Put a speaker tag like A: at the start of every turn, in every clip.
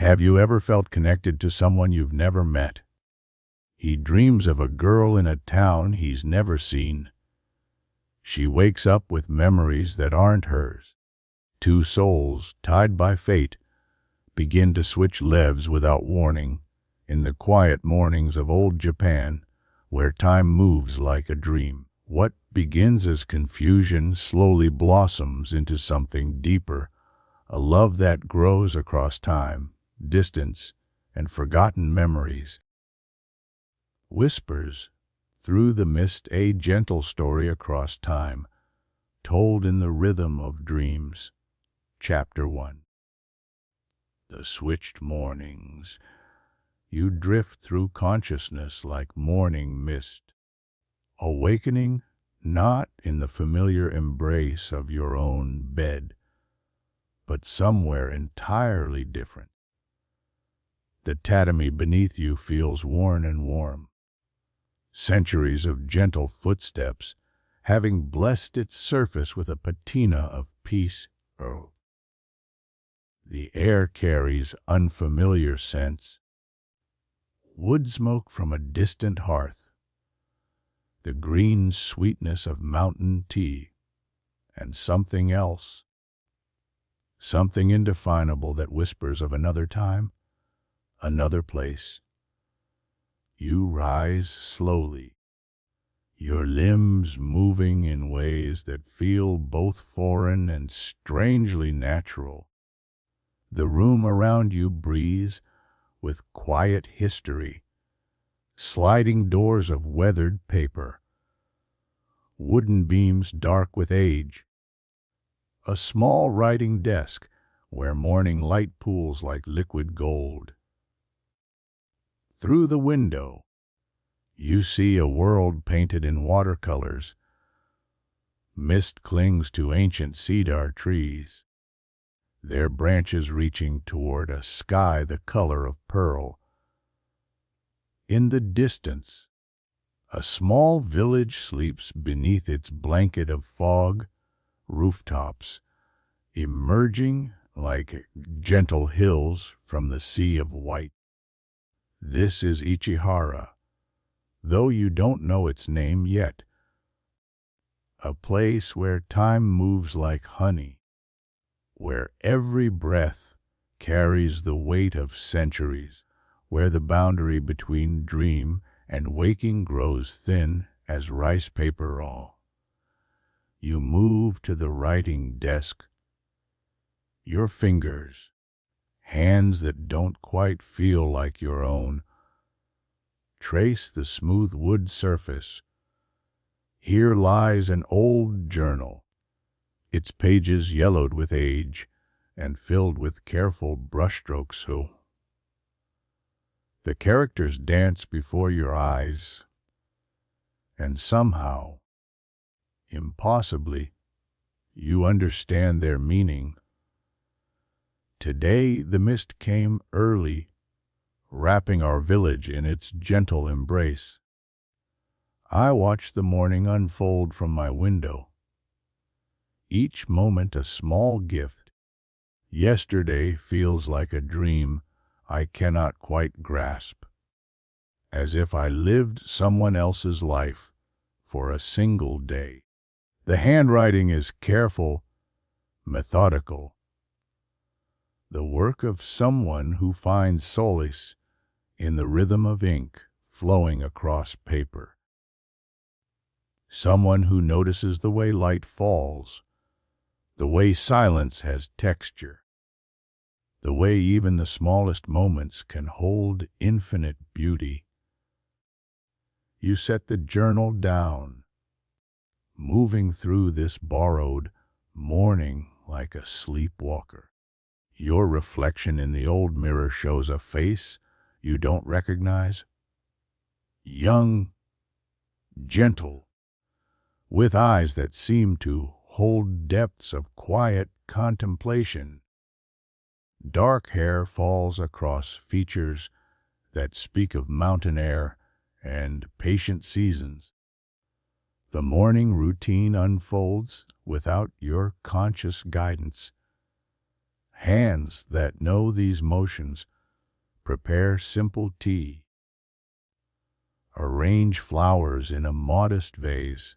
A: Have you ever felt connected to someone you've never met? He dreams of a girl in a town he's never seen. She wakes up with memories that aren't hers. Two souls, tied by fate, begin to switch lives without warning in the quiet mornings of old Japan, where time moves like a dream. What begins as confusion slowly blossoms into something deeper, a love that grows across time, distance, and forgotten memories. Whispers through the mist, a gentle story across time, told in the rhythm of dreams. Chapter 1. The switched mornings. You drift through consciousness like morning mist, awakening not in the familiar embrace of your own bed, but somewhere entirely different. The tatami beneath you feels worn and warm, centuries of gentle footsteps having blessed its surface with a patina of peace. The air carries unfamiliar scents, wood smoke from a distant hearth, the green sweetness of mountain tea, and something else, something indefinable that whispers of another time, another place. You rise slowly, your limbs moving in ways that feel both foreign and strangely natural. The room around you breathes with quiet history, sliding doors of weathered paper, wooden beams dark with age, a small writing desk where morning light pools like liquid gold. Through the window, you see a world painted in watercolors. Mist clings to ancient cedar trees, their branches reaching toward a sky the color of pearl. In the distance, a small village sleeps beneath its blanket of fog, rooftops emerging like gentle hills from the sea of white. This is Ichihara, though you don't know its name yet. A place where time moves like honey, where every breath carries the weight of centuries, where the boundary between dream and waking grows thin as rice paper roll. You move to the writing desk. Your fingers, hands that don't quite feel like your own, trace the smooth wood surface. Here lies an old journal, its pages yellowed with age and filled with careful brushstrokes. The characters dance before your eyes, and somehow, impossibly, you understand their meaning. Today the mist came early, wrapping our village in its gentle embrace. I watched the morning unfold from my window, each moment a small gift. Yesterday feels like a dream I cannot quite grasp, as if I lived someone else's life for a single day. The handwriting is careful, methodical, the work of someone who finds solace in the rhythm of ink flowing across paper. Someone who notices the way light falls, the way silence has texture, the way even the smallest moments can hold infinite beauty. You set the journal down, moving through this borrowed morning like a sleepwalker. Your reflection in the old mirror shows a face you don't recognize. Young, gentle, with eyes that seem to hold depths of quiet contemplation. Dark hair falls across features that speak of mountain air and patient seasons. The morning routine unfolds without your conscious guidance, Hands that know these motions prepare simple tea, arrange flowers in a modest vase,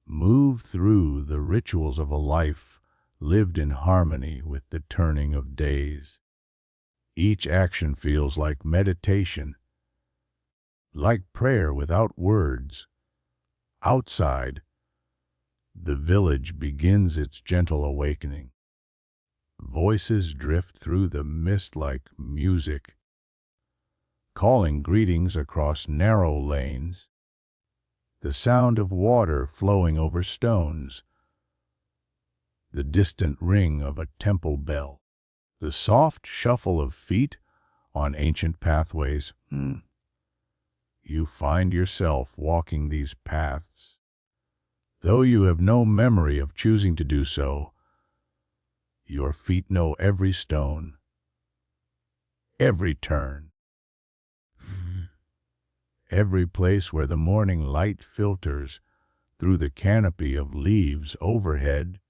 A: move through the rituals of a life lived in harmony with the turning of days. Each action feels like meditation, like prayer without words. Outside, the village begins its gentle awakening. Voices drift through the mist like music, calling greetings across narrow lanes. The sound of water flowing over stones, the distant ring of a temple bell, the soft shuffle of feet on ancient pathways. You find yourself walking these paths, though you have no memory of choosing to do so. Your feet know every stone, every turn, every place where the morning light filters through the canopy of leaves overhead.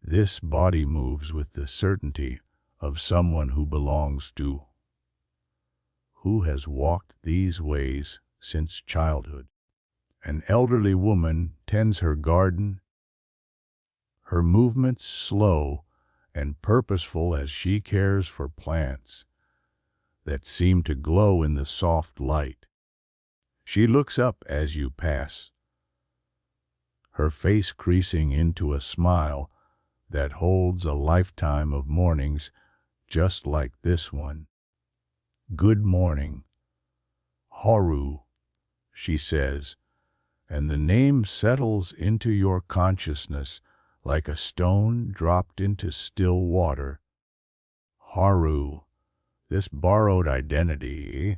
A: This body moves with the certainty of someone who belongs to, who has walked these ways since childhood. An elderly woman tends her garden, her movements slow and purposeful as she cares for plants that seem to glow in the soft light. She looks up as you pass, her face creasing into a smile that holds a lifetime of mornings just like this one. "Good morning, Haru," she says, and the name settles into your consciousness like a stone dropped into still water. Haru, this borrowed identity,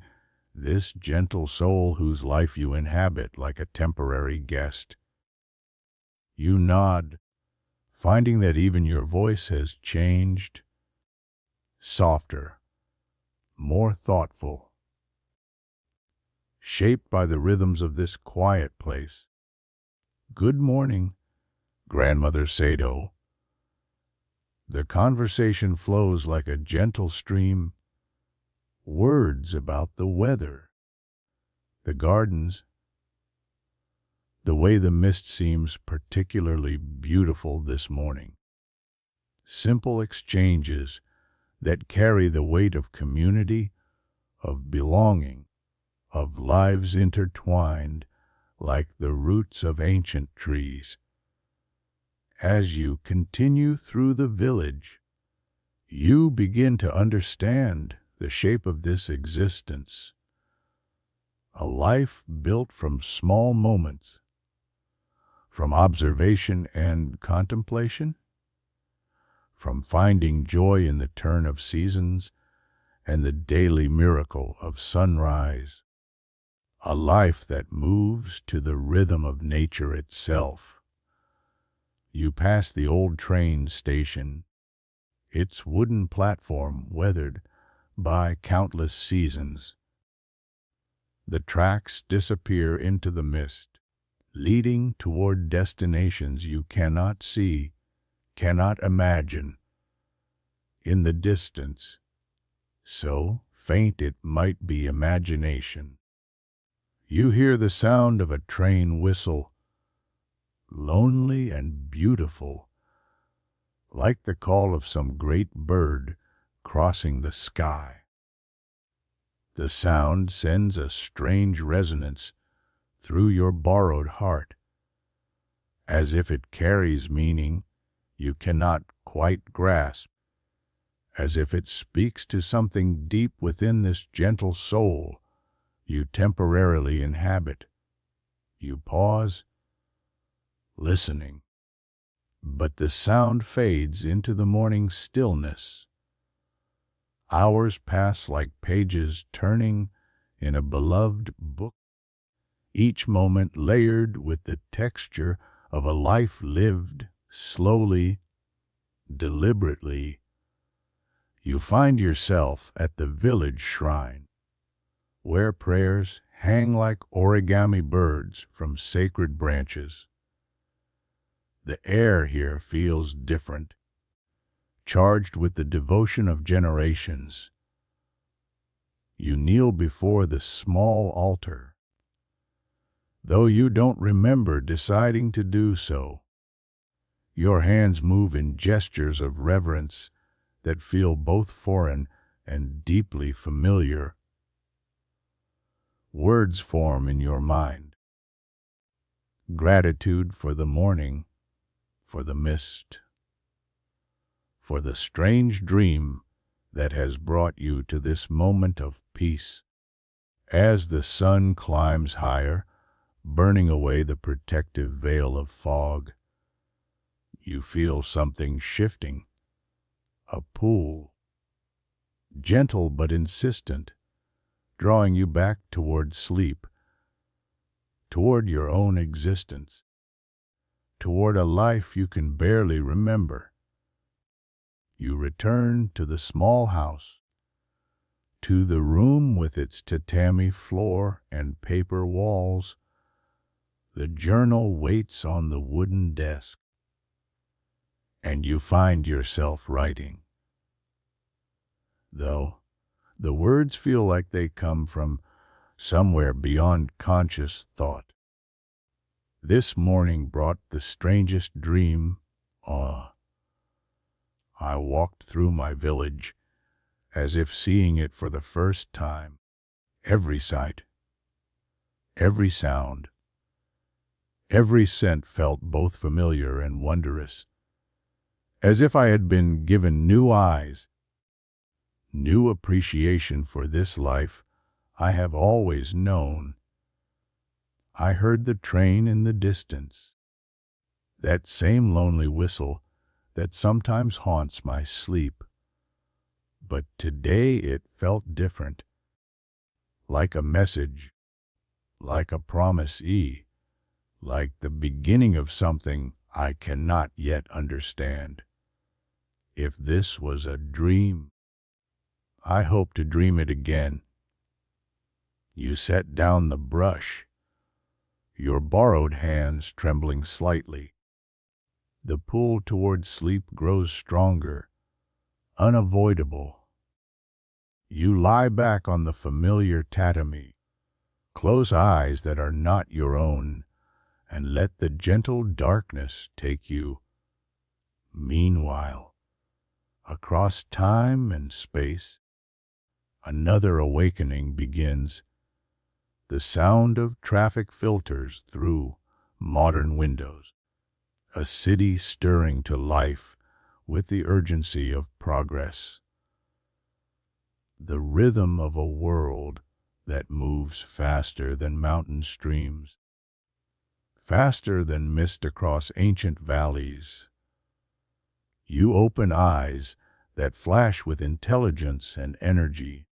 A: this gentle soul whose life you inhabit like a temporary guest. You nod, finding that even your voice has changed, softer, more thoughtful, shaped by the rhythms of this quiet place. "Good morning, Grandmother Sado." The conversation flows like a gentle stream, words about the weather, the gardens, the way the mist seems particularly beautiful this morning. Simple exchanges that carry the weight of community, of belonging, of lives intertwined like the roots of ancient trees. As you continue through the village, you begin to understand the shape of this existence, a life built from small moments, from observation and contemplation, from finding joy in the turn of seasons and the daily miracle of sunrise, a life that moves to the rhythm of nature itself. You pass the old train station, its wooden platform weathered by countless seasons. The tracks disappear into the mist, leading toward destinations you cannot see, cannot imagine. In the distance, so faint it might be imagination, you hear the sound of a train whistle, lonely and beautiful, like the call of some great bird crossing the sky. The sound sends a strange resonance through your borrowed heart, as if it carries meaning you cannot quite grasp, as if it speaks to something deep within this gentle soul you temporarily inhabit. You pause, listening, but the sound fades into the morning stillness. Hours pass like pages turning in a beloved book, each moment layered with the texture of a life lived slowly, deliberately. You find yourself at the village shrine, where prayers hang like origami birds from sacred branches. The air here feels different, charged with the devotion of generations. You kneel before the small altar, though you don't remember deciding to do so. Your hands move in gestures of reverence that feel both foreign and deeply familiar. Words form in your mind. Gratitude for the morning, for the mist, for the strange dream that has brought you to this moment of peace. As the sun climbs higher, burning away the protective veil of fog, you feel something shifting, a pull, gentle but insistent, drawing you back toward sleep, toward your own existence, toward a life you can barely remember. You return to the small house, to the room with its tatami floor and paper walls. The journal waits on the wooden desk, and you find yourself writing. Though the words feel like they come from somewhere beyond conscious thought. This morning brought the strangest dream. I walked through my village as if seeing it for the first time. Every sight, every sound, every scent felt both familiar and wondrous, as if I had been given new eyes, new appreciation for this life I have always known. I heard the train in the distance, that same lonely whistle that sometimes haunts my sleep. But today it felt different, like a message, like a promise, like the beginning of something I cannot yet understand. If this was a dream, I hope to dream it again. You set down the brush, your borrowed hands trembling slightly. The pull toward sleep grows stronger, unavoidable. You lie back on the familiar tatami, close eyes that are not your own, and let the gentle darkness take you. Meanwhile, across time and space, another awakening begins. The sound of traffic filters through modern windows, a city stirring to life with the urgency of progress. The rhythm of a world that moves faster than mountain streams, faster than mist across ancient valleys. You open eyes that flash with intelligence and energy,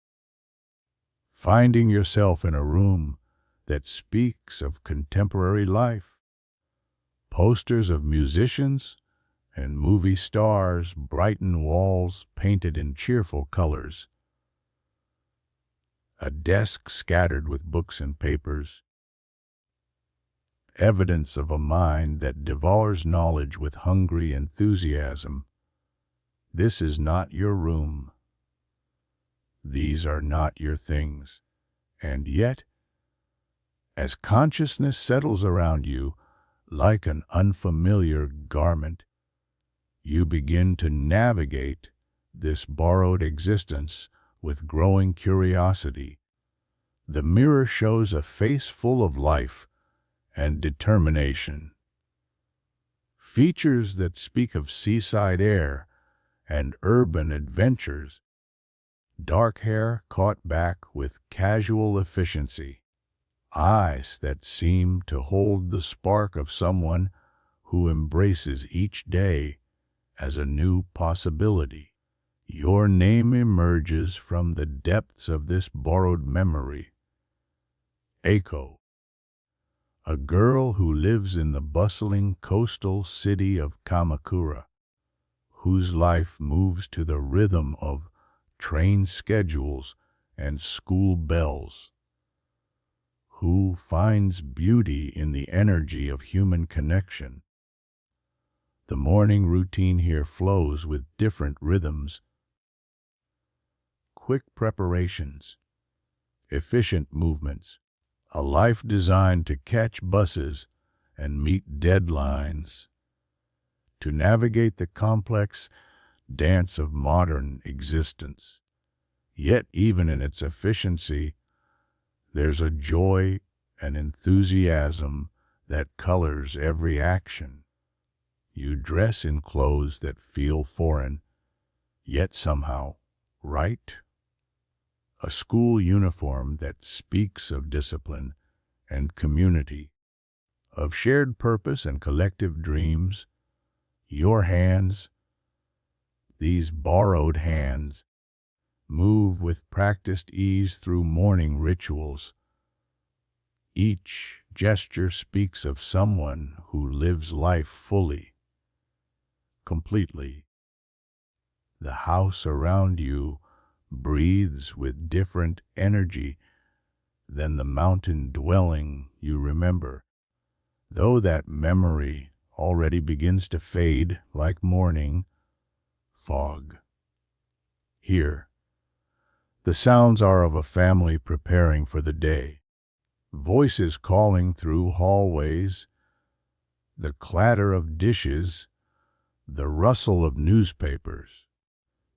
A: finding yourself in a room that speaks of contemporary life. Posters of musicians and movie stars brighten walls painted in cheerful colors. A desk scattered with books and papers, evidence of a mind that devours knowledge with hungry enthusiasm. This is not your room. These are not your things. And yet, as consciousness settles around you like an unfamiliar garment, you begin to navigate this borrowed existence with growing curiosity. The mirror shows a face full of life and determination. Features that speak of seaside air and urban adventures. Dark hair caught back with casual efficiency. Eyes that seem to hold the spark of someone who embraces each day as a new possibility. Your name emerges from the depths of this borrowed memory. Eiko, a girl who lives in the bustling coastal city of Kamakura, whose life moves to the rhythm of train schedules and school bells, who finds beauty in the energy of human connection. The morning routine here flows with different rhythms, quick preparations, efficient movements, a life designed to catch buses and meet deadlines, to navigate the complex dance of modern existence. Yet even in its efficiency, there's a joy and enthusiasm that colors every action. You dress in clothes that feel foreign, yet somehow right. A school uniform that speaks of discipline and community, of shared purpose and collective dreams. Your hands, these borrowed hands, move with practiced ease through morning rituals. Each gesture speaks of someone who lives life fully, completely. The house around you breathes with different energy than the mountain dwelling you remember, though that memory already begins to fade like morning fog. Here, the sounds are of a family preparing for the day, voices calling through hallways, the clatter of dishes, the rustle of newspapers,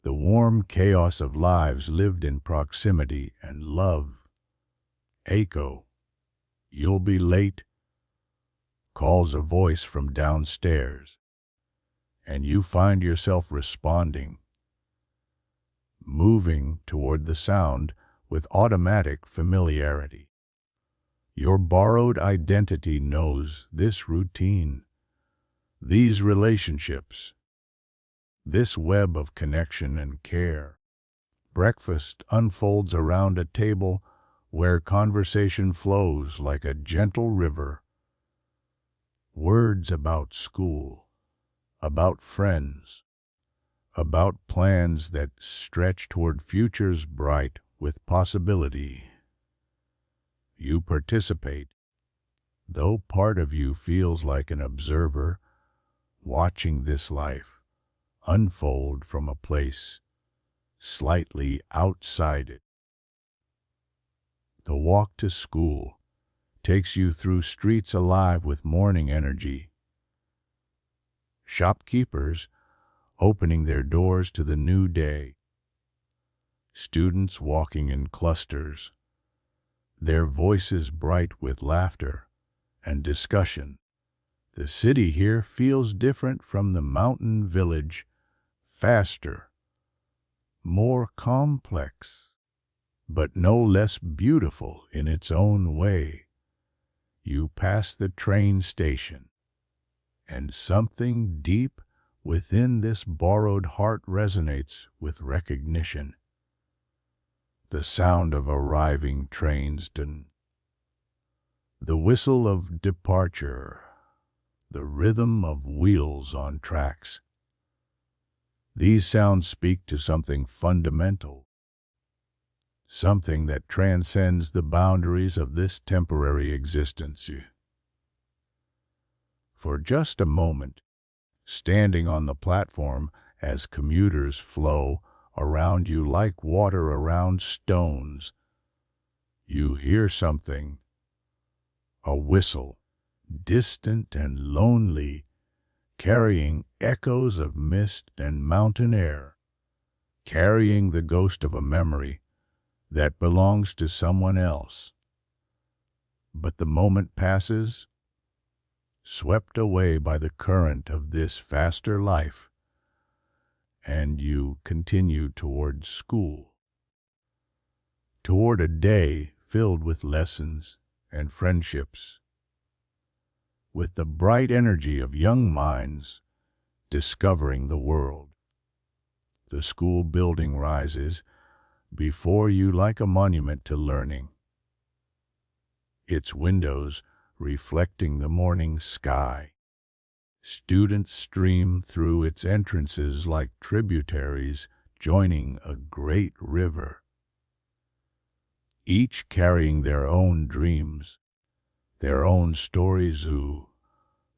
A: the warm chaos of lives lived in proximity and love. Echo, you'll be late, calls a voice from downstairs, and you find yourself responding, moving toward the sound with automatic familiarity. Your borrowed identity knows this routine, these relationships, this web of connection and care. Breakfast unfolds around a table where conversation flows like a gentle river. Words about school, about friends, about plans that stretch toward futures bright with possibility. You participate, though part of you feels like an observer, watching this life unfold from a place slightly outside it. The walk to school takes you through streets alive with morning energy. Shopkeepers opening their doors to the new day. Students walking in clusters, their voices bright with laughter and discussion. The city here feels different from the mountain village, faster, more complex, but no less beautiful in its own way. You pass the train station, and something deep within this borrowed heart resonates with recognition. The sound of arriving trains, the whistle of departure, the rhythm of wheels on tracks. These sounds speak to something fundamental, something that transcends the boundaries of this temporary existence. For just a moment, standing on the platform as commuters flow around you like water around stones, you hear something, a whistle, distant and lonely, carrying echoes of mist and mountain air, carrying the ghost of a memory that belongs to someone else. But the moment passes, swept away by the current of this faster life, and you continue toward school, toward a day filled with lessons and friendships, with the bright energy of young minds discovering the world. The school building rises before you like a monument to learning, its windows reflecting the morning sky. Students stream through its entrances like tributaries joining a great river, each carrying their own dreams, their own stories,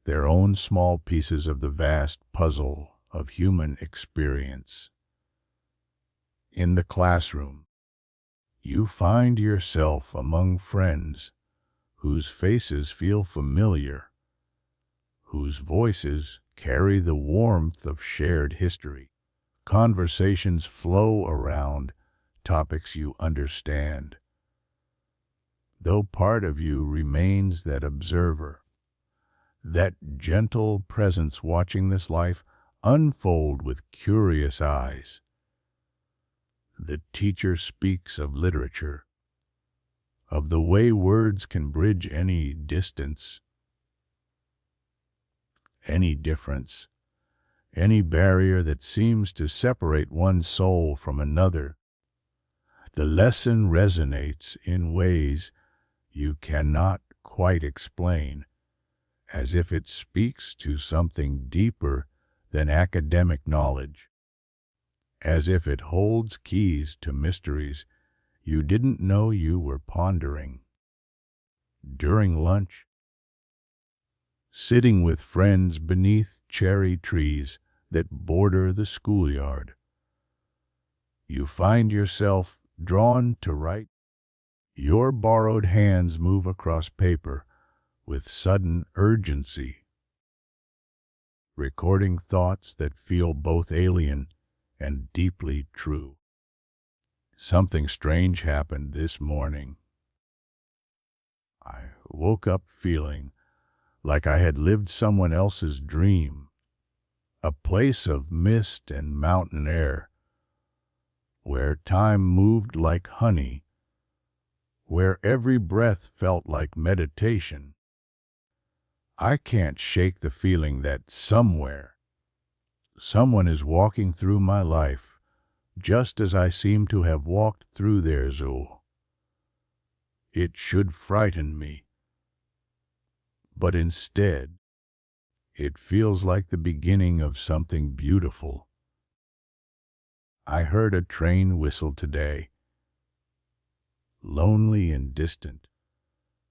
A: their own small pieces of the vast puzzle of human experience. In the classroom, you find yourself among friends whose faces feel familiar, whose voices carry the warmth of shared history. Conversations flow around topics you understand, though part of you remains that observer, that gentle presence watching this life unfold with curious eyes. The teacher speaks of literature, of the way words can bridge any distance, any difference, any barrier that seems to separate one soul from another. The lesson resonates in ways you cannot quite explain, as if it speaks to something deeper than academic knowledge, as if it holds keys to mysteries you didn't know you were pondering. During lunch, sitting with friends beneath cherry trees that border the schoolyard, you find yourself drawn to write. Your borrowed hands move across paper with sudden urgency, recording thoughts that feel both alien and deeply true. Something strange happened this morning. I woke up feeling like I had lived someone else's dream, a place of mist and mountain air, where time moved like honey, where every breath felt like meditation. I can't shake the feeling that somewhere, someone is walking through my life, just as I seem to have walked through theirs. Oh, it should frighten me, but instead, it feels like the beginning of something beautiful. I heard a train whistle today, lonely and distant,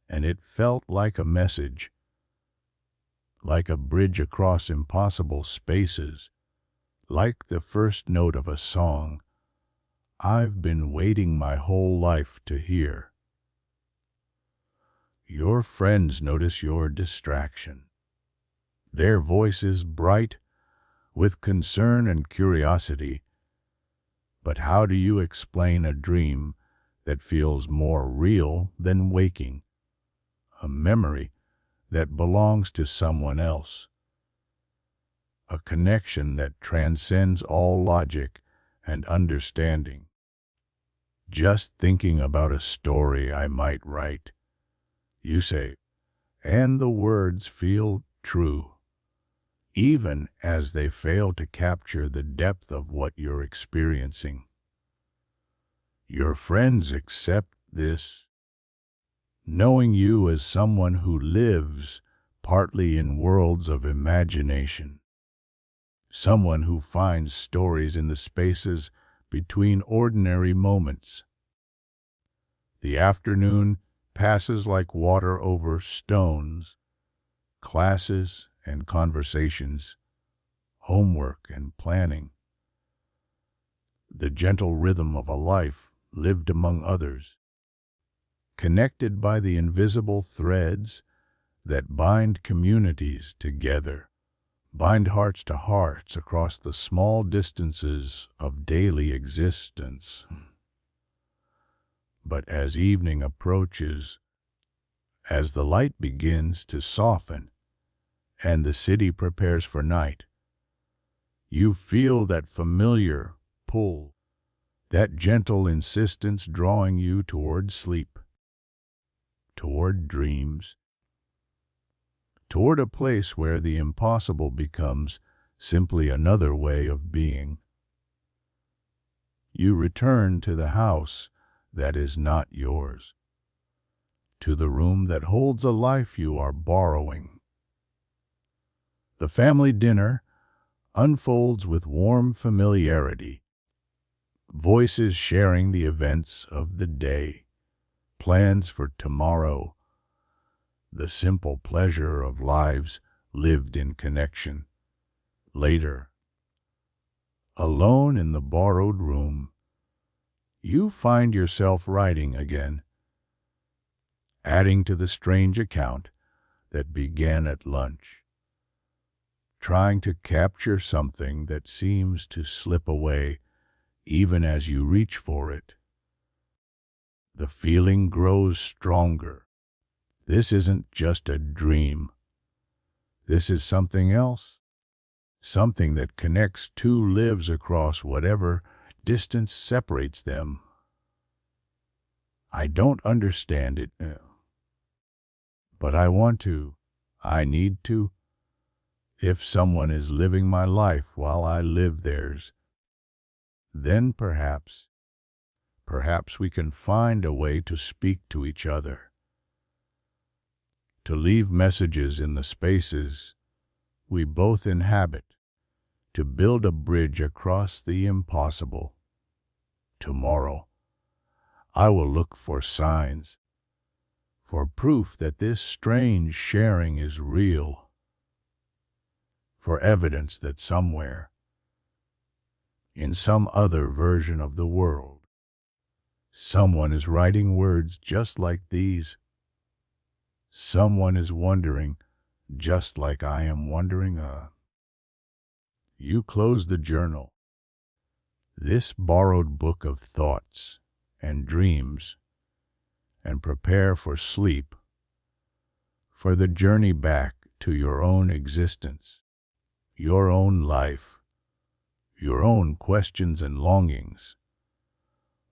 A: and it felt like a message, like a bridge across impossible spaces, like the first note of a song I've been waiting my whole life to hear. Your friends notice your distraction, their voices bright with concern and curiosity. But how do you explain a dream that feels more real than waking, a memory that belongs to someone else, a connection that transcends all logic and understanding? Just thinking about a story I might write, you say, and the words feel true, even as they fail to capture the depth of what you're experiencing. Your friends accept this, knowing you as someone who lives partly in worlds of imagination, someone who finds stories in the spaces between ordinary moments. The afternoon passes like water over stones, classes and conversations, homework and planning, the gentle rhythm of a life lived among others, connected by the invisible threads that bind communities together, bind hearts to hearts across the small distances of daily existence. But as evening approaches, as the light begins to soften and the city prepares for night, you feel that familiar pull, that gentle insistence drawing you toward sleep, toward dreams, toward a place where the impossible becomes simply another way of being. You return to the house that is not yours, to the room that holds a life you are borrowing. The family dinner unfolds with warm familiarity, voices sharing the events of the day, plans for tomorrow, the simple pleasure of lives lived in connection. Later, alone in the borrowed room, you find yourself writing again, adding to the strange account that began at lunch, trying to capture something that seems to slip away even as you reach for it. The feeling grows stronger. This isn't just a dream. This is something else, something that connects two lives across whatever distance separates them. I don't understand it, but I want to. I need to. If someone is living my life while I live theirs, then perhaps we can find a way to speak to each other, to leave messages in the spaces we both inhabit, to build a bridge across the impossible. Tomorrow, I will look for signs, for proof that this strange sharing is real, for evidence that somewhere, in some other version of the world, someone is writing words just like these. Someone is wondering, just like I am wondering. You close the journal, this borrowed book of thoughts and dreams, and prepare for sleep, for the journey back to your own existence, your own life, your own questions and longings.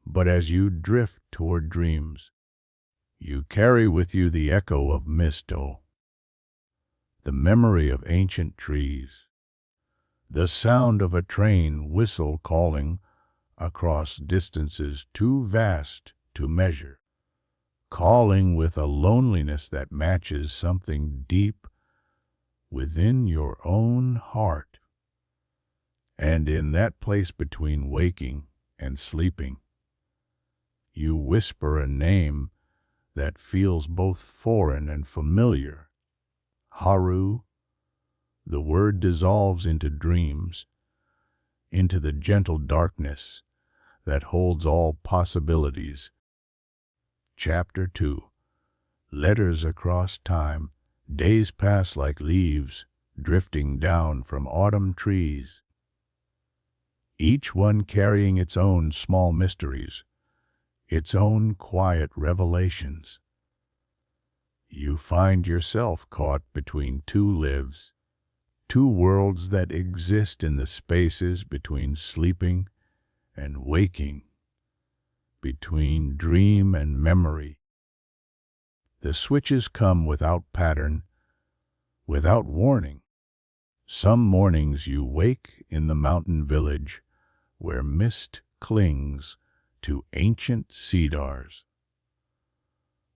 A: But as you drift toward dreams, you carry with you the echo of misto, the memory of ancient trees, the sound of a train whistle calling across distances too vast to measure, calling with a loneliness that matches something deep within your own heart. And in that place between waking and sleeping, you whisper a name that feels both foreign and familiar. Haru. The word dissolves into dreams, into the gentle darkness that holds all possibilities. Chapter 2. Letters across time. Days pass like leaves drifting down from autumn trees, each one carrying its own small mysteries, its own quiet revelations. You find yourself caught between two lives, two worlds that exist in the spaces between sleeping and waking, between dream and memory. The switches come without pattern, without warning. Some mornings you wake in the mountain village where mist clings to ancient cedars,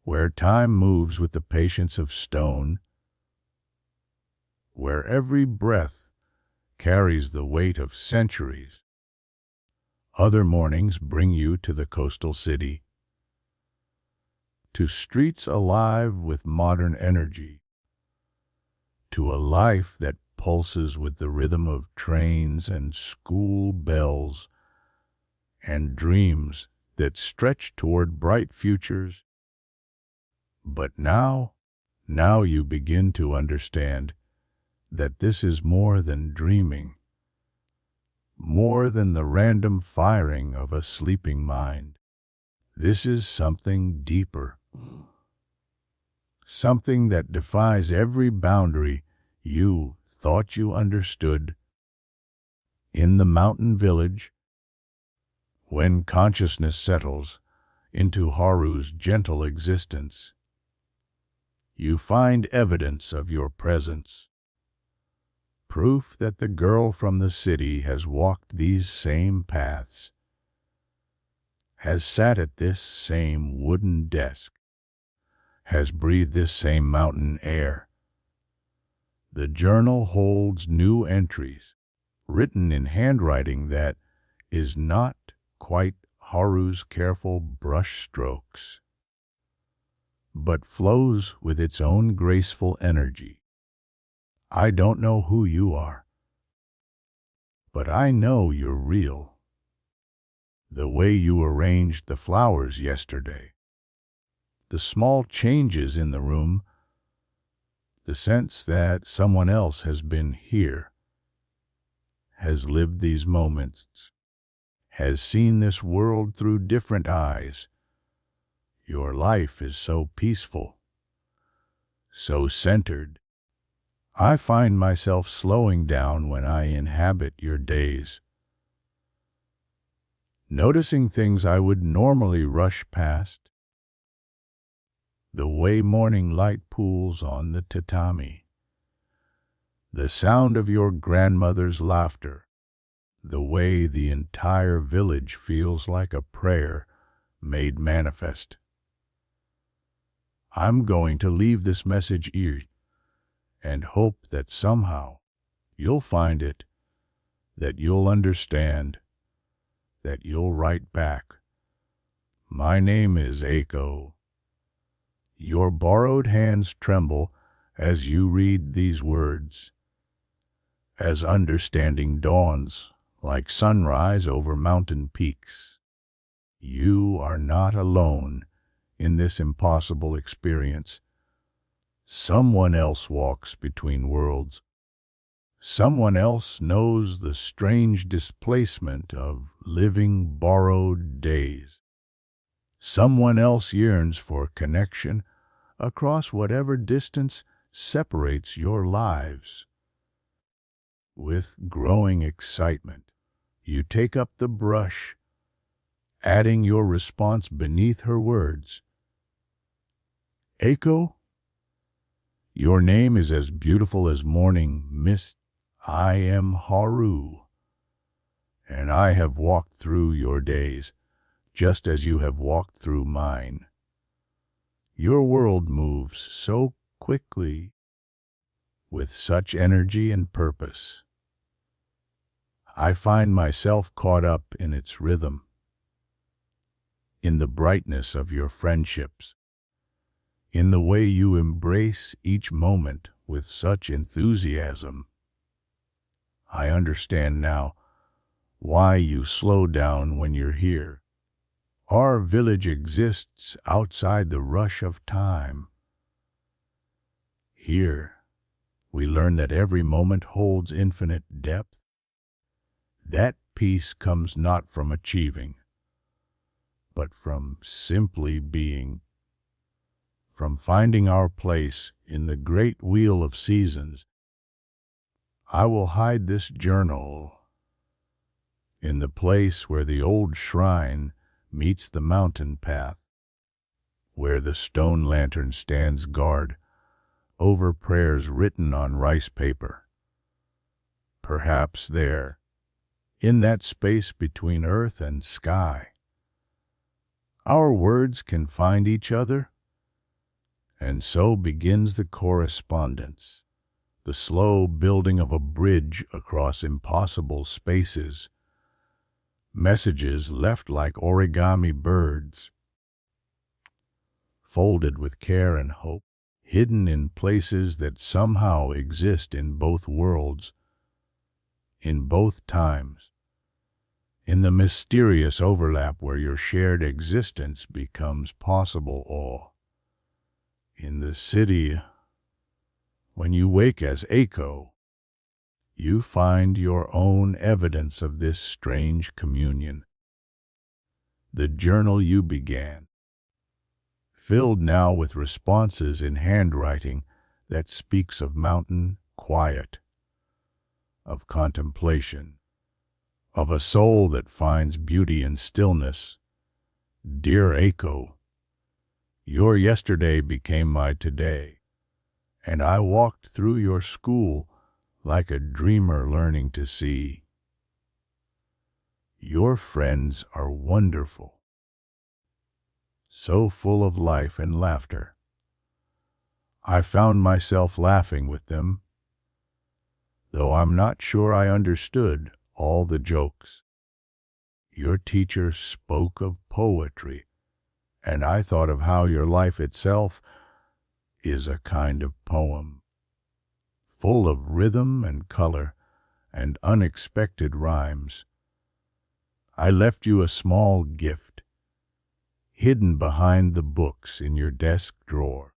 A: where time moves with the patience of stone, where every breath carries the weight of centuries. Other mornings bring you to the coastal city, to streets alive with modern energy, to a life that pulses with the rhythm of trains and school bells, and dreams that stretch toward bright futures. But now you begin to understand that this is more than dreaming, more than the random firing of a sleeping mind. This is something deeper, something that defies every boundary you thought you understood. In the mountain village, when consciousness settles into Haru's gentle existence, you find evidence of your presence, proof that the girl from the city has walked these same paths, has sat at this same wooden desk, has breathed this same mountain air. The journal holds new entries, written in handwriting that is not quite Haru's careful brush strokes, but flows with its own graceful energy. I don't know who you are, but I know you're real. The way you arranged the flowers yesterday, the small changes in the room, the sense that someone else has been here, has lived these moments, has seen this world through different eyes. Your life is so peaceful, so centered. I find myself slowing down when I inhabit your days, noticing things I would normally rush past. The way morning light pools on the tatami, the sound of your grandmother's laughter, the way the entire village feels like a prayer made manifest. I'm going to leave this message here and hope that somehow you'll find it, that you'll understand, that you'll write back. My name is Echo. Your borrowed hands tremble as you read these words, as understanding dawns like sunrise over mountain peaks. You are not alone in this impossible experience. Someone else walks between worlds. Someone else knows the strange displacement of living borrowed days. Someone else yearns for connection across whatever distance separates your lives. With growing excitement, you take up the brush, adding your response beneath her words. Echo, your name is as beautiful as morning mist. I am Haru, and I have walked through your days, just as you have walked through mine. Your world moves so quickly, with such energy and purpose. I find myself caught up in its rhythm, in the brightness of your friendships, in the way you embrace each moment with such enthusiasm. I understand now why you slow down when you're here. Our village exists outside the rush of time. Here, we learn that every moment holds infinite depth. That peace comes not from achieving, but from simply being, from finding our place in the great wheel of seasons. I will hide this journal in the place where the old shrine meets the mountain path, where the stone lantern stands guard over prayers written on rice paper. Perhaps there, in that space between earth and sky, our words can find each other, and so begins the correspondence, the slow building of a bridge across impossible spaces, messages left like origami birds, folded with care and hope, hidden in places that somehow exist in both worlds, in both times, in the mysterious overlap where your shared existence becomes possible, or in the city, when you wake as Echo, you find your own evidence of this strange communion. The journal you began, filled now with responses in handwriting that speaks of mountain quiet, of contemplation, of a soul that finds beauty in stillness. Dear Echo, your yesterday became my today, and I walked through your school like a dreamer learning to see. Your friends are wonderful, so full of life and laughter. I found myself laughing with them, though I'm not sure I understood all the jokes. Your teacher spoke of poetry, and I thought of how your life itself is a kind of poem, full of rhythm and color and unexpected rhymes. I left you a small gift, hidden behind the books in your desk drawer.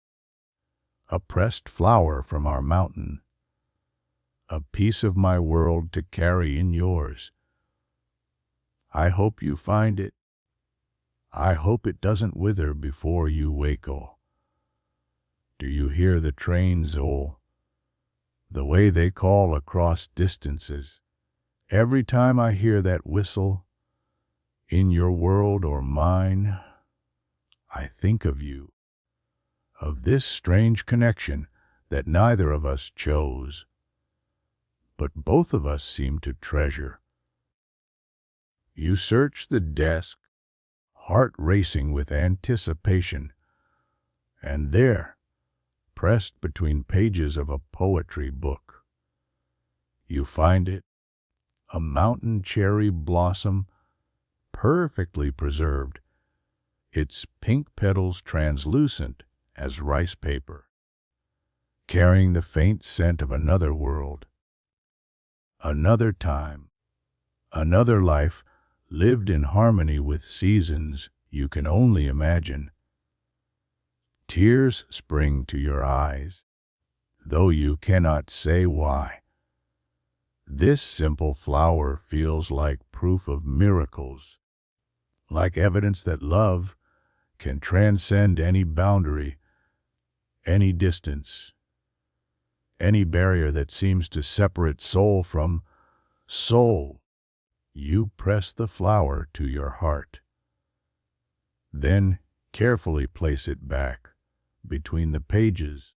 A: A pressed flower from our mountain, a piece of my world to carry in yours. I hope you find it. I hope it doesn't wither before you wake. Oh, do you hear the trains, oh, the way they call across distances? Every time I hear that whistle, in your world or mine, I think of you, of this strange connection that neither of us chose, but both of us seem to treasure. You search the desk, heart racing with anticipation, and there, pressed between pages of a poetry book, you find it, a mountain cherry blossom, perfectly preserved, its pink petals translucent as rice paper, carrying the faint scent of another world, another time, another life lived in harmony with seasons you can only imagine. Tears spring to your eyes, though you cannot say why. This simple flower feels like proof of miracles, like evidence that love can transcend any boundary, any distance, any barrier that seems to separate soul from soul. You press the flower to your heart, then carefully place it back between the pages,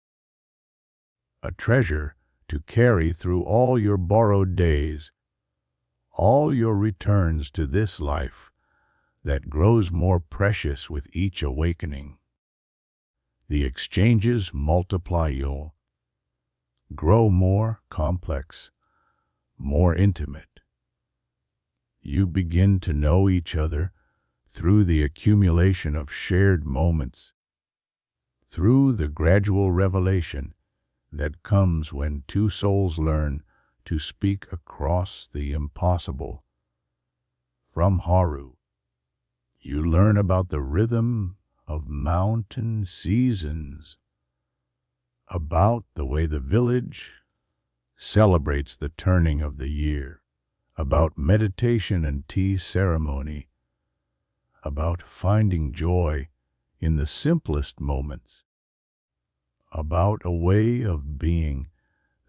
A: a treasure to carry through all your borrowed days, all your returns to this life that grows more precious with each awakening. The exchanges multiply, you grow more complex, more intimate. You begin to know each other through the accumulation of shared moments, through the gradual revelation that comes when two souls learn to speak across the impossible. From Haru, you learn about the rhythm of mountain seasons, about the way the village celebrates the turning of the year, about meditation and tea ceremony, about finding joy in the simplest moments, about a way of being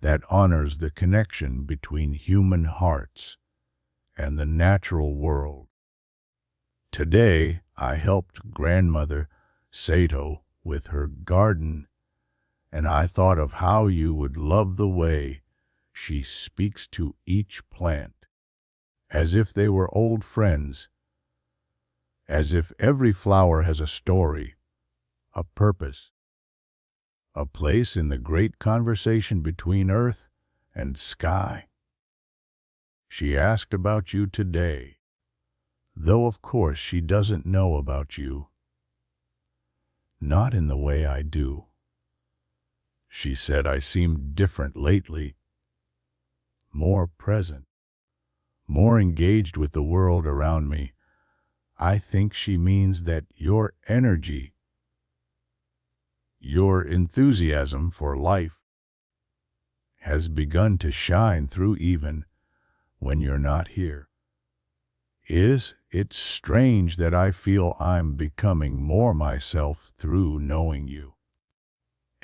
A: that honors the connection between human hearts and the natural world. Today, I helped grandmother Sato with her garden, and I thought of how you would love the way she speaks to each plant, as if they were old friends, as if every flower has a story, a purpose, a place in the great conversation between earth and sky. She asked about you today, though of course she doesn't know about you. Not in the way I do. She said I seemed different lately, more present, more engaged with the world around me. I think she means that your energy, your enthusiasm for life, has begun to shine through even when you're not here. Is it strange that I feel I'm becoming more myself through knowing you?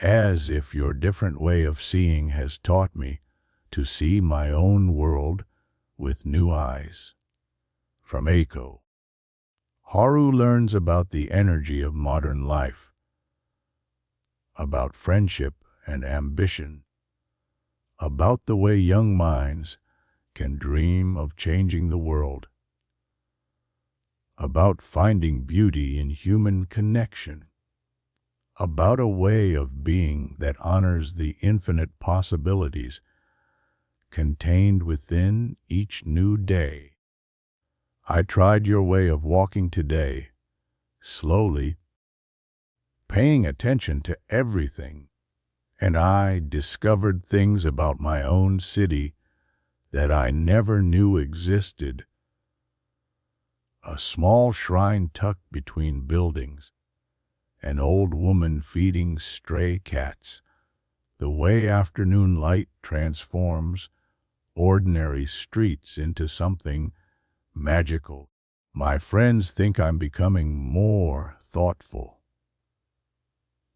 A: As if your different way of seeing has taught me to see my own world with new eyes. From Eiko. Haru learns about the energy of modern life, about friendship and ambition, about the way young minds can dream of changing the world, about finding beauty in human connection, about a way of being that honors the infinite possibilities contained within each new day. I tried your way of walking today, slowly, paying attention to everything and I discovered things about my own city that I never knew existed. A small shrine tucked between buildings, an old woman feeding stray cats, the way afternoon light transforms ordinary streets into something magical. My friends think I'm becoming more thoughtful,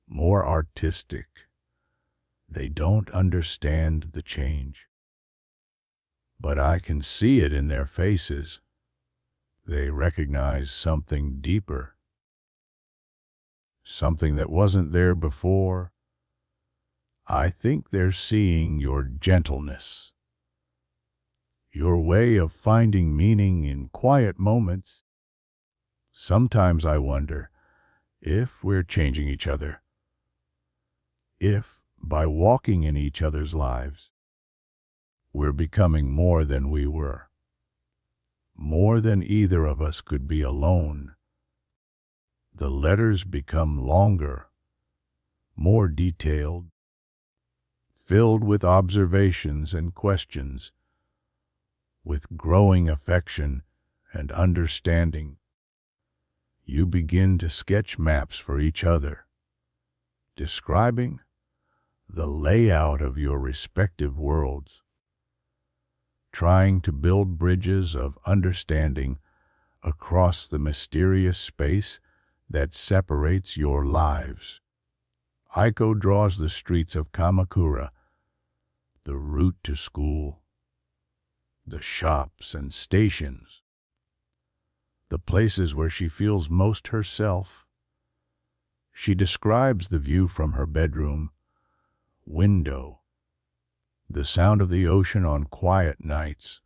A: more artistic. They don't understand the change, but I can see it in their faces. They recognize something deeper, something that wasn't there before. I think they're seeing your gentleness, your way of finding meaning in quiet moments. Sometimes I wonder if we're changing each other, if, by walking in each other's lives, we're becoming more than we were, more than either of us could be alone. The letters become longer, more detailed, filled with observations and questions, with growing affection and understanding. You begin to sketch maps for each other, describing the layout of your respective worlds, trying to build bridges of understanding across the mysterious space that separates your lives. Aiko draws the streets of Kamakura, the route to school, the shops and stations, the places where she feels most herself. She describes the view from her bedroom window, the sound of the ocean on quiet nights,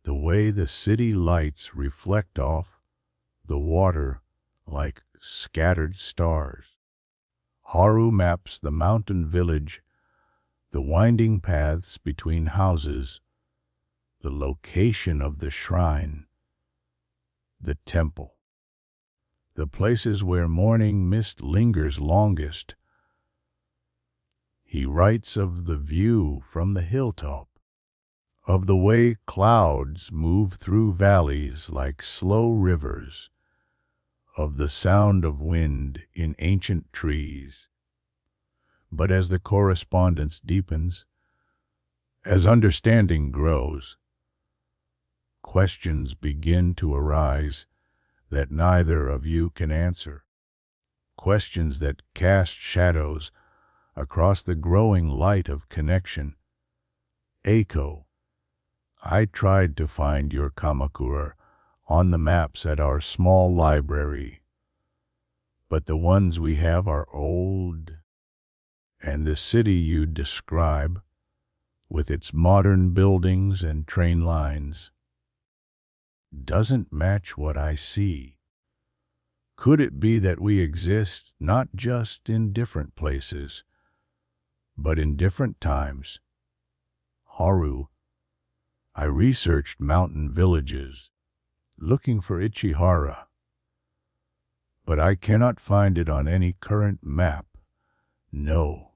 A: the way the city lights reflect off the water like scattered stars. Haru maps the mountain village, the winding paths between houses, the location of the shrine, the temple, the places where morning mist lingers longest. He writes of the view from the hilltop, of the way clouds move through valleys like slow rivers, of the sound of wind in ancient trees. But as the correspondence deepens, as understanding grows, questions begin to arise that neither of you can answer, questions that cast shadows across the growing light of connection. Eiko, I tried to find your Kamakura on the maps at our small library, but the ones we have are old, and the city you describe, with its modern buildings and train lines, doesn't match what I see. Could it be that we exist not just in different places, but in different times? Haru, I researched mountain villages, looking for Ichihara, but I cannot find it on any current map. No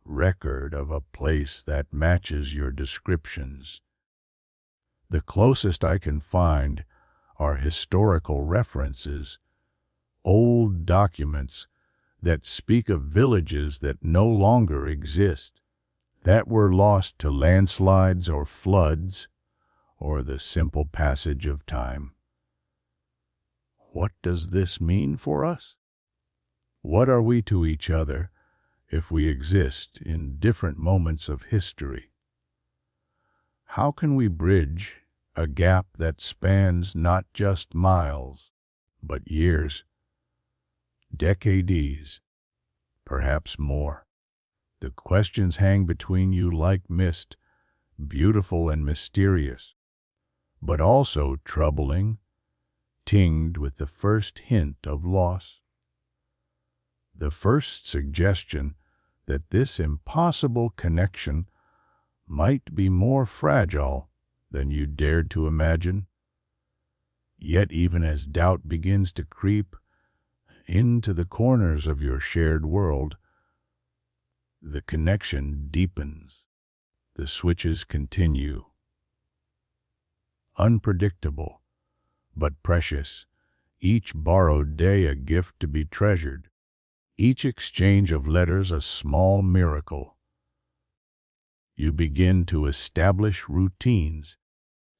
A: record of a place that matches your descriptions. The closest I can find are historical references, old documents that speak of villages that no longer exist, that were lost to landslides or floods, or the simple passage of time. What does this mean for us? What are we to each other if we exist in different moments of history? How can we bridge a gap that spans not just miles, but years, decades, perhaps more? The questions hang between you like mist, beautiful and mysterious, but also troubling, tinged with the first hint of loss. The first suggestion that this impossible connection might be more fragile than you dared to imagine. Yet even as doubt begins to creep into the corners of your shared world, The connection deepens. The switches continue. Unpredictable, but precious. Each borrowed day a gift to be treasured. Each exchange of letters a small miracle. You begin to establish routines,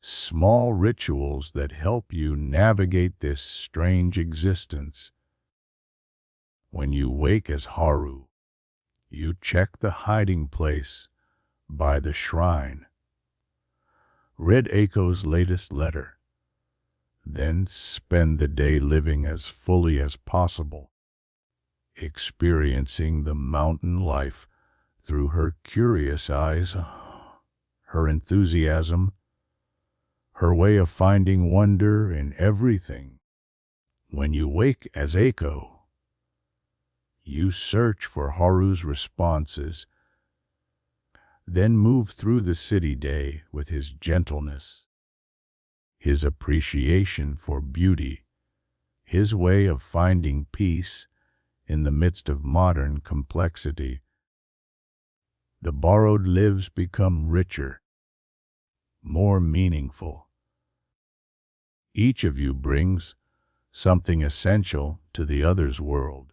A: small rituals that help you navigate this strange existence. When you wake as Haru, you check the hiding place by the shrine. Read Aiko's latest letter. Then spend the day living as fully as possible, experiencing the mountain life through her curious eyes, her enthusiasm, her way of finding wonder in everything. When you wake as Eiko, you search for Haru's responses, then move through the city day with his gentleness, his appreciation for beauty, his way of finding peace in the midst of modern complexity. The borrowed lives become richer, more meaningful. Each of you brings something essential to the other's world.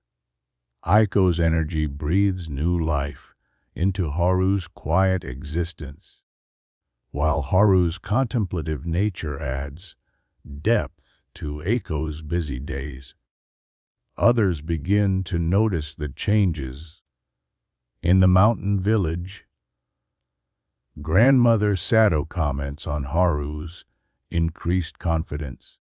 A: Aiko's energy breathes new life into Haru's quiet existence, while Haru's contemplative nature adds depth to Aiko's busy days. Others begin to notice the changes. In the mountain village, Grandmother Sato comments on Haru's increased confidence,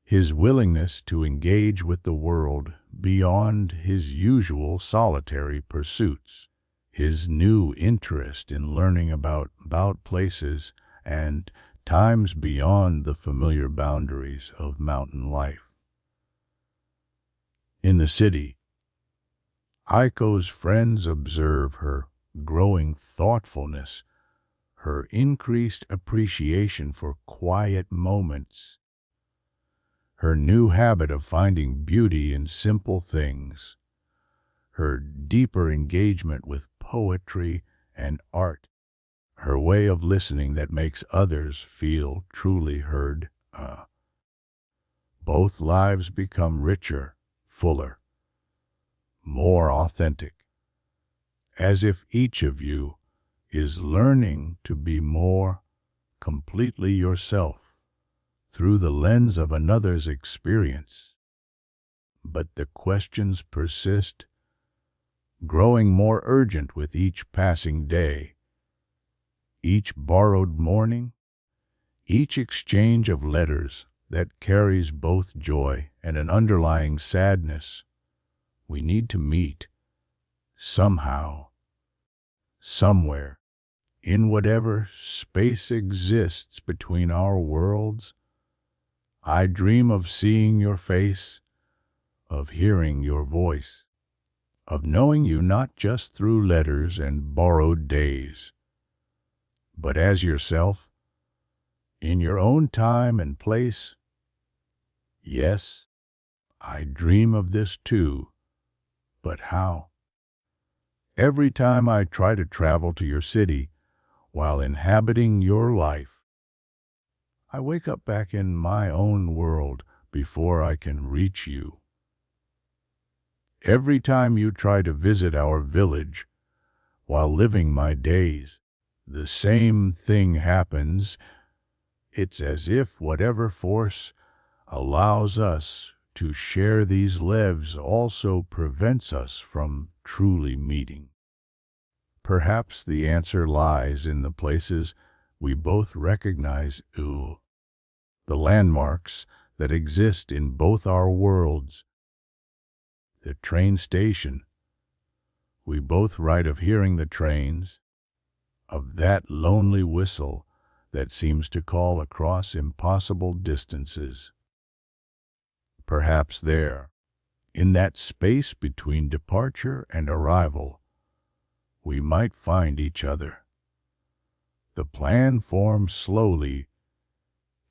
A: his willingness to engage with the world beyond his usual solitary pursuits, his new interest in learning about places and times beyond the familiar boundaries of mountain life. In the city, Aiko's friends observe her growing thoughtfulness, her increased appreciation for quiet moments, her new habit of finding beauty in simple things, her deeper engagement with poetry and art, her way of listening that makes others feel truly heard. Both lives become richer, fuller, more authentic, as if each of you is learning to be more completely yourself through the lens of another's experience. But the questions persist, growing more urgent with each passing day, each borrowed morning, each exchange of letters that carries both joy and an underlying sadness. We need to meet, somehow, somewhere, in whatever space exists between our worlds. I dream of seeing your face, of hearing your voice, of knowing you not just through letters and borrowed days, but as yourself, in your own time and place. Yes, I dream of this too, but how? Every time I try to travel to your city while inhabiting your life, I wake up back in my own world before I can reach you. Every time you try to visit our village while living my days, the same thing happens. It's as if whatever force allows us to share these lives also prevents us from truly meeting. Perhaps the answer lies in the places we both recognize, the landmarks that exist in both our worlds. The train station. We both write of hearing the trains, of that lonely whistle that seems to call across impossible distances. Perhaps there, in that space between departure and arrival, we might find each other. The plan forms slowly,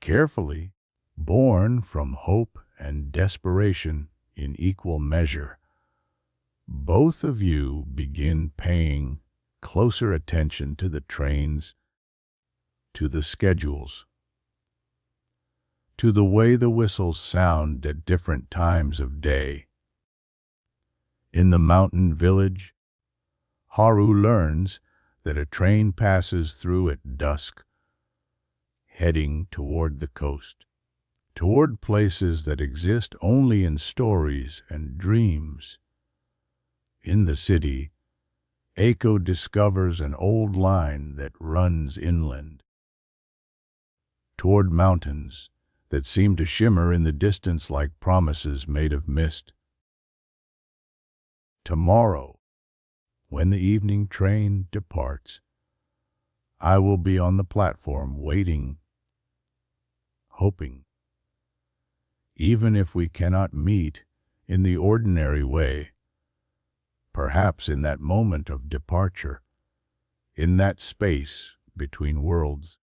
A: carefully, born from hope and desperation in equal measure. Both of you begin paying closer attention to the trains, to the schedules, to the way the whistles sound at different times of day. In the mountain village, Haru learns that a train passes through at dusk, heading toward the coast, toward places that exist only in stories and dreams. In the city, Eiko discovers an old line that runs inland, toward mountains that seem to shimmer in the distance like promises made of mist. Tomorrow, when the evening train departs, I will be on the platform waiting, hoping. Even if we cannot meet in the ordinary way, perhaps in that moment of departure, in that space between worlds,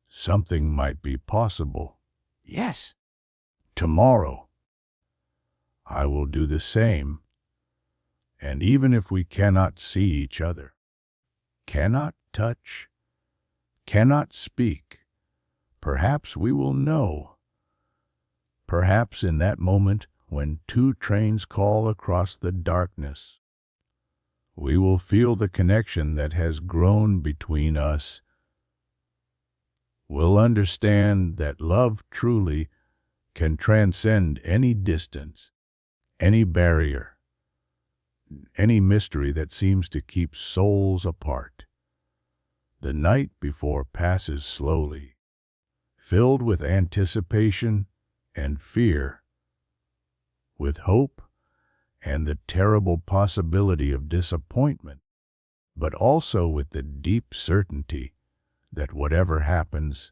A: something might be possible.
B: Yes.
A: Tomorrow, I will do the same. And even if we cannot see each other, cannot touch, cannot speak, perhaps we will know. Perhaps in that moment when two trains call across the darkness, we will feel the connection that has grown between us. We'll understand that love truly can transcend any distance, any barrier, any mystery that seems to keep souls apart. The night before passes slowly, filled with anticipation and fear, with hope and the terrible possibility of disappointment, but also with the deep certainty that whatever happens,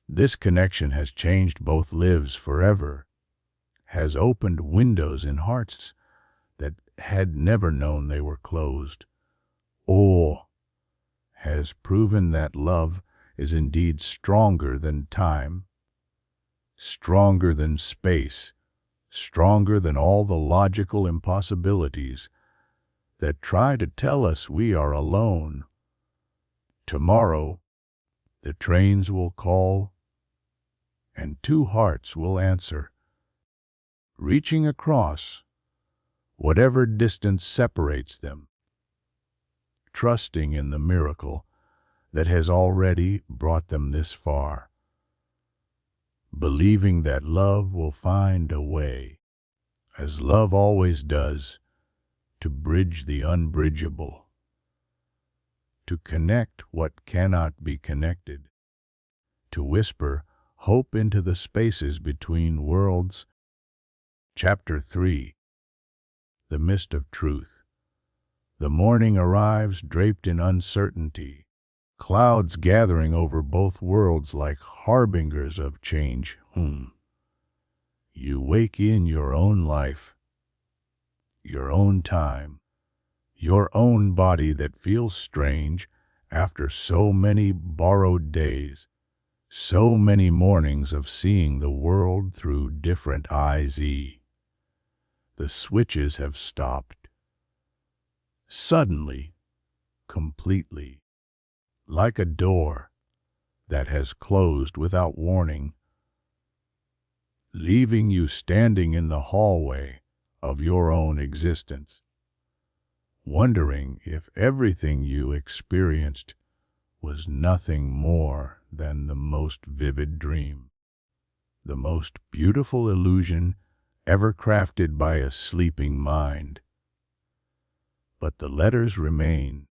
A: this connection has changed both lives forever, has opened windows in hearts that had never known they were closed, or has proven that love is indeed stronger than time, stronger than space, stronger than all the logical impossibilities that try to tell us we are alone. Tomorrow, the trains will call, and two hearts will answer, reaching across whatever distance separates them, trusting in the miracle that has already brought them this far, believing that love will find a way, as love always does, to bridge the unbridgeable, to connect what cannot be connected, to whisper hope into the spaces between worlds. Chapter 3. The Mist of Truth. The morning arrives draped in uncertainty, clouds gathering over both worlds like harbingers of change. You wake in your own life, your own time, your own body that feels strange after so many borrowed days, so many mornings of seeing the world through different eyes. The switches have stopped. Suddenly, completely, like a door that has closed without warning, leaving you standing in the hallway of your own existence, wondering if everything you experienced was nothing more than the most vivid dream, the most beautiful illusion ever crafted by a sleeping mind. But the letters remain,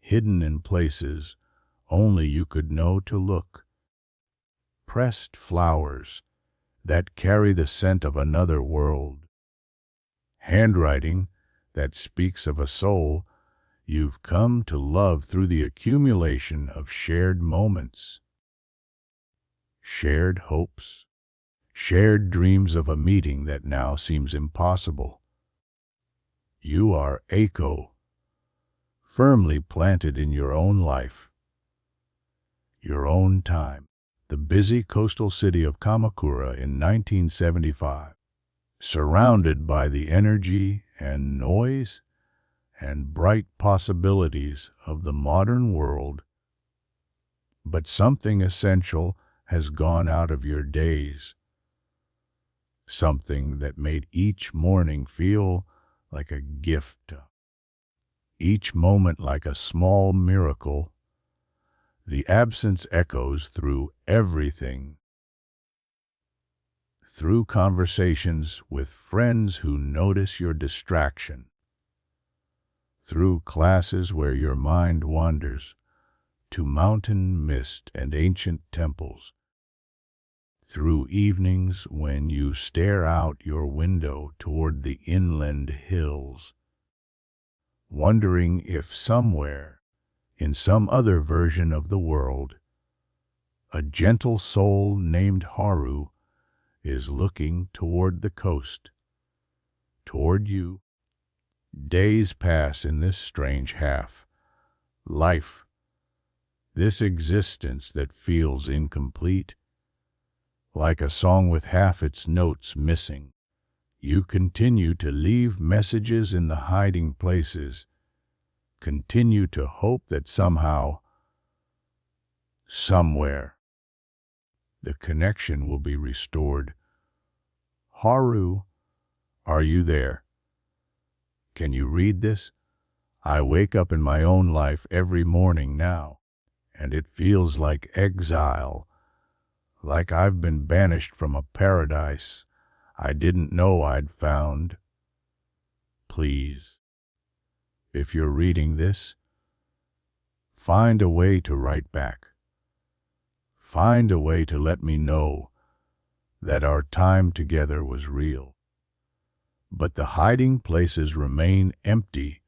A: hidden in places only you could know to look. Pressed flowers that carry the scent of another world. Handwriting that speaks of a soul you've come to love through the accumulation of shared moments, shared hopes, shared dreams of a meeting that now seems impossible. You are Eiko, firmly planted in your own life, your own time. The busy coastal city of Kamakura in 1975. surrounded by the energy and noise and bright possibilities of the modern world, but something essential has gone out of your days, something that made each morning feel like a gift, each moment like a small miracle. The absence echoes through everything, through conversations with friends who notice your distraction, through classes where your mind wanders to mountain mist and ancient temples, through evenings when you stare out your window toward the inland hills, wondering if somewhere, in some other version of the world, a gentle soul named Haru is looking toward the coast, toward you. Days pass in this strange life, this existence that feels incomplete, like a song with half its notes missing. You continue to leave messages in the hiding places, continue to hope that somehow, somewhere, the connection will be restored. Haru, are you there? Can you read this? I wake up in my own life every morning now, and it feels like exile, like I've been banished from a paradise I didn't know I'd found. Please, if you're reading this, find a way to write back. Find a way to let me know that our time together was real. But the hiding places remain empty.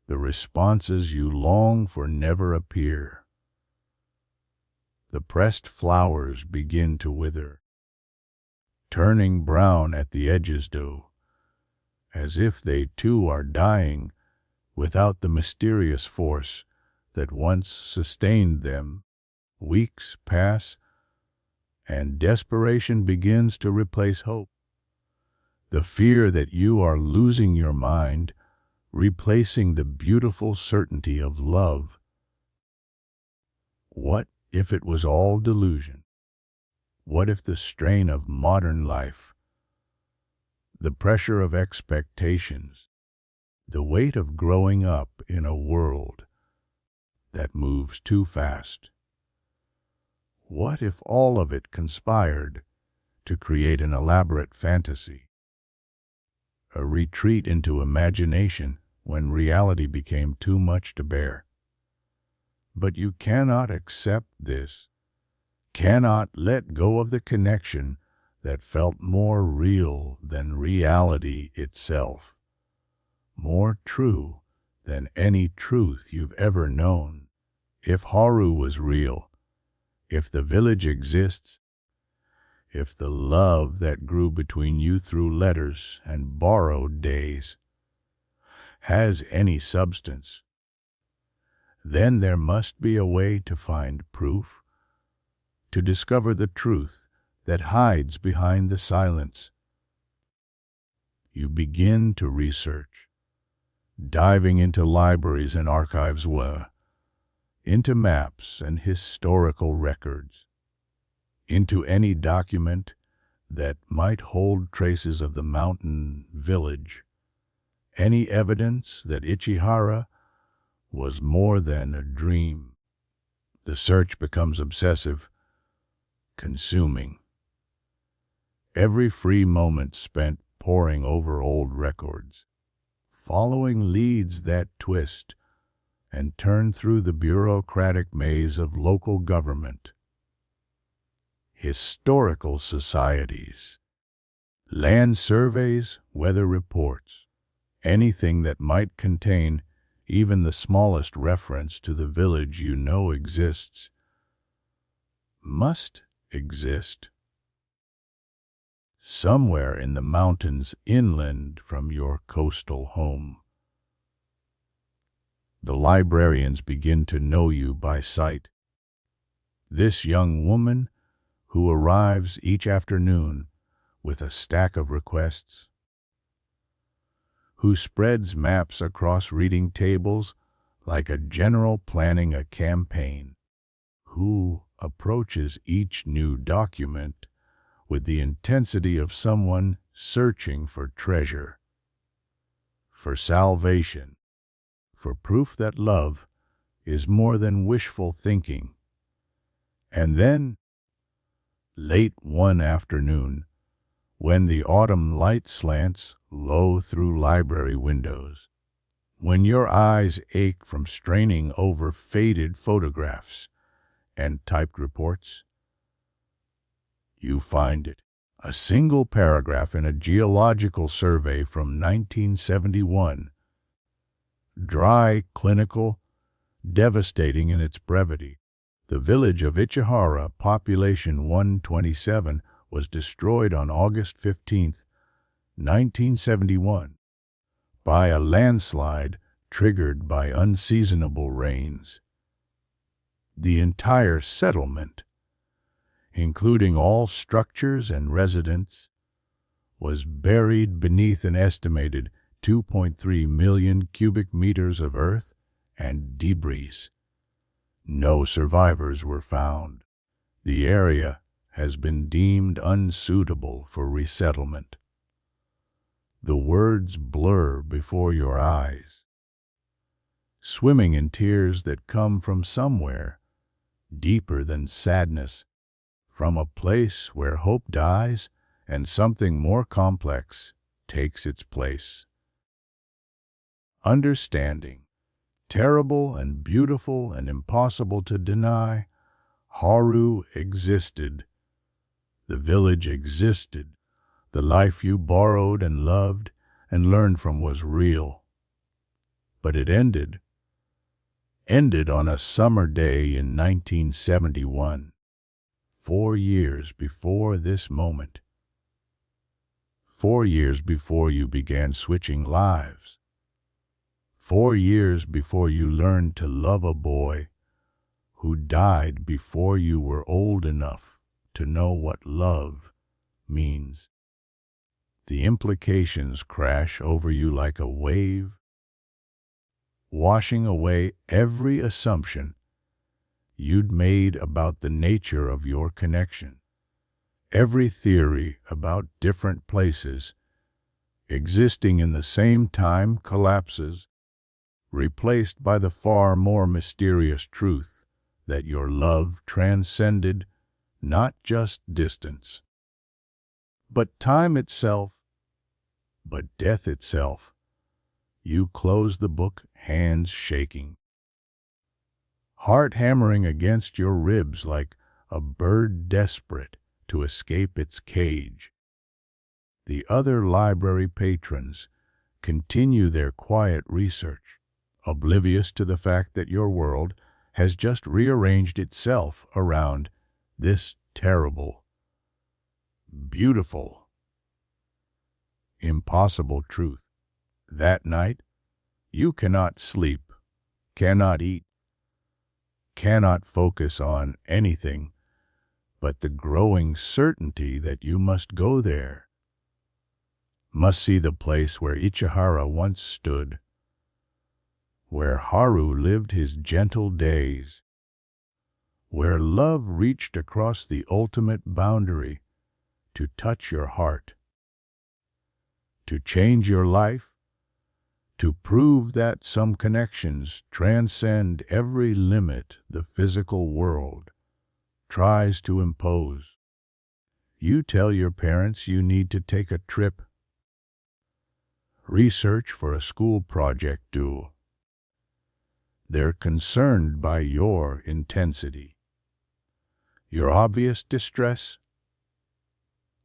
A: The responses you long for never appear. The pressed flowers begin to wither, turning brown at the edges, as if they too are dying without the mysterious force that once sustained them. Weeks pass, and desperation begins to replace hope. The fear that you are losing your mind, replacing the beautiful certainty of love. What if it was all delusion? What if the strain of modern life, the pressure of expectations, the weight of growing up in a world that moves too fast? What if all of it conspired to create an elaborate fantasy, a retreat into imagination when reality became too much to bear? But you cannot accept this, cannot let go of the connection that felt more real than reality itself, more true than any truth you've ever known. If Haru was real, if the village exists, if the love that grew between you through letters and borrowed days has any substance, then there must be a way to find proof, to discover the truth that hides behind the silence. You begin to research, diving into libraries and archives, into maps and historical records, into any document that might hold traces of the mountain village, any evidence that Ichihara was more than a dream. The search becomes obsessive, consuming. Every free moment spent poring over old records, following leads that twist and turn through the bureaucratic maze of local government, historical societies, land surveys, weather reports, anything that might contain even the smallest reference to the village you know exists, must exist, somewhere in the mountains inland from your coastal home. The librarians begin to know you by sight. This young woman who arrives each afternoon with a stack of requests, who spreads maps across reading tables like a general planning a campaign, who approaches each new document with the intensity of someone searching for treasure, for salvation, for proof that love is more than wishful thinking. And then, late one afternoon, when the autumn light slants low through library windows, when your eyes ache from straining over faded photographs and typed reports, you find it. A single paragraph in a geological survey from 1971, dry, clinical, devastating in its brevity. The village of Ichihara, population 127, was destroyed on August 15, 1971, by a landslide triggered by unseasonable rains. The entire settlement, including all structures and residents, was buried beneath an estimated 2.3 million cubic meters of earth and debris. No survivors were found. The area has been deemed unsuitable for resettlement. The words blur before your eyes, swimming in tears that come from somewhere deeper than sadness, from a place where hope dies and something more complex takes its place. Understanding, terrible and beautiful and impossible to deny, Haru existed. The village existed. The life you borrowed and loved and learned from was real. But it ended on a summer day in 1971, 4 years before this moment. 4 years before you began switching lives. 4 years before you learned to love a boy who died before you were old enough to know what love means. The implications crash over you like a wave, washing away every assumption you'd made about the nature of your connection. Every theory about different places existing in the same time collapses, replaced by the far more mysterious truth that your love transcended not just distance, but time itself, but death itself. You close the book, hands shaking, heart hammering against your ribs like a bird desperate to escape its cage. The other library patrons continue their quiet research, oblivious to the fact that your world has just rearranged itself around this terrible, beautiful, impossible truth. That night, you cannot sleep, cannot eat, cannot focus on anything but the growing certainty that you must go there, must see the place where Ichihara once stood, where Haru lived his gentle days, where love reached across the ultimate boundary to touch your heart, to change your life, to prove that some connections transcend every limit the physical world tries to impose. You tell your parents you need to take a trip, research for a school project due. They're concerned by your intensity, your obvious distress,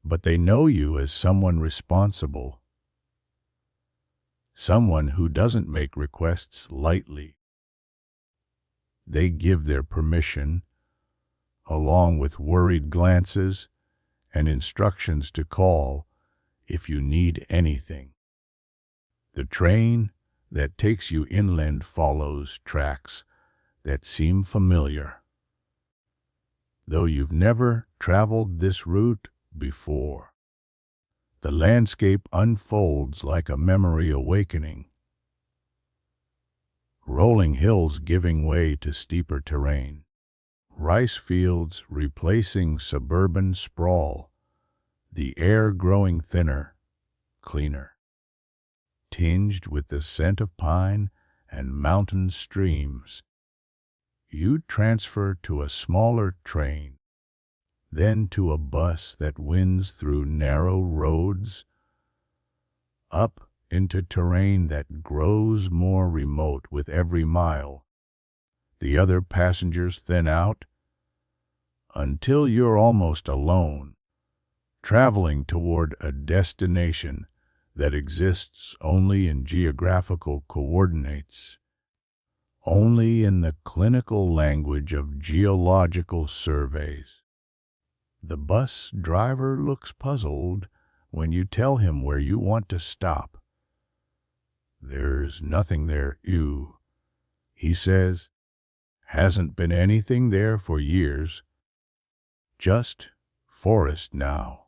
A: but they know you as someone responsible, someone who doesn't make requests lightly. They give their permission, along with worried glances and instructions to call if you need anything. The train that takes you inland follows tracks that seem familiar, though you've never traveled this route before. The landscape unfolds like a memory awakening, rolling hills giving way to steeper terrain, rice fields replacing suburban sprawl, the air growing thinner, cleaner, tinged with the scent of pine and mountain streams. You transfer to a smaller train, then to a bus that winds through narrow roads, up into terrain that grows more remote with every mile. The other passengers thin out until you're almost alone, traveling toward a destination that exists only in geographical coordinates, only in the clinical language of geological surveys. The bus driver looks puzzled when you tell him where you want to stop. "There's nothing there, he says. "Hasn't been anything there for years. Just forest now.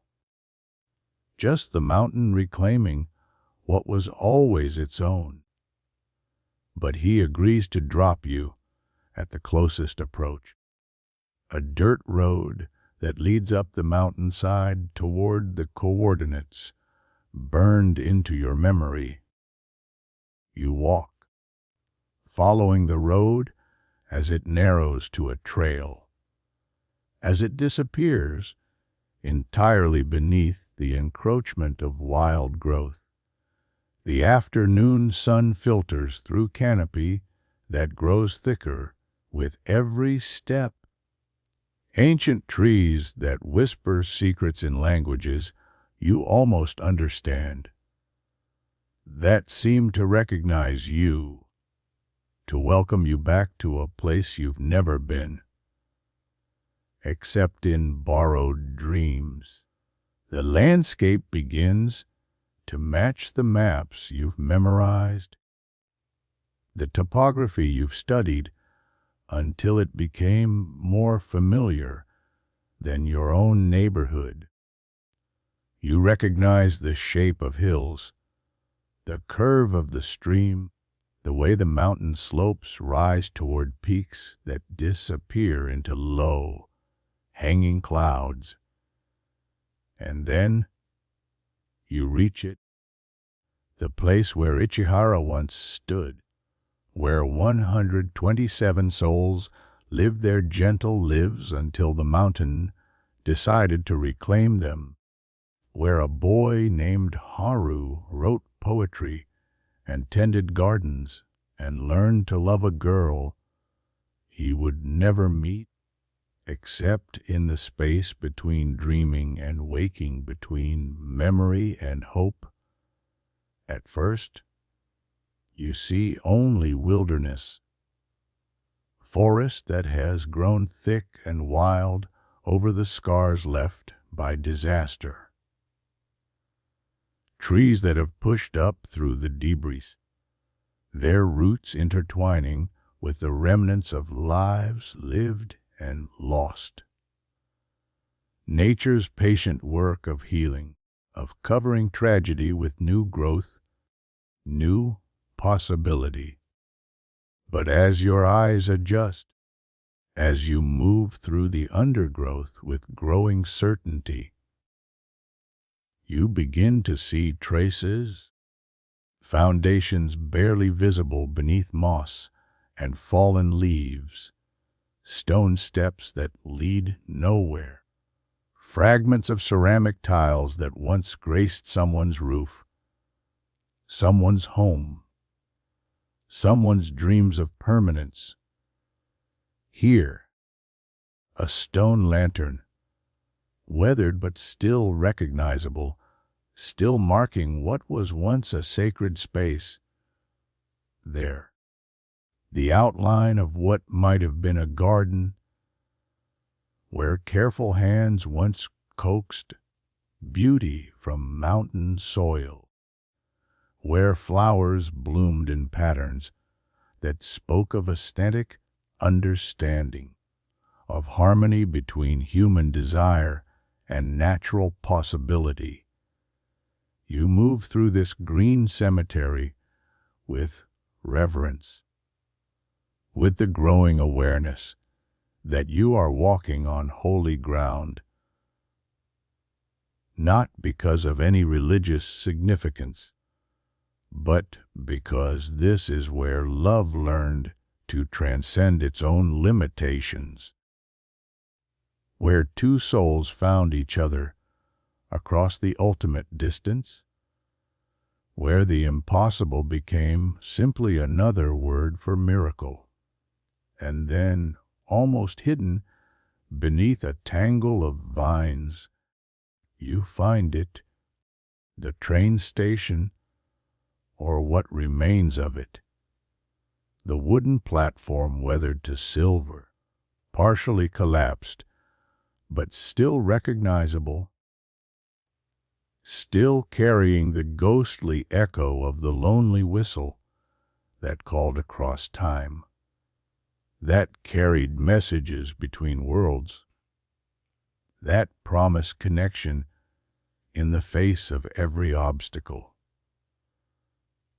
A: Just the mountain reclaiming what was always its own." But he agrees to drop you at the closest approach, a dirt road that leads up the mountainside toward the coordinates burned into your memory. You walk, following the road as it narrows to a trail, as it disappears entirely beneath the encroachment of wild growth. The afternoon sun filters through canopy that grows thicker with every step. Ancient trees that whisper secrets in languages you almost understand, that seem to recognize you, to welcome you back to a place you've never been, except in borrowed dreams. The landscape begins to match the maps you've memorized, the topography you've studied until it became more familiar than your own neighborhood. You recognize the shape of hills, the curve of the stream, the way the mountain slopes rise toward peaks that disappear into low, hanging clouds. And then you reach it, the place where Ichihara once stood, where 127 souls lived their gentle lives until the mountain decided to reclaim them, where a boy named Haru wrote poetry and tended gardens and learned to love a girl he would never meet except in the space between dreaming and waking, between memory and hope. At first, you see only wilderness, forest that has grown thick and wild over the scars left by disaster, trees that have pushed up through the debris, their roots intertwining with the remnants of lives lived and lost. Nature's patient work of healing, of covering tragedy with new growth, new possibility. But as your eyes adjust, as you move through the undergrowth with growing certainty, you begin to see traces, foundations barely visible beneath moss and fallen leaves, stone steps that lead nowhere, fragments of ceramic tiles that once graced someone's roof, someone's home, someone's dreams of permanence. Here, a stone lantern, weathered but still recognizable, still marking what was once a sacred space. There, the outline of what might have been a garden, where careful hands once coaxed beauty from mountain soil, where flowers bloomed in patterns that spoke of aesthetic understanding, of harmony between human desire and natural possibility. You move through this green cemetery with reverence, with the growing awareness that you are walking on holy ground, not because of any religious significance, but because this is where love learned to transcend its own limitations, where two souls found each other across the ultimate distance, where the impossible became simply another word for miracle. And then, almost hidden beneath a tangle of vines, you find it, the train station, or what remains of it, the wooden platform weathered to silver, partially collapsed, but still recognizable, still carrying the ghostly echo of the lonely whistle that called across time, that carried messages between worlds, that promised connection in the face of every obstacle.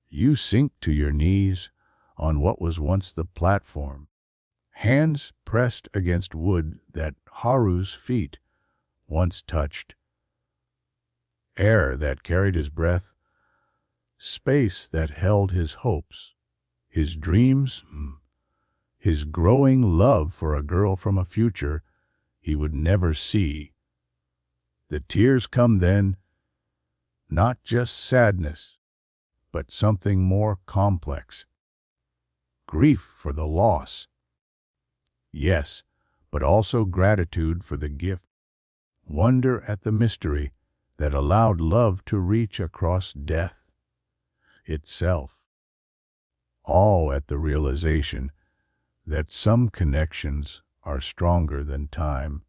A: You sink to your knees on what was once the platform, hands pressed against wood that Haru's feet once touched, air that carried his breath, space that held his hopes, his dreams, his growing love for a girl from a future he would never see. The tears come then, not just sadness, but something more complex. Grief for the loss, yes, but also gratitude for the gift, wonder at the mystery that allowed love to reach across death itself, all at the realization that some connections are stronger than time,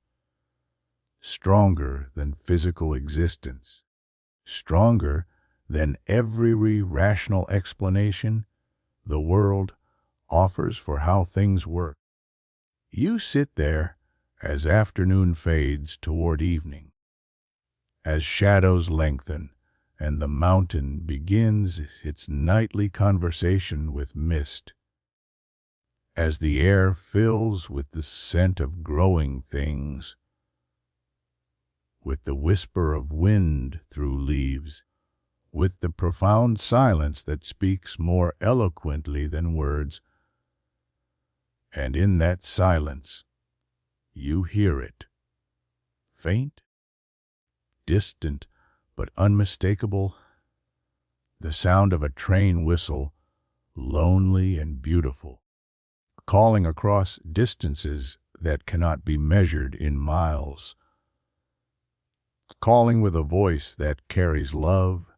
A: stronger than physical existence, stronger than every rational explanation the world offers for how things work. You sit there as afternoon fades toward evening, as shadows lengthen and the mountain begins its nightly conversation with mist, as the air fills with the scent of growing things, with the whisper of wind through leaves, with the profound silence that speaks more eloquently than words. And in that silence, you hear it, faint, distant, but unmistakable, the sound of a train whistle, lonely and beautiful, calling across distances that cannot be measured in miles, calling with a voice that carries love,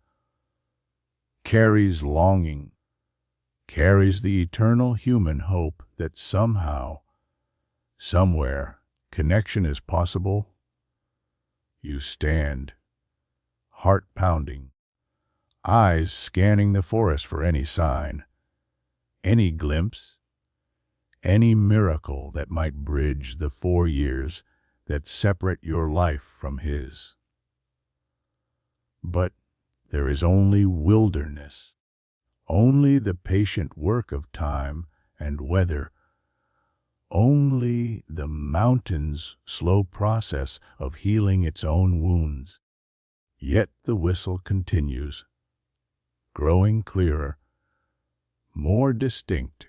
A: carries longing, carries the eternal human hope that somehow, somewhere, connection is possible. You stand, heart pounding, eyes scanning the forest for any sign, any glimpse, any miracle that might bridge the 4 years that separate your life from his. But there is only wilderness, only the patient work of time and weather, only the mountain's slow process of healing its own wounds. Yet the whistle continues, growing clearer, more distinct,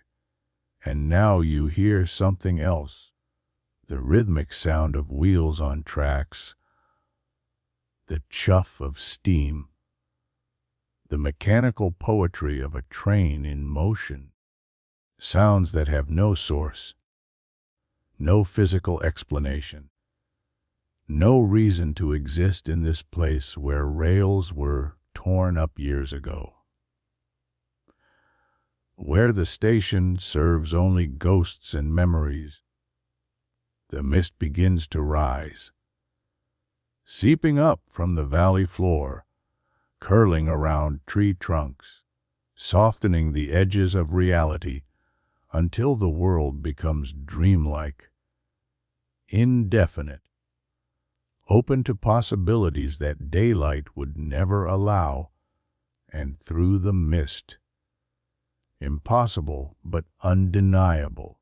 A: and now you hear something else, the rhythmic sound of wheels on tracks, the chuff of steam, the mechanical poetry of a train in motion, sounds that have no source, no physical explanation, no reason to exist in this place where rails were torn up years ago, where the station serves only ghosts and memories. The mist begins to rise, seeping up from the valley floor, curling around tree trunks, softening the edges of reality until the world becomes dreamlike, indefinite, open to possibilities that daylight would never allow, and through the mist, impossible but undeniable,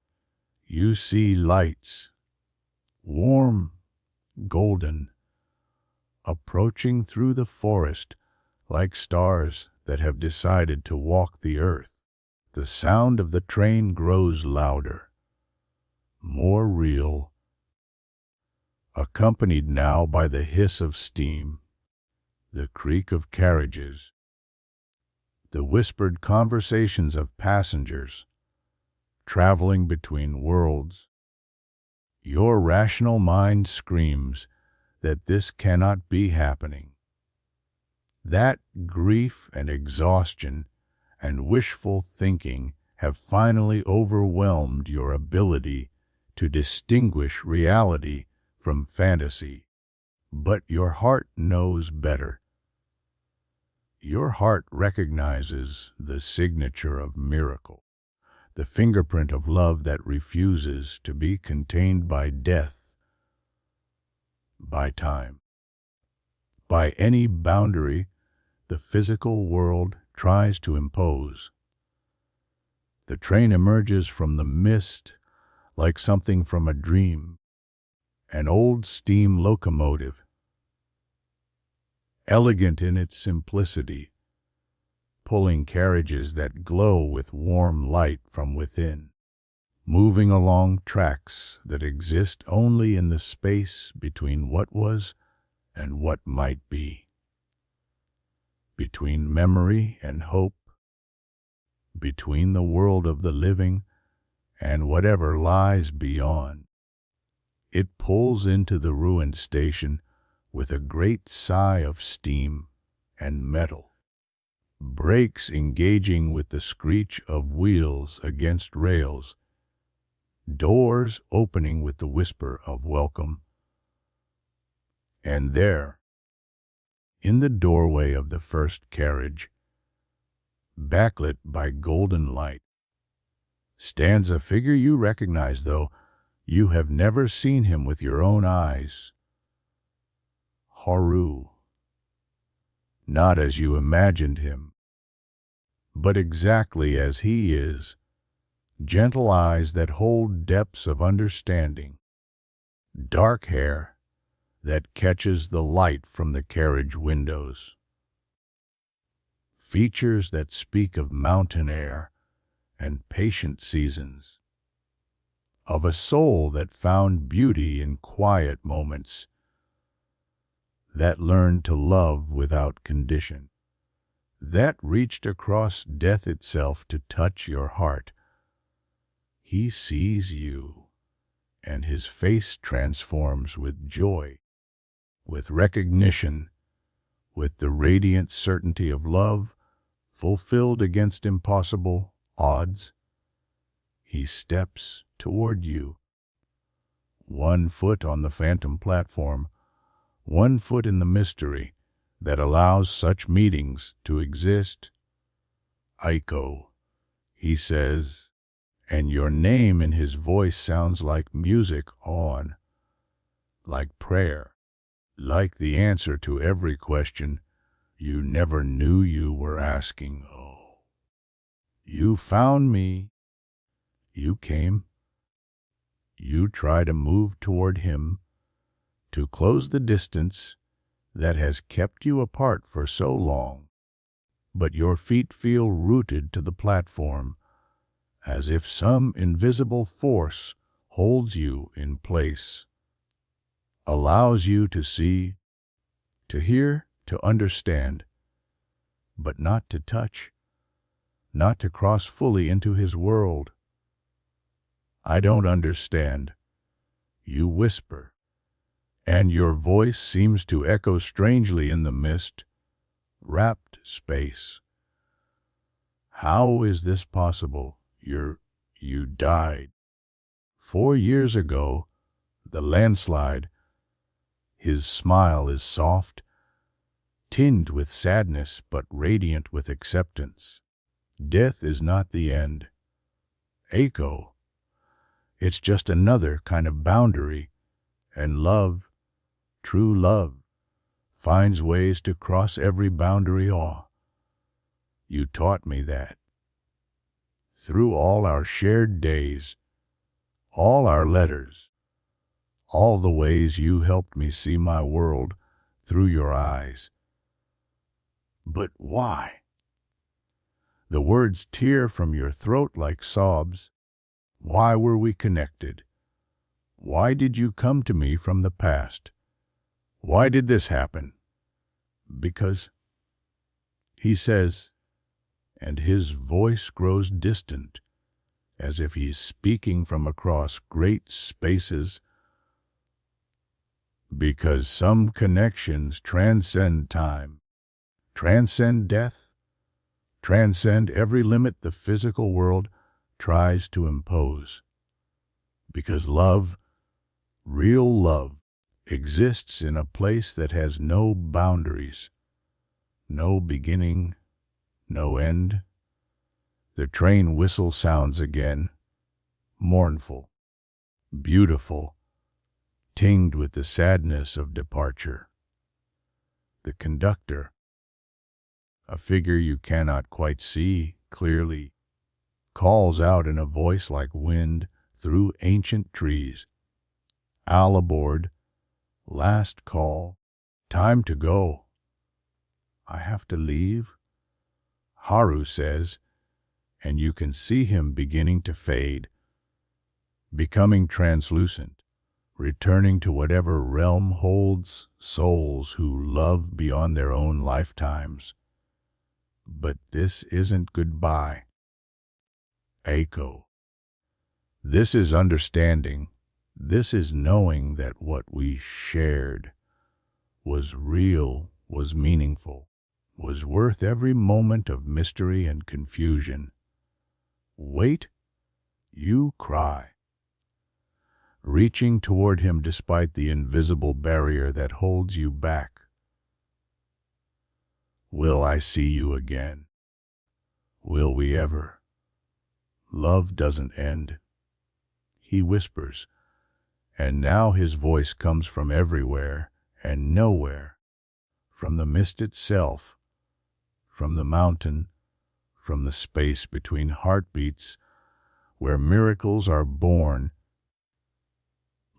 A: you see lights, warm, golden, approaching through the forest like stars that have decided to walk the earth. The sound of the train grows louder, more real, accompanied now by the hiss of steam, the creak of carriages, the whispered conversations of passengers traveling between worlds. Your rational mind screams that this cannot be happening, that grief and exhaustion and wishful thinking have finally overwhelmed your ability to distinguish reality from fantasy. But your heart knows better. Your heart recognizes the signature of miracle, the fingerprint of love that refuses to be contained by death, by time, by any boundary the physical world tries to impose. The train emerges from the mist like something from a dream, an old steam locomotive, elegant in its simplicity, pulling carriages that glow with warm light from within, moving along tracks that exist only in the space between what was and what might be, between memory and hope, between the world of the living and whatever lies beyond. It pulls into the ruined station with a great sigh of steam and metal, brakes engaging with the screech of wheels against rails, doors opening with the whisper of welcome. And there, in the doorway of the first carriage, backlit by golden light, stands a figure you recognize, though you have never seen him with your own eyes. Haru. Not as you imagined him, but exactly as he is, gentle eyes that hold depths of understanding, dark hair that catches the light from the carriage windows, features that speak of mountain air and patient seasons, of a soul that found beauty in quiet moments, that learned to love without condition, that reached across death itself to touch your heart. He sees you, and his face transforms with joy, with recognition, with the radiant certainty of love fulfilled against impossible odds. He steps toward you, one foot on the phantom platform, one foot in the mystery that allows such meetings to exist. Aiko, he says, and your name in his voice sounds like music on, like prayer, like the answer to every question you never knew you were asking. Oh, you found me. You came. You try to move toward him, to close the distance that has kept you apart for so long, but your feet feel rooted to the platform, as if some invisible force holds you in place, allows you to see, to hear, to understand, but not to touch, not to cross fully into his world. I don't understand, you whisper, and your voice seems to echo strangely in the mist, wrapped space. How is this possible? You died 4 years ago, the landslide. His smile is soft, tinged with sadness, but radiant with acceptance. Death is not the end. Echo, it's just another kind of boundary, and love, true love finds ways to cross every boundary. Awe. You taught me that. Through all our shared days, all our letters, all the ways you helped me see my world through your eyes. But why? The words tear from your throat like sobs. Why were we connected? Why did you come to me from the past? Why did this happen? Because, he says, and his voice grows distant, as if he's speaking from across great spaces. Because some connections transcend time, transcend death, transcend every limit the physical world tries to impose. Because love, real love, exists in a place that has no boundaries, no beginning, no end. The train whistle sounds again, mournful, beautiful, tinged with the sadness of departure. The conductor, a figure you cannot quite see clearly, calls out in a voice like wind through ancient trees. All aboard, last call, time to go. I have to leave, Haru says, and you can see him beginning to fade, becoming translucent, returning to whatever realm holds souls who love beyond their own lifetimes. But this isn't goodbye. Echo. This is understanding. This is knowing that what we shared was real, was meaningful, was worth every moment of mystery and confusion. Wait, you cry, reaching toward him despite the invisible barrier that holds you back. Will I see you again? Will we ever? Love doesn't end, he whispers, and now his voice comes from everywhere and nowhere, from the mist itself, from the mountain, from the space between heartbeats, where miracles are born.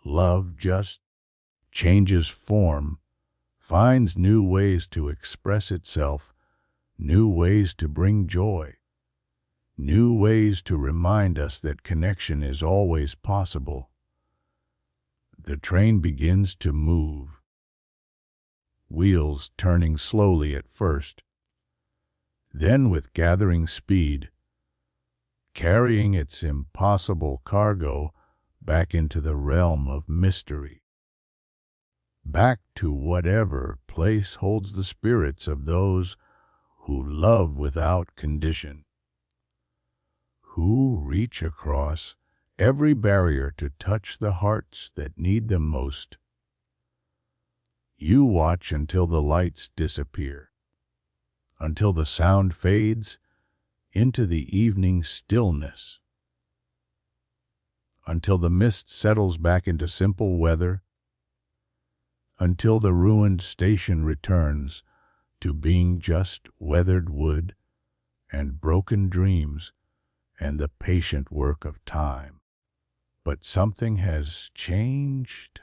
A: Love just changes form, finds new ways to express itself, new ways to bring joy, new ways to remind us that connection is always possible. The train begins to move, wheels turning slowly at first, then with gathering speed, carrying its impossible cargo back into the realm of mystery, back to whatever place holds the spirits of those who love without condition, who reach across every barrier to touch the hearts that need them most. You watch until the lights disappear, until the sound fades into the evening stillness, until the mist settles back into simple weather, until the ruined station returns to being just weathered wood and broken dreams and the patient work of time. But something has changed.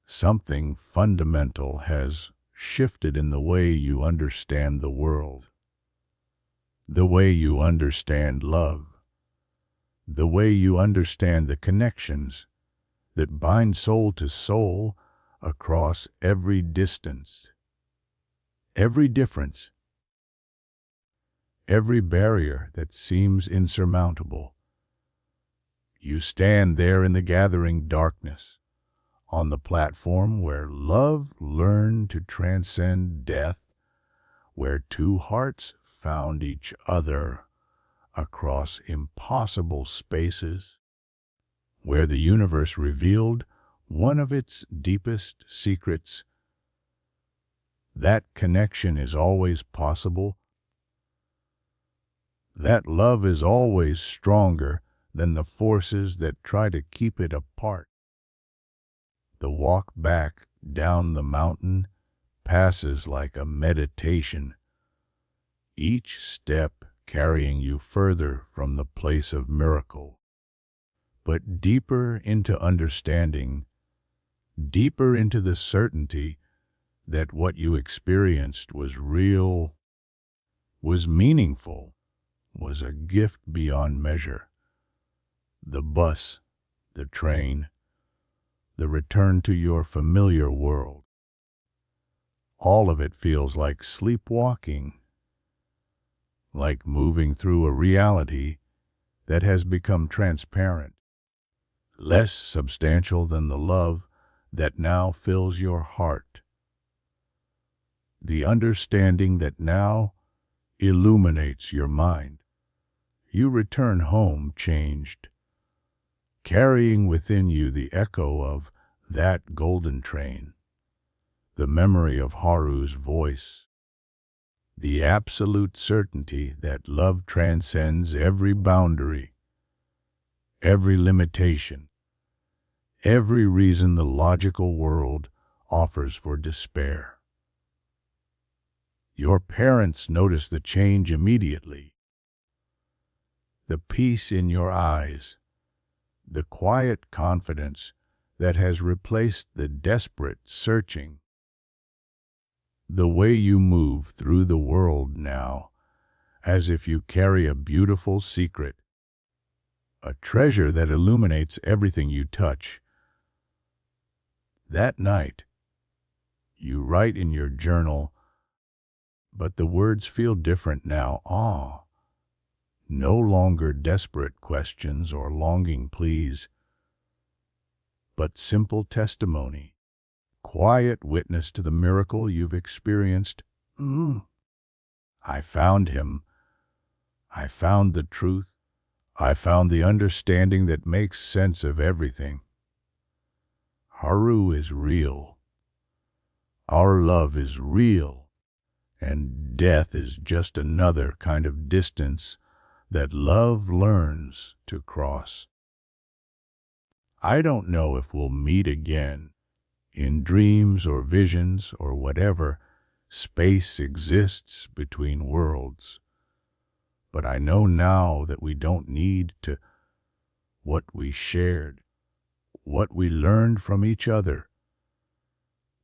A: Something fundamental has shifted in the way you understand the world, the way you understand love, the way you understand the connections that bind soul to soul across every distance, every difference, every barrier that seems insurmountable. You stand there in the gathering darkness, on the platform where love learned to transcend death, where two hearts found each other across impossible spaces, where the universe revealed one of its deepest secrets. That connection is always possible. That love is always stronger than the forces that try to keep it apart. The walk back down the mountain passes like a meditation, each step carrying you further from the place of miracle, but deeper into understanding, deeper into the certainty that what you experienced was real, was meaningful, was a gift beyond measure. The bus, the train, the return to your familiar world. All of it feels like sleepwalking, like moving through a reality that has become transparent, less substantial than the love that now fills your heart, the understanding that now illuminates your mind. You return home changed, carrying within you the echo of that golden train, the memory of Haru's voice, the absolute certainty that love transcends every boundary, every limitation, every reason the logical world offers for despair. Your parents notice the change immediately. The peace in your eyes, the quiet confidence that has replaced the desperate searching. The way you move through the world now, as if you carry a beautiful secret, a treasure that illuminates everything you touch. That night, you write in your journal, but the words feel different now. No longer desperate questions or longing pleas, but simple testimony, quiet witness to the miracle you've experienced. I found him. I found the truth. I found the understanding that makes sense of everything. Haru is real. Our love is real. And death is just another kind of distance that love learns to cross. I don't know if we'll meet again, in dreams or visions or whatever space exists between worlds. But I know now that we don't need to. What we shared, what we learned from each other,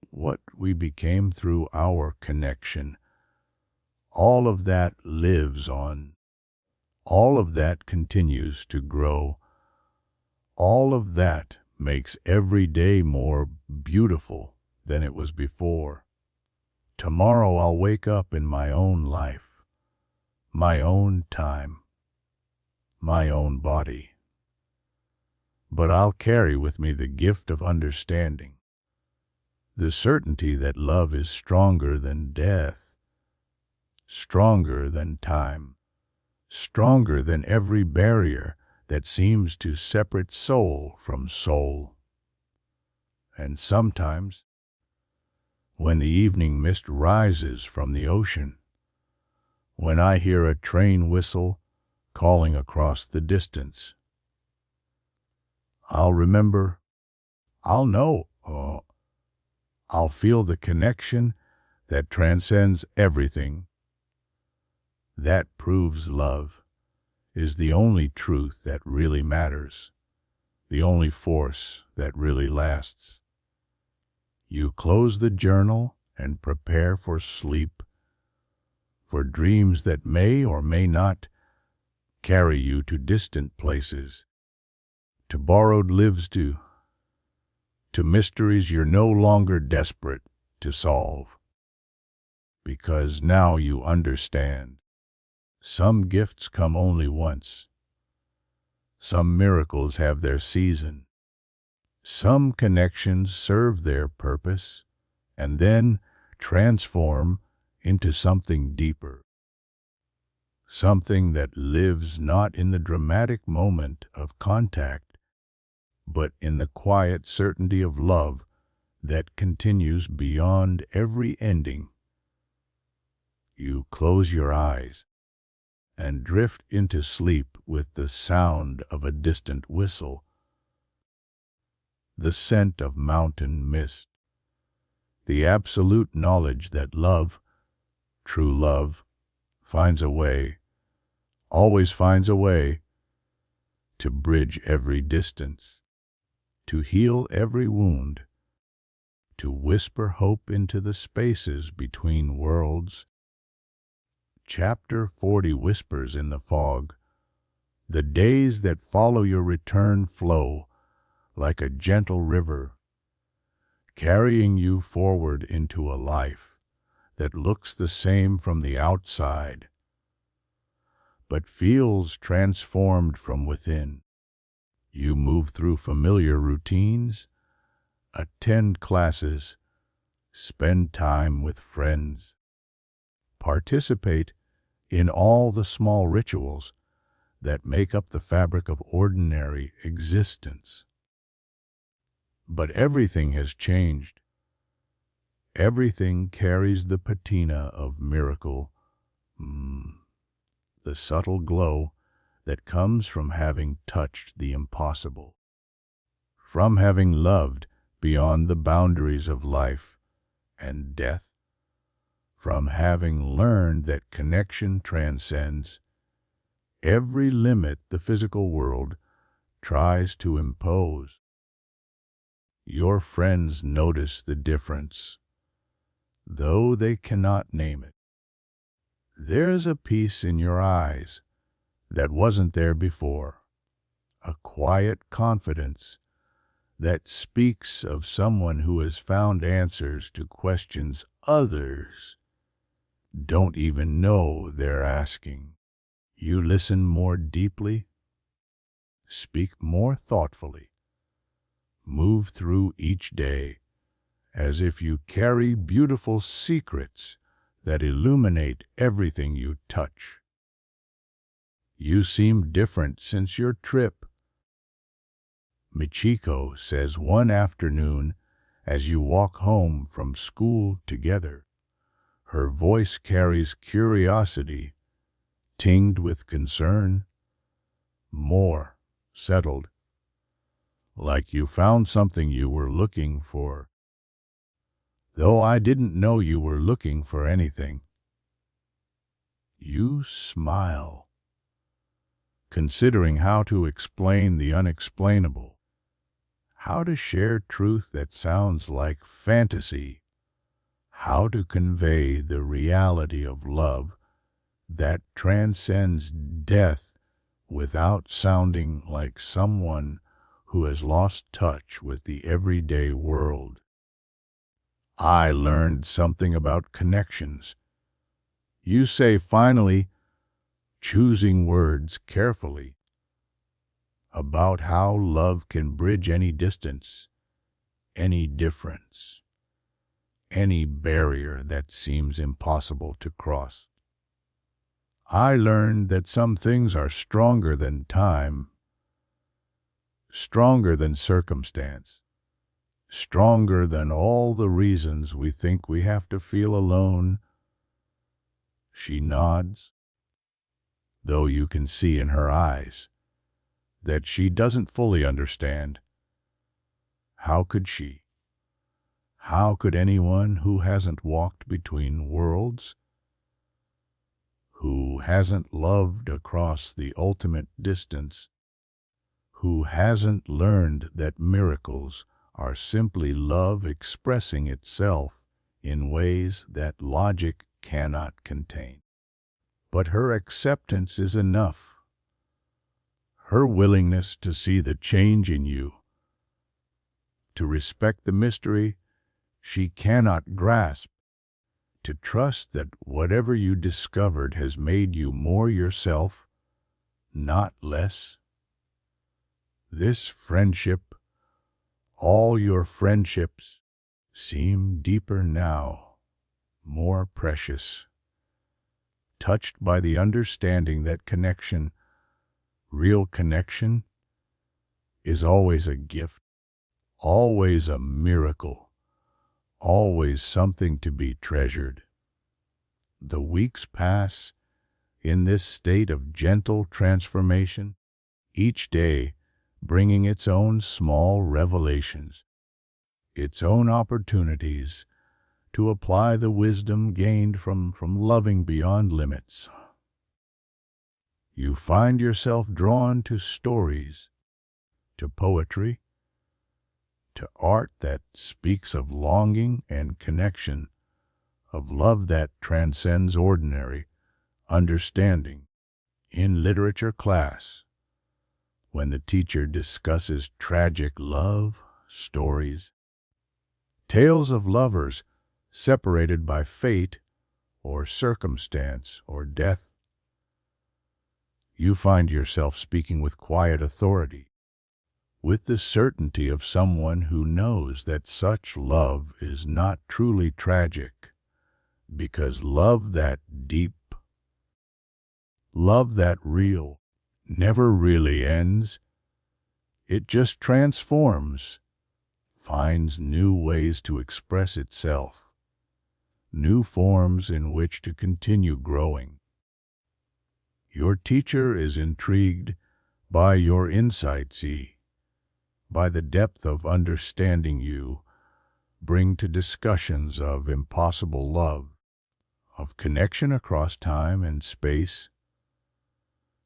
A: what we became through our connection, all of that lives on. All of that continues to grow. All of that makes every day more beautiful than it was before. Tomorrow I'll wake up in my own life, my own time, my own body. But I'll carry with me the gift of understanding, the certainty that love is stronger than death, stronger than time, stronger than every barrier that seems to separate soul from soul. And sometimes, when the evening mist rises from the ocean, when I hear a train whistle calling across the distance, I'll remember, I'll know, I'll feel the connection that transcends everything. That proves love is the only truth that really matters, the only force that really lasts. You close the journal and prepare for sleep, for dreams that may or may not carry you to distant places, to borrowed lives, to mysteries you're no longer desperate to solve. Because now you understand. Some gifts come only once. Some miracles have their season. Some connections serve their purpose and then transform into something deeper. Something that lives not in the dramatic moment of contact, but in the quiet certainty of love that continues beyond every ending. You close your eyes and drift into sleep with the sound of a distant whistle. the scent of mountain mist, the absolute knowledge that love, true love, finds a way, always finds a way, to bridge every distance, to heal every wound, to whisper hope into the spaces between worlds. Chapter 40 whispers in the fog. The days that follow your return flow like a gentle river, carrying you forward into a life that looks the same from the outside, but feels transformed from within. You move through familiar routines, attend classes, spend time with friends, participate in all the small rituals that make up the fabric of ordinary existence. But everything has changed. Everything carries the patina of miracle, the subtle glow that comes from having touched the impossible, from having loved beyond the boundaries of life and death, from having learned that connection transcends every limit the physical world tries to impose. Your friends notice the difference, though they cannot name it. There's a peace in your eyes that wasn't there before, a quiet confidence that speaks of someone who has found answers to questions others don't even know they're asking. You listen more deeply, speak more thoughtfully, move through each day as if you carry beautiful secrets that illuminate everything you touch. You seem different since your trip, Michiko says one afternoon as you walk home from school together. Her voice carries curiosity, tinged with concern, more settled, like you found something you were looking for, though I didn't know you were looking for anything. You smile, considering how to explain the unexplainable, how to share truth that sounds like fantasy, how to convey the reality of love that transcends death without sounding like someone who has lost touch with the everyday world. I learned something about connections. You say finally, choosing words carefully, about how love can bridge any distance, any difference, any barrier that seems impossible to cross. I learned that some things are stronger than time, stronger than circumstance, stronger than all the reasons we think we have to feel alone. She nods, though you can see in her eyes that she doesn't fully understand. How could she? How could anyone who hasn't walked between worlds, who hasn't loved across the ultimate distance, who hasn't learned that miracles are simply love expressing itself in ways that logic cannot contain? But her acceptance is enough. Her willingness to see the change in you, to respect the mystery she cannot grasp, to trust that whatever you discovered has made you more yourself, not less. This friendship, all your friendships, seem deeper now, more precious, touched by the understanding that connection, real connection, is always a gift, always a miracle, always something to be treasured. The weeks pass in this state of gentle transformation, each day bringing its own small revelations, its own opportunities to apply the wisdom gained from loving beyond limits. You find yourself drawn to stories, to poetry, to art that speaks of longing and connection, of love that transcends ordinary understanding. In literature class, when the teacher discusses tragic love stories, tales of lovers separated by fate or circumstance or death, you find yourself speaking with quiet authority, with the certainty of someone who knows that such love is not truly tragic, because love that deep, love that real, never really ends. It just transforms, finds new ways to express itself, new forms in which to continue growing. Your teacher is intrigued by your insights, by the depth of understanding you bring to discussions of impossible love, of connection across time and space.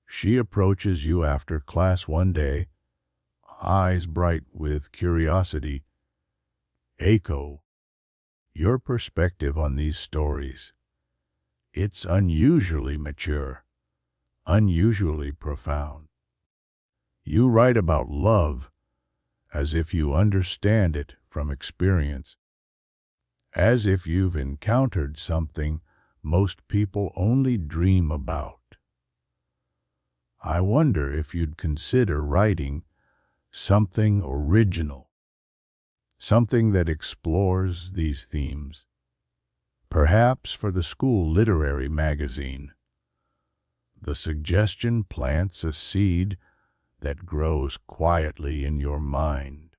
A: She approaches you after class one day, eyes bright with curiosity. Echo, your perspective on these stories. It's unusually mature, unusually profound. You write about love as if you understand it from experience, as if you've encountered something most people only dream about. I wonder if you'd consider writing something original, something that explores these themes, perhaps for the school literary magazine. The suggestion plants a seed that grows quietly in your mind.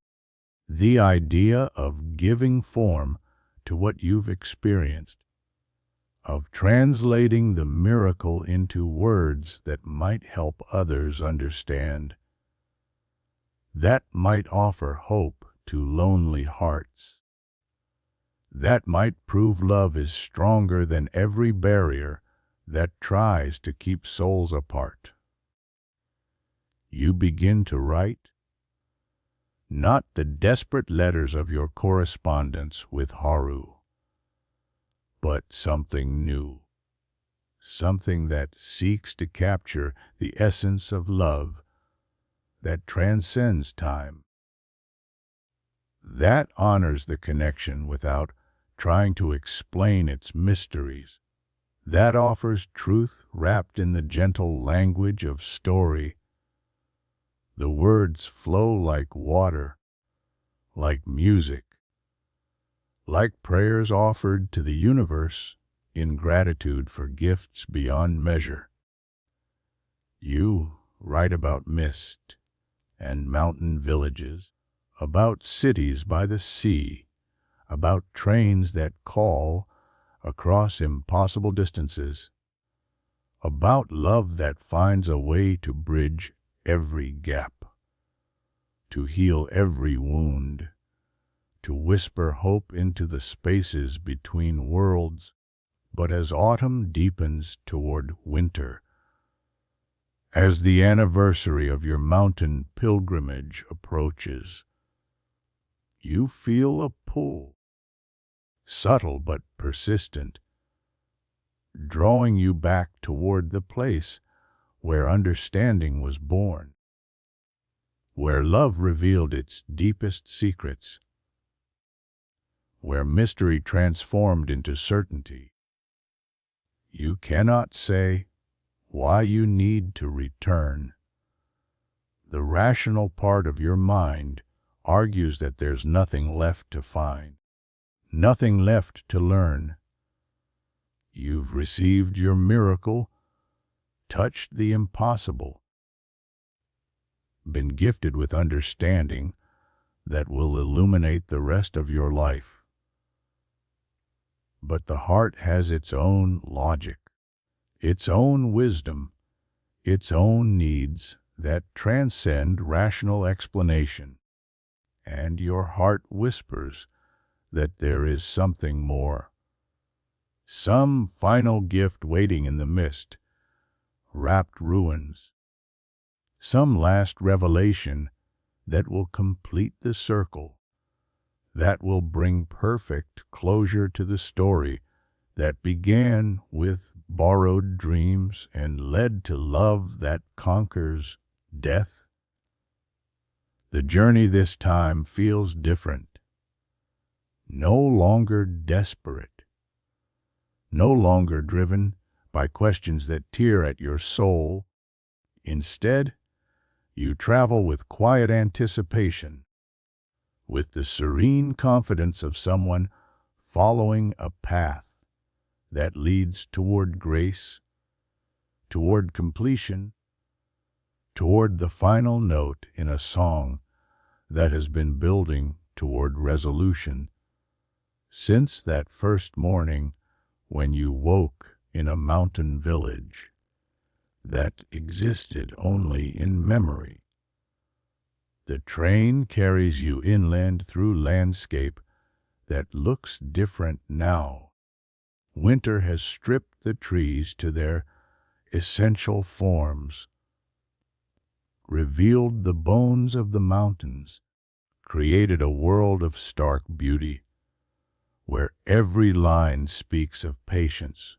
A: The idea of giving form to what you've experienced, of translating the miracle into words that might help others understand, that might offer hope to lonely hearts, that might prove love is stronger than every barrier that tries to keep souls apart. You begin to write, not the desperate letters of your correspondence with Haru, but something new, something that seeks to capture the essence of love that transcends time, that honors the connection without trying to explain its mysteries, that offers truth wrapped in the gentle language of story. The words flow like water, like music, like prayers offered to the universe in gratitude for gifts beyond measure. You write about mist and mountain villages, about cities by the sea, about trains that call across impossible distances, about love that finds a way to bridge every gap, to heal every wound, to whisper hope into the spaces between worlds. But as autumn deepens toward winter, as the anniversary of your mountain pilgrimage approaches, you feel a pull, subtle but persistent, drawing you back toward the place where understanding was born, where love revealed its deepest secrets, where mystery transformed into certainty. You cannot say why you need to return. The rational part of your mind argues that there's nothing left to find, nothing left to learn. You've received your miracle, touched the impossible, been gifted with understanding that will illuminate the rest of your life. But the heart has its own logic, its own wisdom, its own needs that transcend rational explanation, and your heart whispers that there is something more, some final gift waiting in the mist, wrapped ruins, some last revelation that will complete the circle, that will bring perfect closure to the story that began with borrowed dreams and led to love that conquers death. The journey this time feels different, no longer desperate, no longer driven by questions that tear at your soul. Instead, you travel with quiet anticipation, with the serene confidence of someone following a path that leads toward grace, toward completion, toward the final note in a song that has been building toward resolution since that first morning when you woke in a mountain village that existed only in memory. The train carries you inland through landscape that looks different now. Winter has stripped the trees to their essential forms, revealed the bones of the mountains, created a world of stark beauty, where every line speaks of patience,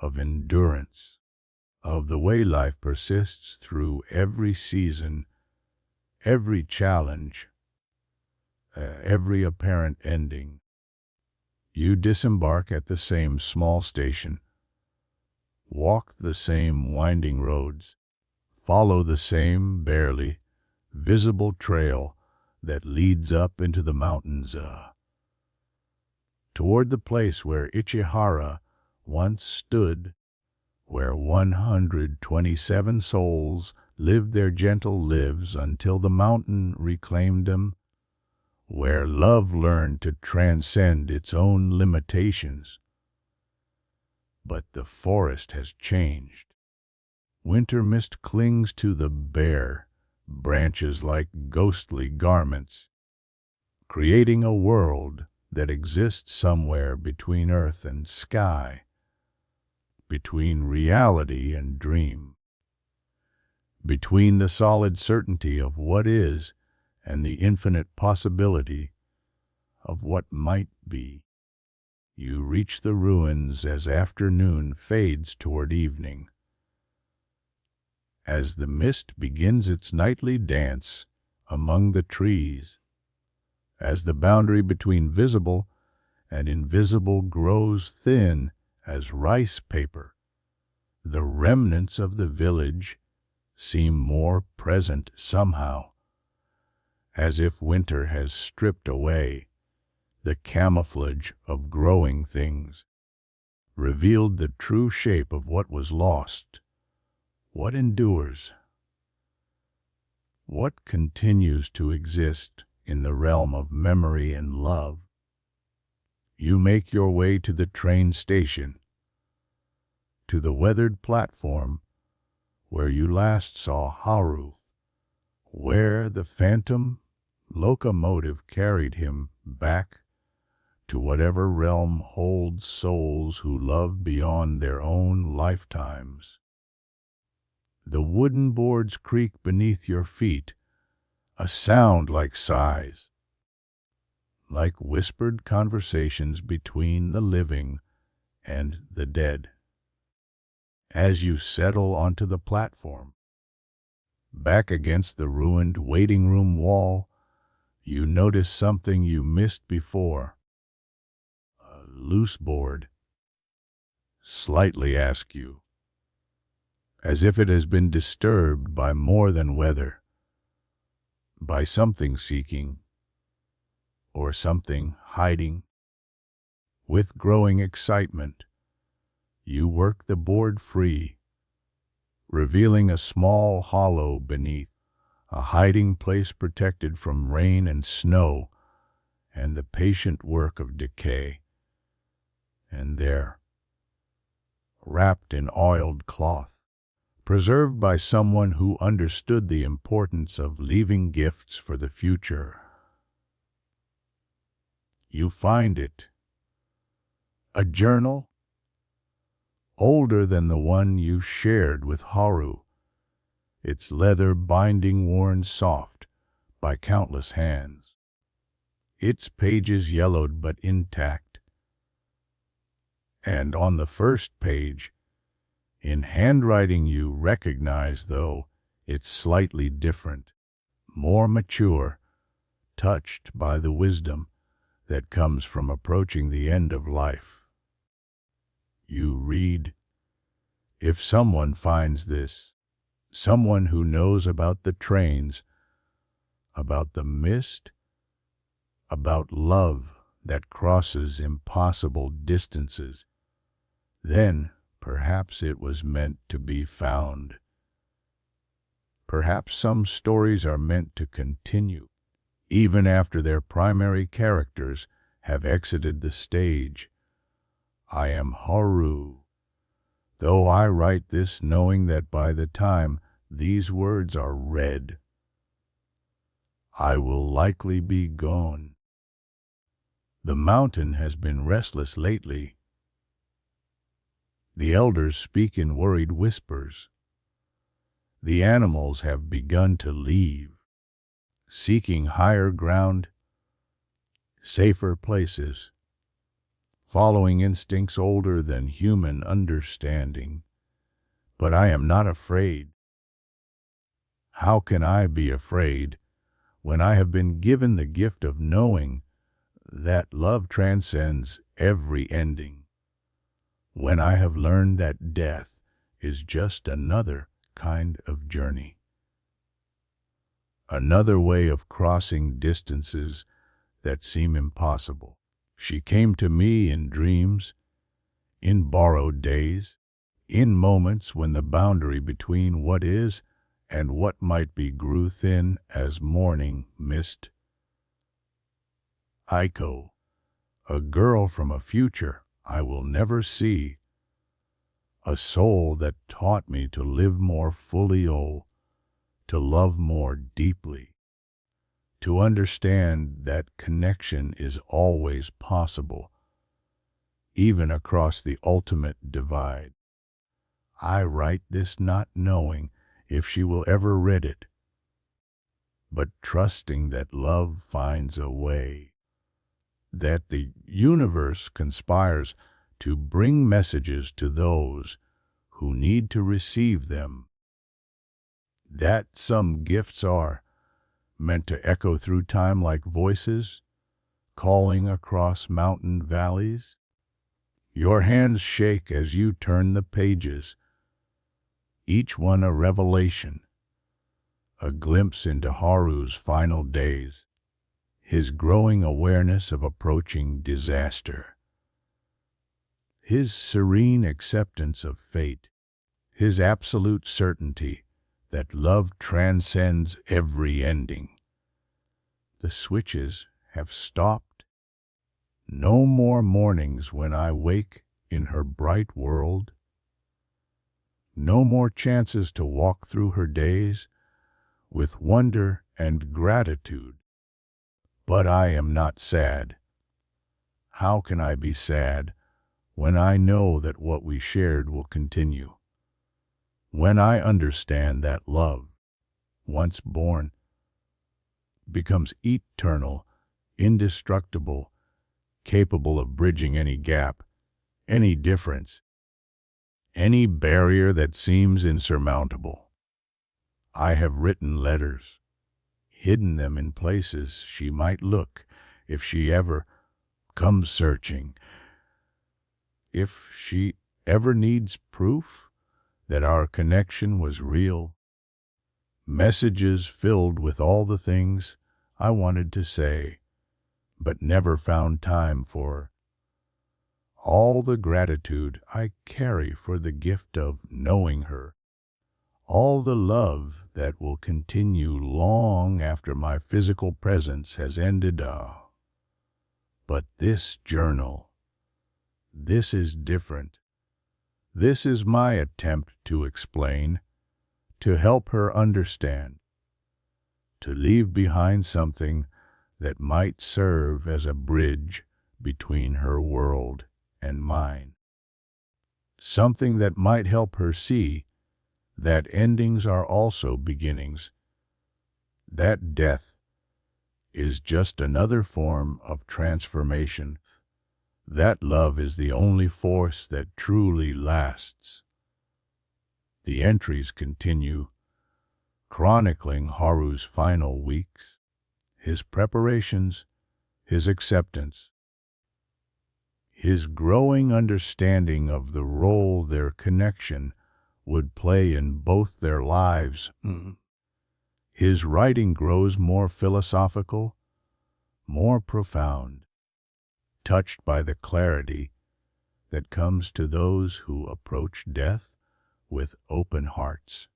A: of endurance, of the way life persists through every season, every challenge, every apparent ending. You disembark at the same small station, walk the same winding roads, follow the same barely visible trail that leads up into the mountains, toward the place where Ichihara once stood, where 127 souls lived their gentle lives until the mountain reclaimed them, where love learned to transcend its own limitations. But the forest has changed. Winter mist clings to the bare branches like ghostly garments, creating a world that exists somewhere between earth and sky, between reality and dream, between the solid certainty of what is and the infinite possibility of what might be. You reach the ruins as afternoon fades toward evening. As the mist begins its nightly dance among the trees, as the boundary between visible and invisible grows thin as rice paper, the remnants of the village seem more present somehow, as if winter has stripped away the camouflage of growing things, revealed the true shape of what was lost, what endures, what continues to exist in the realm of memory and love. You make your way to the train station, to the weathered platform where you last saw Haru, where the phantom locomotive carried him back to whatever realm holds souls who love beyond their own lifetimes. The wooden boards creak beneath your feet, a sound like sighs, like whispered conversations between the living and the dead. As you settle onto the platform, back against the ruined waiting room wall, you notice something you missed before. A loose board, slightly askew, as if it has been disturbed by more than weather, by something seeking, or something hiding. With growing excitement, you work the board free, revealing a small hollow beneath, a hiding place protected from rain and snow and the patient work of decay. And there, wrapped in oiled cloth, preserved by someone who understood the importance of leaving gifts for the future. You find it. A journal, older than the one you shared with Haru, its leather binding worn soft by countless hands, its pages yellowed but intact. And on the first page, in handwriting you recognize, though it's slightly different, more mature, touched by the wisdom that comes from approaching the end of life. You read, "If someone finds this, someone who knows about the trains, about the mist, about love that crosses impossible distances, then perhaps it was meant to be found. Perhaps some stories are meant to continue, even after their primary characters have exited the stage. I am Haru, though I write this knowing that by the time these words are read, I will likely be gone. The mountain has been restless lately. The elders speak in worried whispers. The animals have begun to leave, seeking higher ground, safer places, following instincts older than human understanding. But I am not afraid. How can I be afraid when I have been given the gift of knowing that love transcends every ending? When I have learned that death is just another kind of journey, another way of crossing distances that seem impossible. She came to me in dreams, in borrowed days, in moments when the boundary between what is and what might be grew thin as morning mist. Aiko, a girl from a future I will never see, a soul that taught me to live more fully, to love more deeply, to understand that connection is always possible, even across the ultimate divide. I write this not knowing if she will ever read it, but trusting that love finds a way, that the universe conspires to bring messages to those who need to receive them, that some gifts are meant to echo through time like voices, calling across mountain valleys. Your hands shake as you turn the pages, each one a revelation, a glimpse into Haru's final days, his growing awareness of approaching disaster, his serene acceptance of fate, his absolute certainty that love transcends every ending. The switches have stopped. No more mornings when I wake in her bright world. No more chances to walk through her days with wonder and gratitude. But I am not sad. How can I be sad when I know that what we shared will continue? When I understand that love, once born, becomes eternal, indestructible, capable of bridging any gap, any difference, any barrier that seems insurmountable. I have written letters, hidden them in places she might look if she ever comes searching, if she ever needs proof that our connection was real. Messages filled with all the things I wanted to say, but never found time for. All the gratitude I carry for the gift of knowing her. All the love that will continue long after my physical presence has ended. But this journal, this is different. This is my attempt to explain. to help her understand, to leave behind something that might serve as a bridge between her world and mine. Something that might help her see that endings are also beginnings, that death is just another form of transformation, that love is the only force that truly lasts. The entries continue, chronicling Haru's final weeks, his preparations, his acceptance, his growing understanding of the role their connection would play in both their lives. His writing grows more philosophical, more profound, touched by the clarity that comes to those who approach death with open hearts.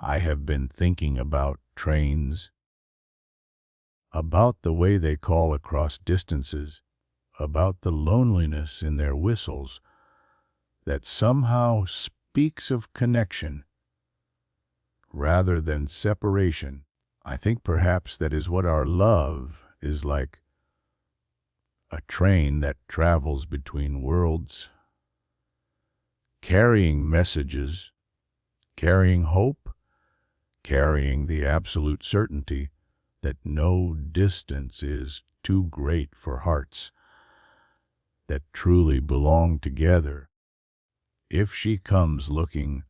A: I have been thinking about trains, about the way they call across distances, about the loneliness in their whistles that somehow speaks of connection rather than separation. I think perhaps that is what our love is like, a train that travels between worlds, carrying messages, carrying hope, carrying the absolute certainty that no distance is too great for hearts that truly belong together. If she comes looking,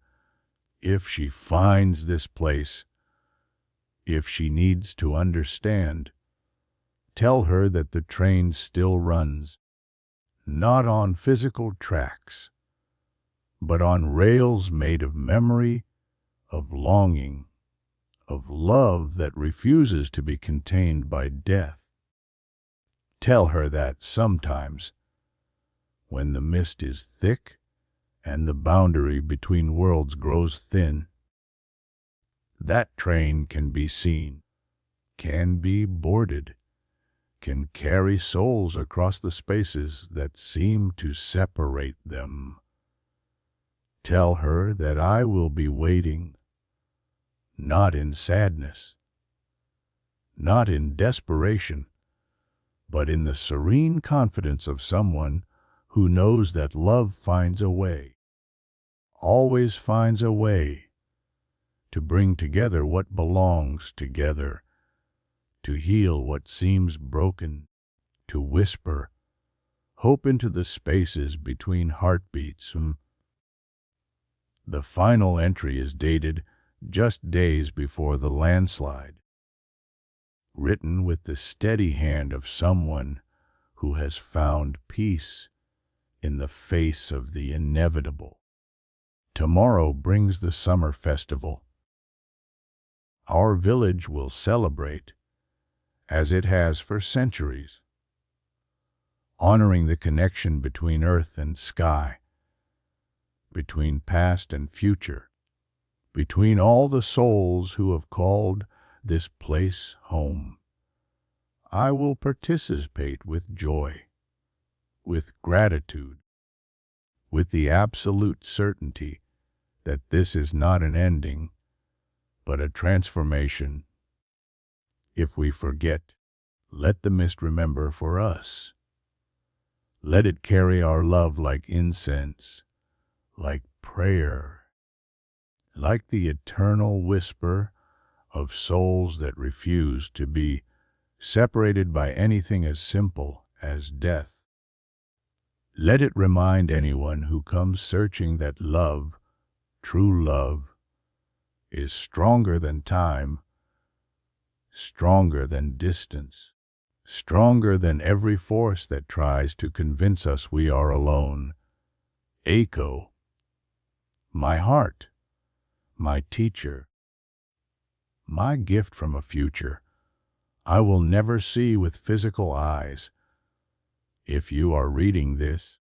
A: if she finds this place, if she needs to understand, tell her that the train still runs, not on physical tracks, but on rails made of memory, of longing, of love that refuses to be contained by death. Tell her that sometimes, when the mist is thick and the boundary between worlds grows thin, that train can be seen, can be boarded, can carry souls across the spaces that seem to separate them. Tell her that I will be waiting, not in sadness, not in desperation, but in the serene confidence of someone who knows that love finds a way, always finds a way, to bring together what belongs together, to heal what seems broken, to whisper hope into the spaces between heartbeats. The final entry is dated just days before the landslide, written with the steady hand of someone who has found peace in the face of the inevitable. Tomorrow brings the summer festival. Our village will celebrate, as it has for centuries, honoring the connection between earth and sky, between past and future, between all the souls who have called this place home. I will participate with joy, with gratitude, with the absolute certainty that this is not an ending, but a transformation. If we forget, let the mist remember for us. Let it carry our love like incense, like prayer, like the eternal whisper of souls that refuse to be separated by anything as simple as death. Let it remind anyone who comes searching that love, true love, is stronger than time, stronger than distance, stronger than every force that tries to convince us we are alone. Echo, my heart, my teacher, my gift from a future I will never see with physical eyes. If you are reading this,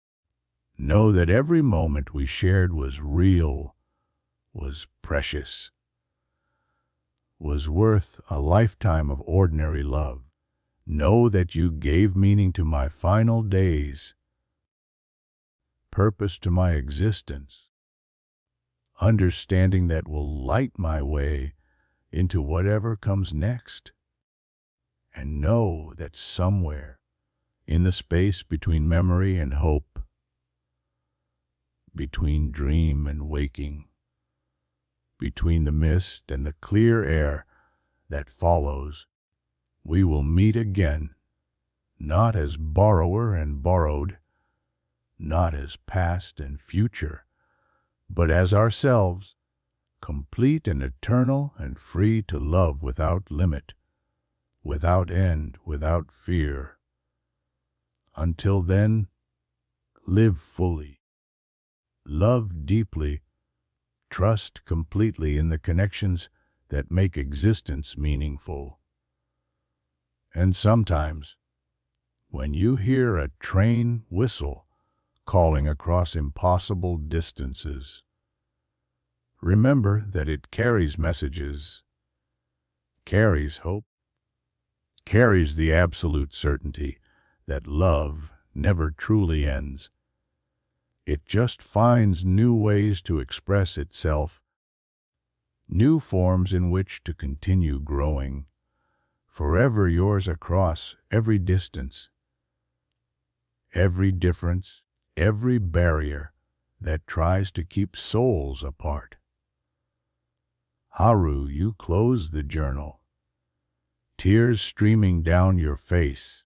A: know that every moment we shared was real, was precious, was worth a lifetime of ordinary love. Know that you gave meaning to my final days, purpose to my existence. understanding that will light my way into whatever comes next, and know that somewhere in the space between memory and hope, between dream and waking, between the mist and the clear air that follows, we will meet again, not as borrower and borrowed, not as past and future, but as ourselves, complete and eternal and free to love without limit, without end, without fear. Until then, live fully, love deeply, trust completely in the connections that make existence meaningful. And sometimes, when you hear a train whistle calling across impossible distances, remember that it carries messages, carries hope, carries the absolute certainty that love never truly ends. It just finds new ways to express itself, new forms in which to continue growing, forever yours across every distance, every difference, every barrier that tries to keep souls apart. Haru, you close the journal, tears streaming down your face,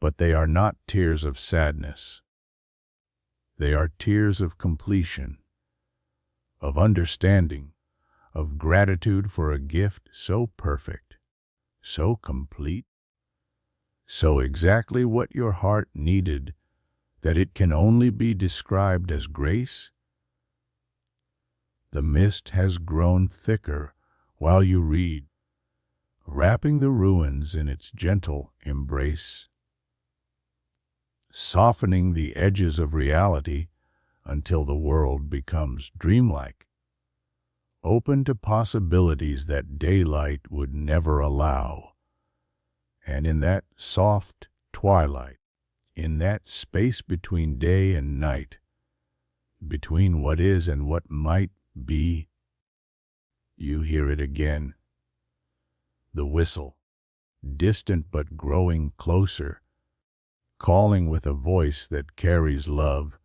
A: but they are not tears of sadness. They are tears of completion, of understanding, of gratitude for a gift so perfect, so complete, so exactly what your heart needed that it can only be described as grace. The mist has grown thicker while you read, wrapping the ruins in its gentle embrace, softening the edges of reality until the world becomes dreamlike, open to possibilities that daylight would never allow. And in that soft twilight, in that space between day and night, between what is and what might be, you hear it again. The whistle, distant but growing closer, calling with a voice that carries love,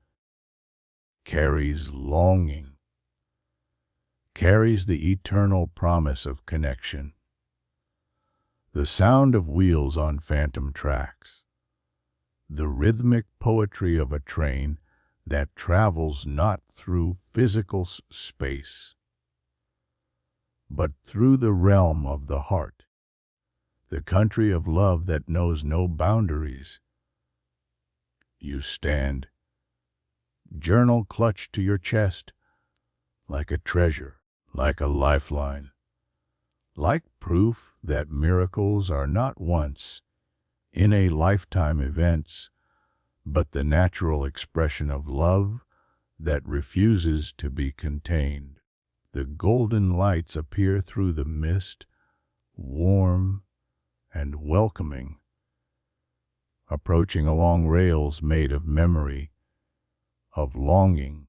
A: carries longing, carries the eternal promise of connection. The sound of wheels on phantom tracks, the rhythmic poetry of a train that travels not through physical space, but through the realm of the heart, the country of love that knows no boundaries. You stand, journal clutched to your chest, like a treasure, like a lifeline, like proof that miracles are not once in a lifetime events, but the natural expression of love that refuses to be contained. The golden lights appear through the mist, warm and welcoming, approaching along rails made of memory, of longing,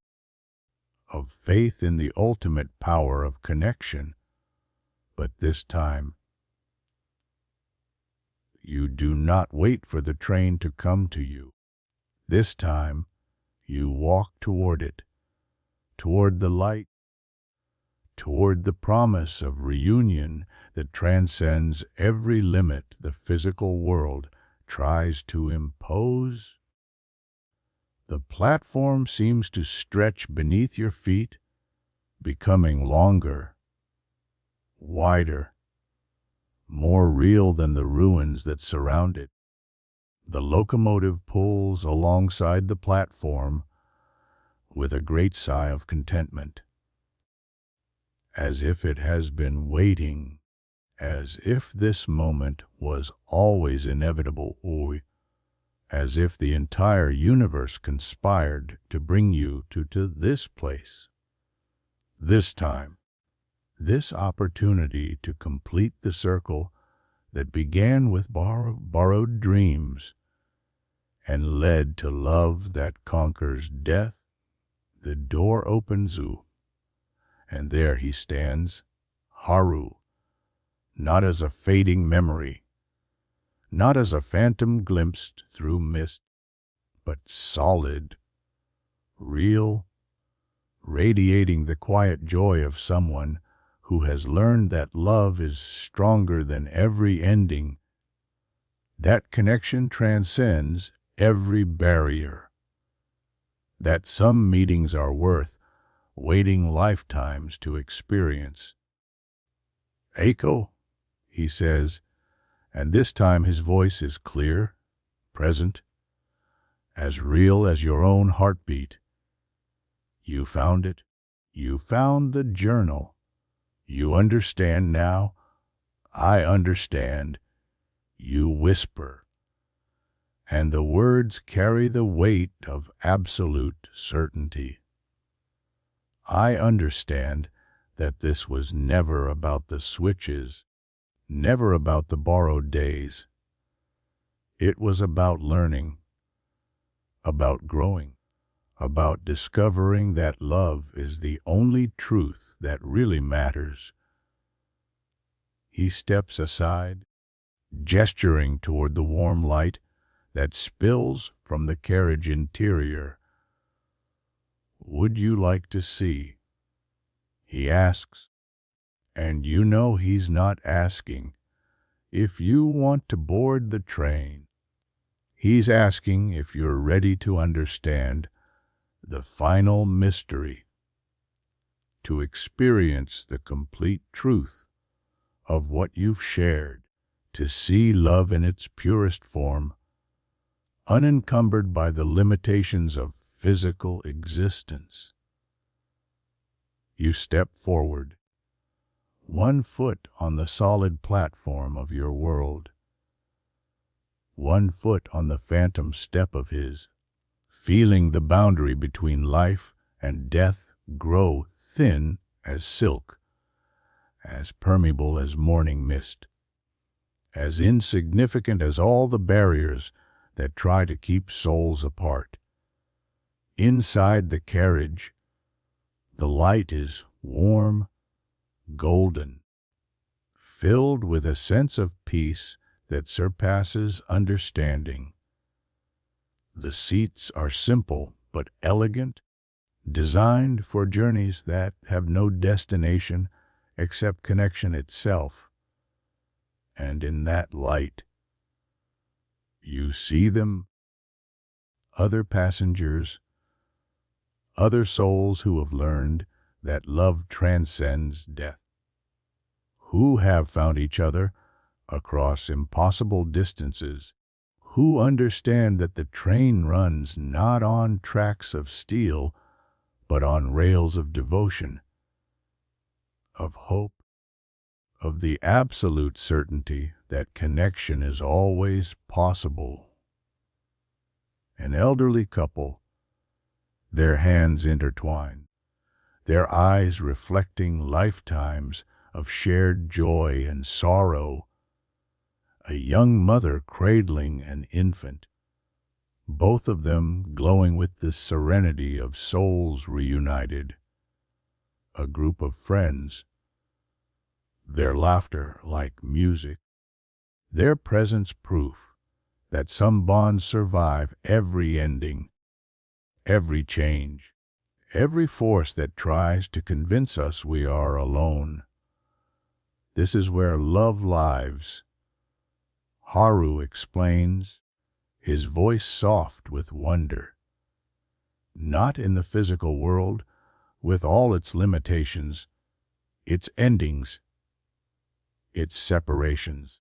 A: of faith in the ultimate power of connection. But this time, you do not wait for the train to come to you. This time, you walk toward it, toward the light, toward the promise of reunion that transcends every limit the physical world tries to impose. The platform seems to stretch beneath your feet, becoming longer, wider, more real than the ruins that surround it. The locomotive pulls alongside the platform with a great sigh of contentment, as if it has been waiting, as if this moment was always inevitable, or as if the entire universe conspired to bring you to this place, this time, this opportunity to complete the circle that began with borrowed dreams and led to love that conquers death. The door opens, And there he stands, Haru, not as a fading memory, not as a phantom glimpsed through mist, but solid, real, radiating the quiet joy of someone who has learned that love is stronger than every ending. That connection transcends every barrier. That some meetings are worth waiting lifetimes to experience. Echo, he says, and this time his voice is clear, present, as real as your own heartbeat. You found it. You found the journal. You understand now. I understand. You whisper. And the words carry the weight of absolute certainty. I understand that this was never about the switches, never about the borrowed days. It was about learning, about growing, about discovering that love is the only truth that really matters. He steps aside, gesturing toward the warm light that spills from the carriage interior. Would you like to see? He asks, and you know he's not asking if you want to board the train. He's asking if you're ready to understand the final mystery, to experience the complete truth of what you've shared, to see love in its purest form, unencumbered by the limitations of physical existence. You step forward, one foot on the solid platform of your world, one foot on the phantom step of his, feeling the boundary between life and death grow thin as silk, as permeable as morning mist, as insignificant as all the barriers that try to keep souls apart. Inside the carriage, the light is warm, golden, filled with a sense of peace that surpasses understanding. The seats are simple but elegant, designed for journeys that have no destination except connection itself. And in that light, you see them, other passengers, other souls who have learned that love transcends death, who have found each other across impossible distances, who understand that the train runs not on tracks of steel, but on rails of devotion, of hope, of the absolute certainty that connection is always possible. An elderly couple, their hands intertwined, their eyes reflecting lifetimes of shared joy and sorrow, a young mother cradling an infant, both of them glowing with the serenity of souls reunited, a group of friends, their laughter like music, their presence proof that some bonds survive every ending, every change, every force that tries to convince us we are alone. This is where love lives. Haru explains, his voice soft with wonder. Not in the physical world, with all its limitations, its endings, its separations,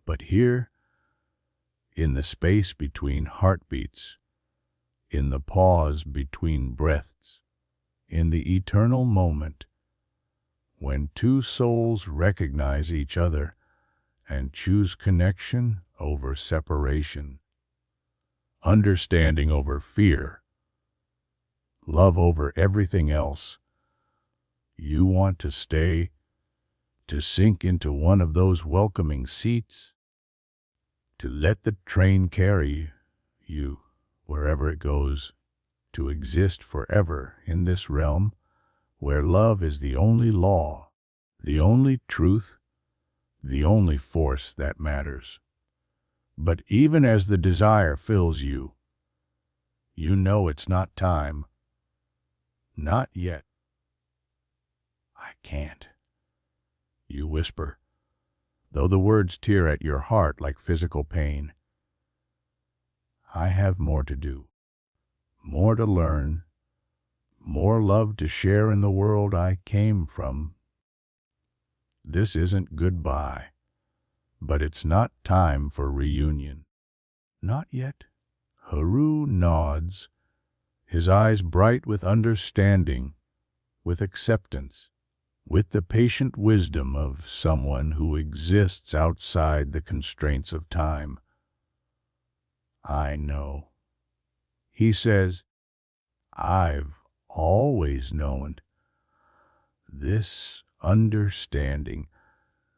A: but here, in the space between heartbeats, in the pause between breaths, in the eternal moment, when two souls recognize each other and choose connection over separation, understanding over fear, love over everything else. You want to stay, to sink into one of those welcoming seats, to let the train carry you wherever it goes, to exist forever in this realm where love is the only law, the only truth, the only force that matters. But even as the desire fills you, you know it's not time. Not yet. I can't, you whisper, though the words tear at your heart like physical pain. I have more to do, more to learn, more love to share in the world I came from. This isn't goodbye, but it's not time for reunion. Not yet. Haru nods, his eyes bright with understanding, with acceptance, with the patient wisdom of someone who exists outside the constraints of time. I know. He says, I've always known. This understanding,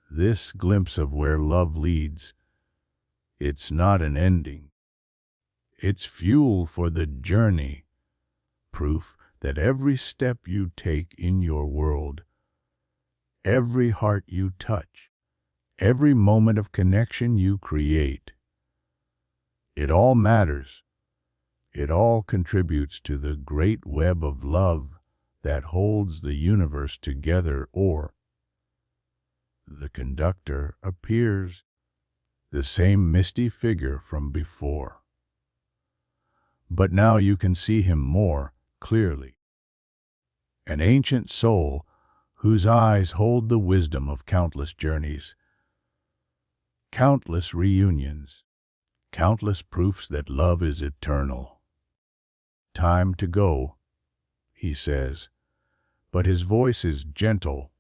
A: this glimpse of where love leads, it's not an ending. It's fuel for the journey, proof that every step you take in your world, every heart you touch, every moment of connection you create, it all matters. It all contributes to the great web of love that holds the universe together. Or the conductor appears, the same misty figure from before. But now you can see him more clearly. An ancient soul whose eyes hold the wisdom of countless journeys, countless reunions, countless proofs that love is eternal. Time to go, he says, but his voice is gentle,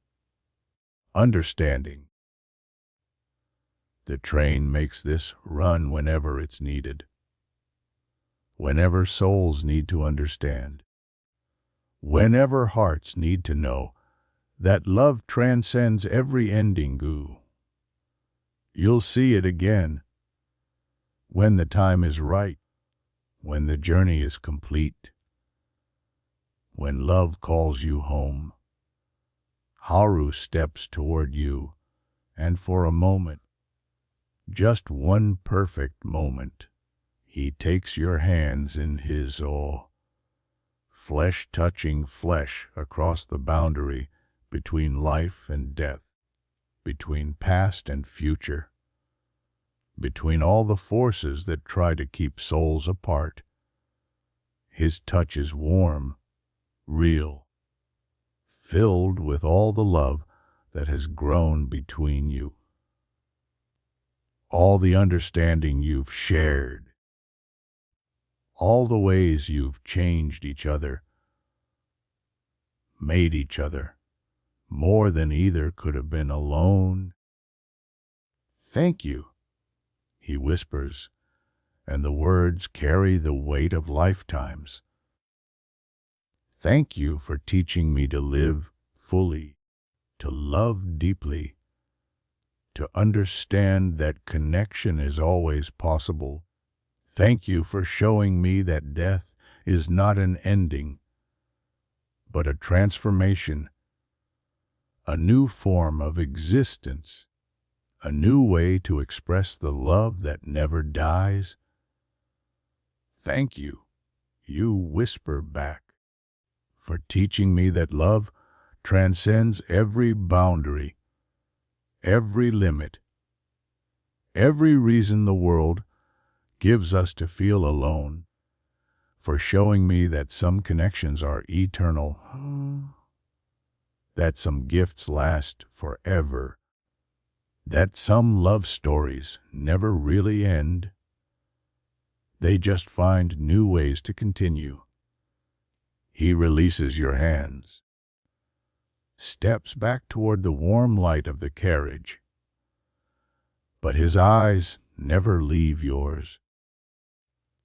A: understanding. The train makes this run whenever it's needed, whenever souls need to understand, whenever hearts need to know that love transcends every ending goo. You'll see it again when the time is right, when the journey is complete, when love calls you home. Haru steps toward you, and for a moment, just one perfect moment, he takes your hands in his, flesh touching flesh across the boundary between life and death, between past and future, between all the forces that try to keep souls apart. His touch is warm, real, filled with all the love that has grown between you, all the understanding you've shared, all the ways you've changed each other, made each other more than either could have been alone. Thank you, he whispers, and the words carry the weight of lifetimes. Thank you for teaching me to live fully, to love deeply, to understand that connection is always possible. Thank you for showing me that death is not an ending, but a transformation, a new form of existence, a new way to express the love that never dies. Thank you, you whisper back, for teaching me that love transcends every boundary, every limit, every reason the world gives us to feel alone, for showing me that some connections are eternal, that some gifts last forever, that some love stories never really end. They just find new ways to continue. He releases your hands, steps back toward the warm light of the carriage, but his eyes never leave yours,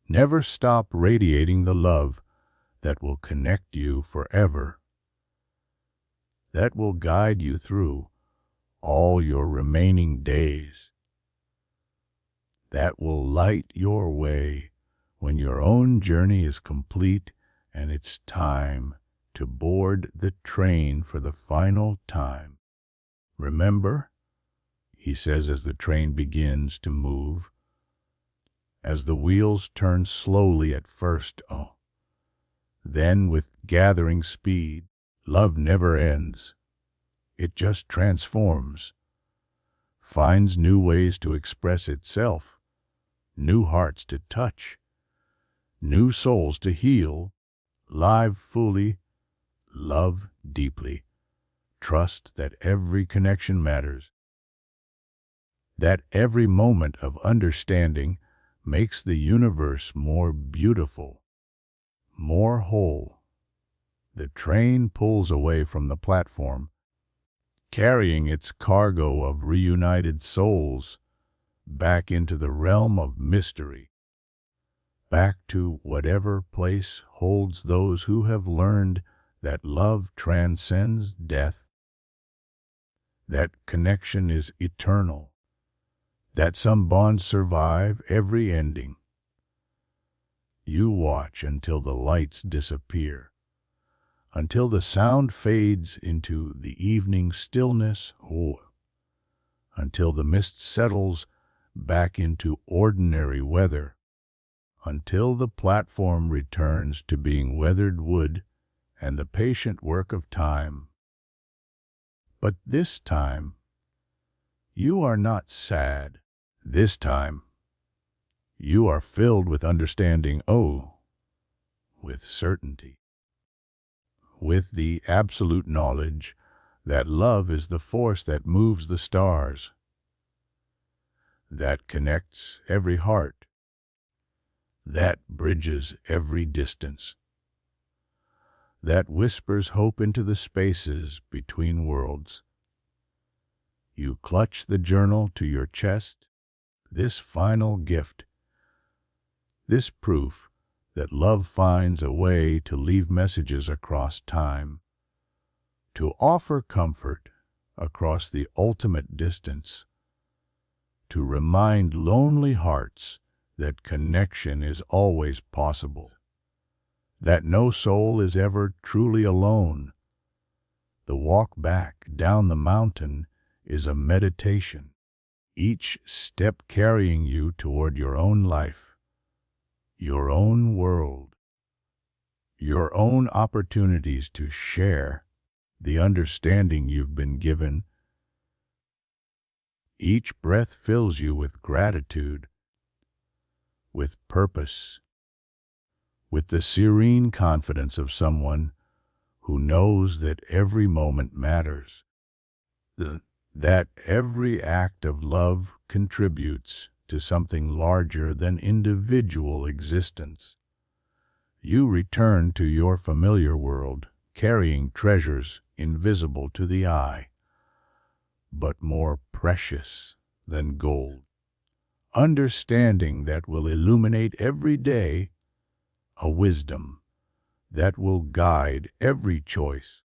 A: never stop radiating the love that will connect you forever, that will guide you through all your remaining days, that will light your way when your own journey is complete and it's time to board the train for the final time. Remember, he says as the train begins to move, as the wheels turn slowly at first, then with gathering speed. Love never ends. It just transforms, finds new ways to express itself, new hearts to touch, new souls to heal. Live fully, love deeply, trust that every connection matters, that every moment of understanding makes the universe more beautiful, more whole. The train pulls away from the platform, carrying its cargo of reunited souls back into the realm of mystery, back to whatever place holds those who have learned that love transcends death, that connection is eternal, that some bonds survive every ending. You watch until the lights disappear, until the sound fades into the evening stillness, until the mist settles back into ordinary weather, until the platform returns to being weathered wood and the patient work of time. But this time, you are not sad. This time, you are filled with understanding, with certainty, with the absolute knowledge that love is the force that moves the stars, that connects every heart, that bridges every distance, that whispers hope into the spaces between worlds. You clutch the journal to your chest, this final gift, this proof that love finds a way to leave messages across time, to offer comfort across the ultimate distance, to remind lonely hearts that connection is always possible, that no soul is ever truly alone. The walk back down the mountain is a meditation, each step carrying you toward your own life, your own world, your own opportunities to share the understanding you've been given. Each breath fills you with gratitude, with purpose, with the serene confidence of someone who knows that every moment matters, that every act of love contributes to something larger than individual existence. You return to your familiar world, carrying treasures invisible to the eye, but more precious than gold. Understanding that will illuminate every day, a wisdom that will guide every choice,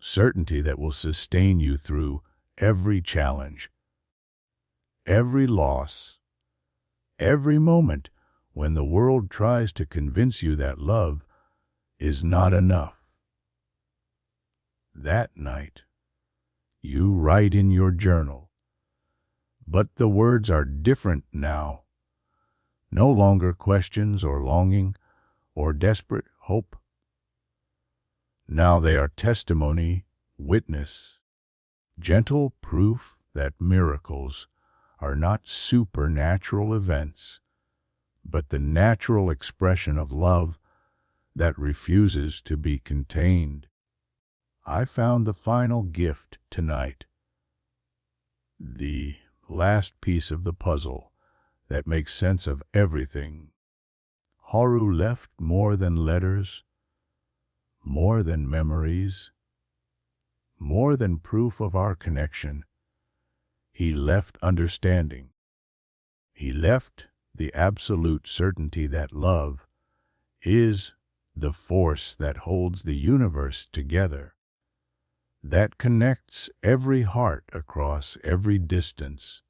A: certainty that will sustain you through every challenge, every loss, every moment when the world tries to convince you that love is not enough. That night, you write in your journal, but the words are different now. No longer questions or longing or desperate hope. Now they are testimony, witness, gentle proof that miracles are not supernatural events, but the natural expression of love that refuses to be contained. I found the final gift tonight, the last piece of the puzzle that makes sense of everything. Haru left more than letters, more than memories, more than proof of our connection. He left understanding. He left the absolute certainty that love is the force that holds the universe together, that connects every heart across every distance,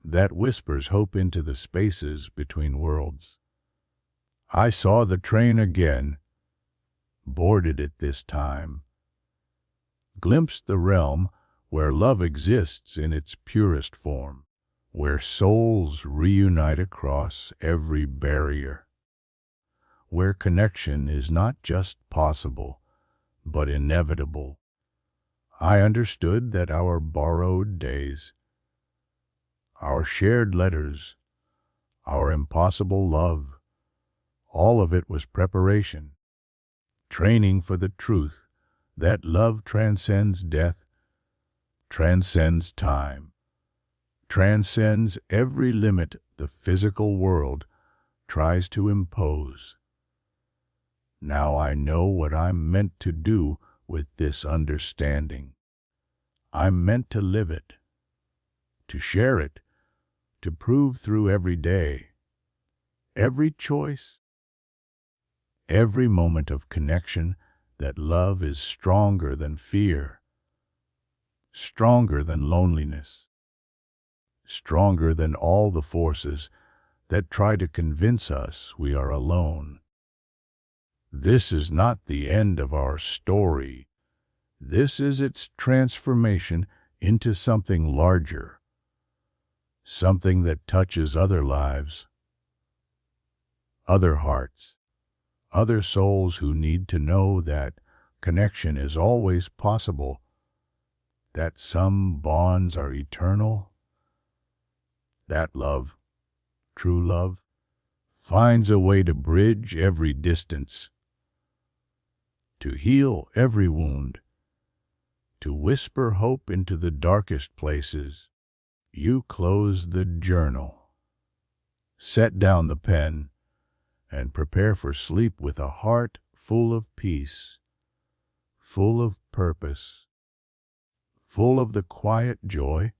A: that whispers hope into the spaces between worlds. I saw the train again, boarded it this time, glimpsed the realm where love exists in its purest form, where souls reunite across every barrier, where connection is not just possible, but inevitable. I understood that our borrowed days, our shared letters, our impossible love, all of it was preparation, training for the truth that love transcends death, transcends time, transcends every limit the physical world tries to impose. Now I know what I'm meant to do with this understanding. I'm meant to live it, to share it, to prove through every day, every choice, every moment of connection that love is stronger than fear, stronger than loneliness, stronger than all the forces that try to convince us we are alone. This is not the end of our story. This is its transformation into something larger, something that touches other lives, other hearts, other souls who need to know that connection is always possible, that some bonds are eternal, that love, true love, finds a way to bridge every distance, to heal every wound, to whisper hope into the darkest places. You close the journal, set down the pen, and prepare for sleep with a heart full of peace, full of purpose, full of the quiet joy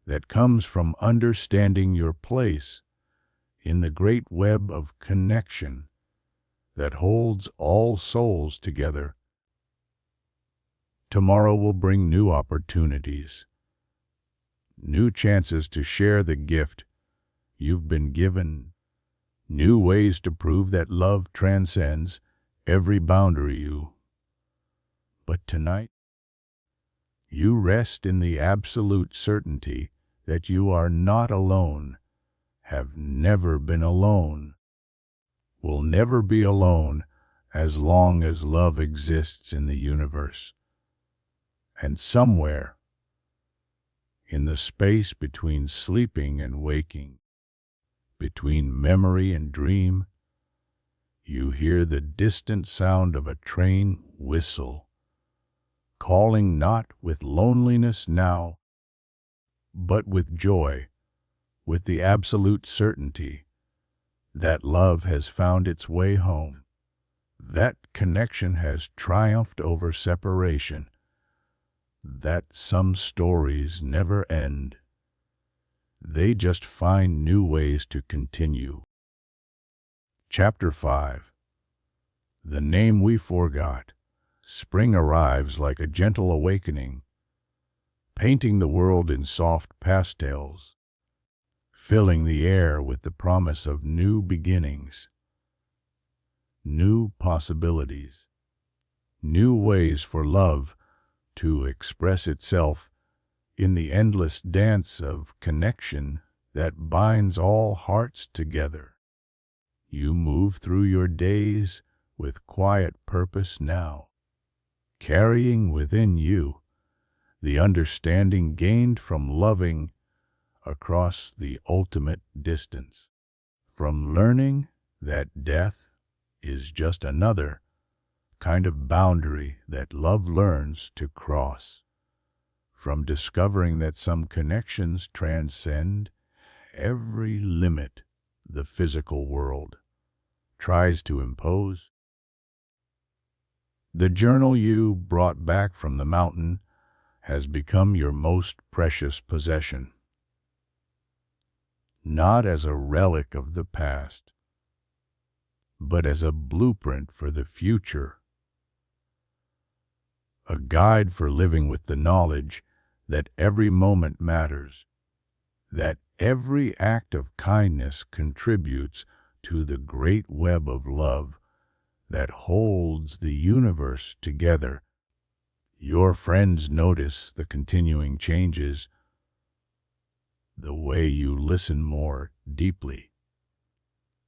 A: that comes from understanding your place in the great web of connection that holds all souls together. Tomorrow will bring new opportunities, new chances to share the gift you've been given, new ways to prove that love transcends every boundary you. But tonight, you rest in the absolute certainty that you are not alone, have never been alone, will never be alone as long as love exists in the universe. And somewhere, in the space between sleeping and waking, between memory and dream, you hear the distant sound of a train whistle, calling not with loneliness now, but with joy, with the absolute certainty that love has found its way home, that connection has triumphed over separation, that some stories never end. They just find new ways to continue. Chapter 5. The Name We Forgot. Spring arrives like a gentle awakening, painting the world in soft pastels, filling the air with the promise of new beginnings, new possibilities, new ways for love to express itself in the endless dance of connection that binds all hearts together. You move through your days with quiet purpose now, carrying within you the understanding gained from loving across the ultimate distance, from learning that death is just another kind of boundary that love learns to cross, from discovering that some connections transcend every limit the physical world tries to impose. The journal you brought back from the mountain has become your most precious possession, not as a relic of the past, but as a blueprint for the future, a guide for living with the knowledge that every moment matters, that every act of kindness contributes to the great web of love that holds the universe together. Your friends notice the continuing changes, the way you listen more deeply,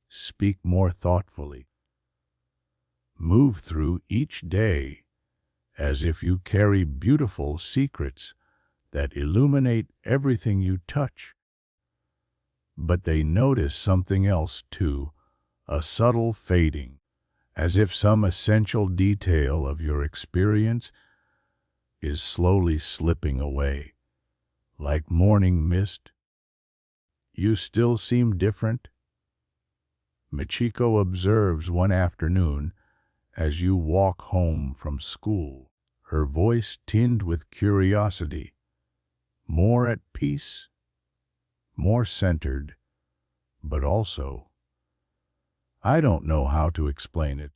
A: speak more thoughtfully, move through each day as if you carry beautiful secrets that illuminate everything you touch. But they notice something else too, a subtle fading, as if some essential detail of your experience is slowly slipping away, like morning mist. You still seem different. Michiko observes one afternoon as you walk home from school, her voice tinged with curiosity, more at peace, more centered, but also, I don't know how to explain it,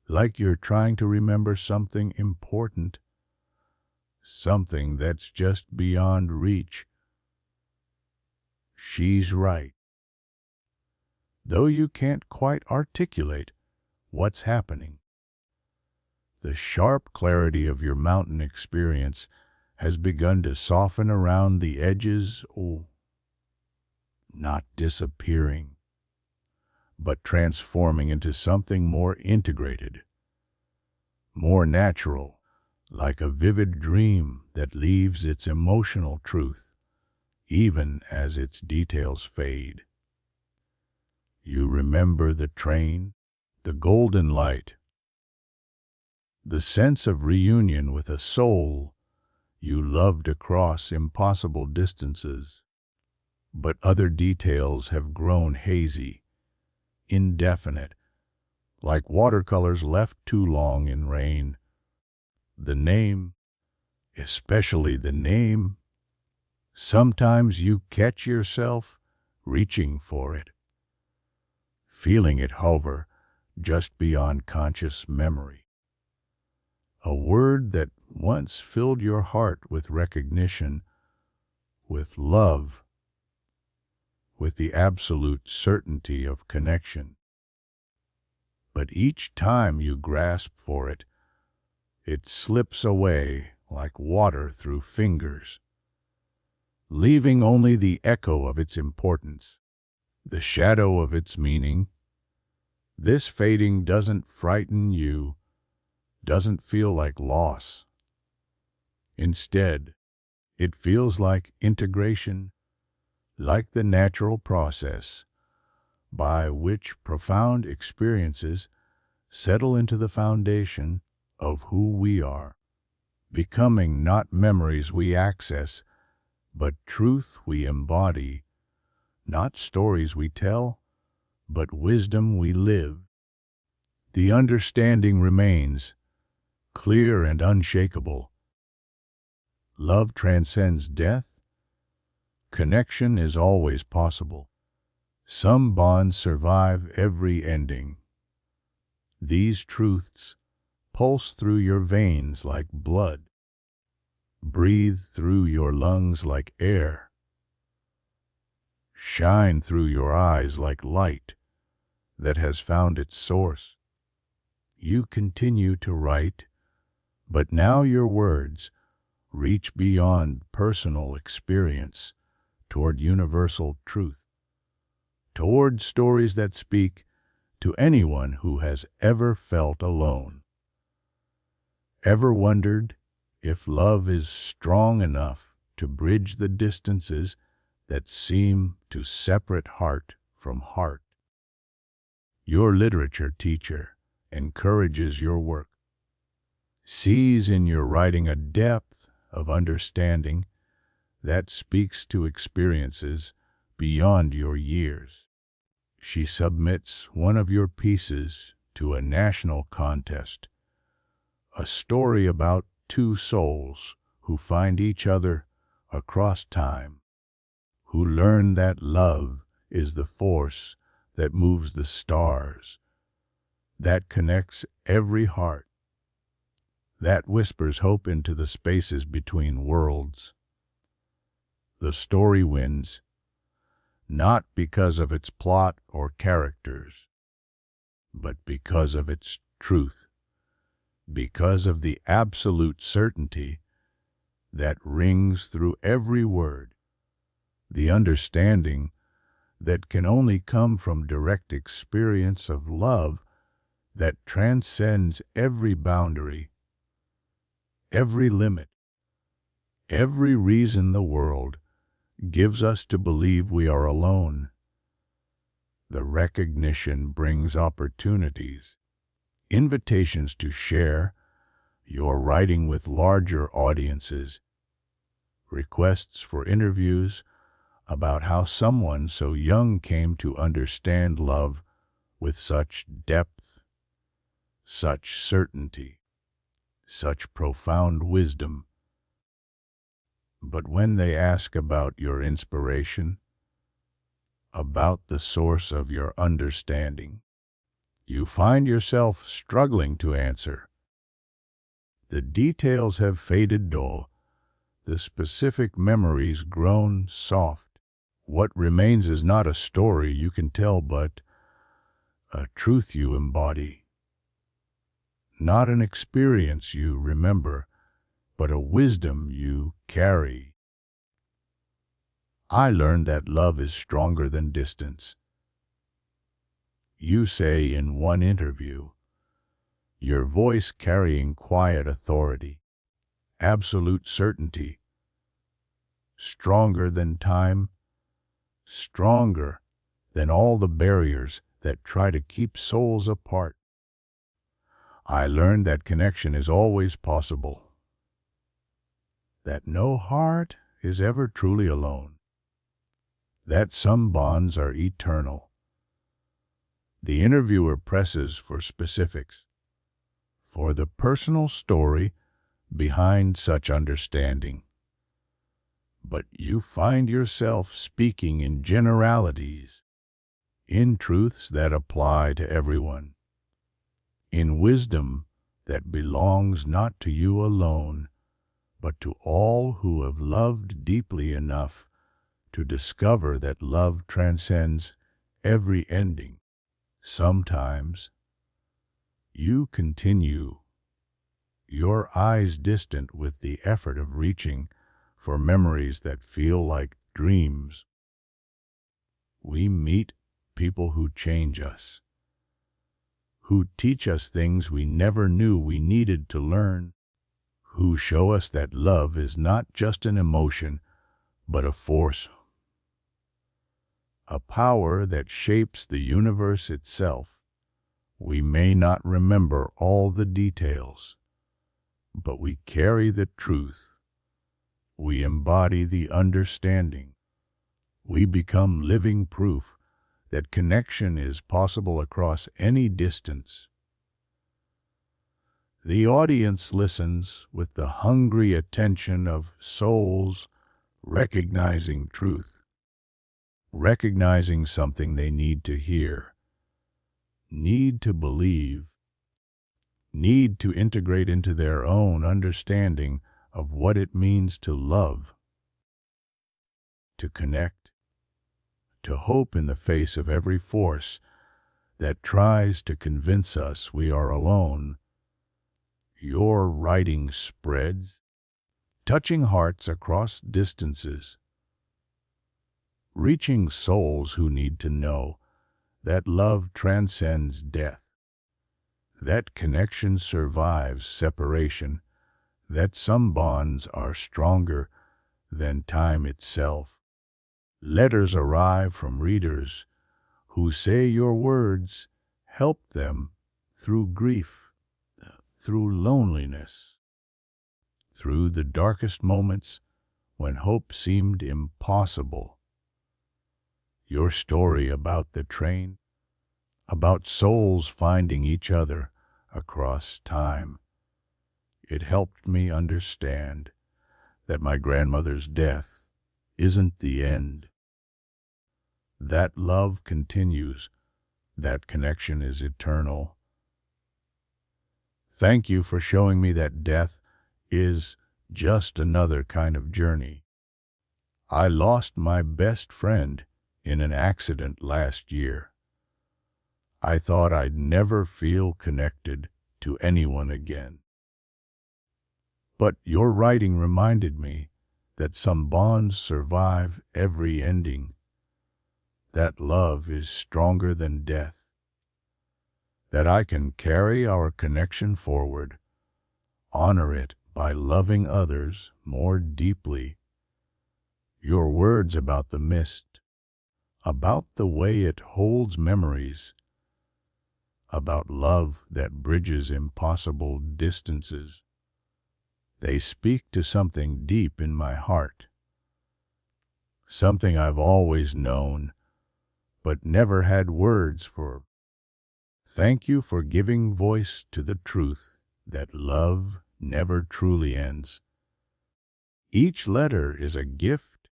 A: like you're trying to remember something important, something that's just beyond reach. She's right. Though you can't quite articulate what's happening. The sharp clarity of your mountain experience has begun to soften around the edges, not disappearing, but transforming into something more integrated, more natural, like a vivid dream that leaves its emotional truth, even as its details fade. You remember the train, the golden light, the sense of reunion with a soul you loved across impossible distances. But other details have grown hazy, indefinite, like watercolors left too long in rain. The name, especially the name, sometimes you catch yourself reaching for it, feeling it hover just beyond conscious memory. A word that once filled your heart with recognition, with love, with the absolute certainty of connection. But each time you grasp for it, it slips away like water through fingers, leaving only the echo of its importance, the shadow of its meaning. This fading doesn't frighten you, doesn't feel like loss. Instead, it feels like integration, like the natural process by which profound experiences settle into the foundation of who we are, becoming not memories we access, but truth we embody, not stories we tell, but wisdom we live. The understanding remains, clear and unshakable. Love transcends death. Connection is always possible. Some bonds survive every ending. These truths pulse through your veins like blood, breathe through your lungs like air, shine through your eyes like light that has found its source. You continue to write, but now your words reach beyond personal experience toward universal truth, toward stories that speak to anyone who has ever felt alone. Ever wondered if love is strong enough to bridge the distances that seem to separate heart from heart? Your literature teacher encourages your work, sees in your writing a depth of understanding that speaks to experiences beyond your years. She submits one of your pieces to a national contest, a story about two souls who find each other across time, who learn that love is the force that moves the stars, that connects every heart, that whispers hope into the spaces between worlds. The story wins, not because of its plot or characters, but because of its truth, because of the absolute certainty that rings through every word, the understanding that can only come from direct experience of love that transcends every boundary, every limit, every reason the world gives us to believe we are alone. The recognition brings opportunities, invitations to share your writing with larger audiences, requests for interviews about how someone so young came to understand love with such depth, such certainty, such profound wisdom. But when they ask about your inspiration, about the source of your understanding, you find yourself struggling to answer. The details have faded dull, the specific memories grown soft. What remains is not a story you can tell, but a truth you embody. Not an experience you remember, but a wisdom you carry. I learned that love is stronger than distance. You say in one interview, your voice carrying quiet authority, absolute certainty, stronger than time, stronger than all the barriers that try to keep souls apart. I learned that connection is always possible, that no heart is ever truly alone, that some bonds are eternal. The interviewer presses for specifics, for the personal story behind such understanding. But you find yourself speaking in generalities, in truths that apply to everyone, in wisdom that belongs not to you alone, but to all who have loved deeply enough to discover that love transcends every ending. Sometimes you continue, your eyes distant with the effort of reaching for memories that feel like dreams. We meet people who change us, who teach us things we never knew we needed to learn, who show us that love is not just an emotion, but a force, a power that shapes the universe itself. We may not remember all the details, but we carry the truth. We embody the understanding. We become living proof that connection is possible across any distance. The audience listens with the hungry attention of souls recognizing truth, recognizing something they need to hear, need to believe, need to integrate into their own understanding of what it means to love, to connect, to hope in the face of every force that tries to convince us we are alone. Your writing spreads, touching hearts across distances, reaching souls who need to know that love transcends death, that connection survives separation, that some bonds are stronger than time itself. Letters arrive from readers who say your words help them through grief, through loneliness, through the darkest moments when hope seemed impossible. Your story about the train, about souls finding each other across time, it helped me understand that my grandmother's death isn't the end. That love continues, that connection is eternal. Thank you for showing me that death is just another kind of journey. I lost my best friend in an accident last year. I thought I'd never feel connected to anyone again. But your writing reminded me that some bonds survive every ending, that love is stronger than death, that I can carry our connection forward, honor it by loving others more deeply. Your words about the mist, about the way it holds memories, about love that bridges impossible distances, they speak to something deep in my heart, something I've always known, but never had words for. Thank you for giving voice to the truth that love never truly ends. Each letter is a gift,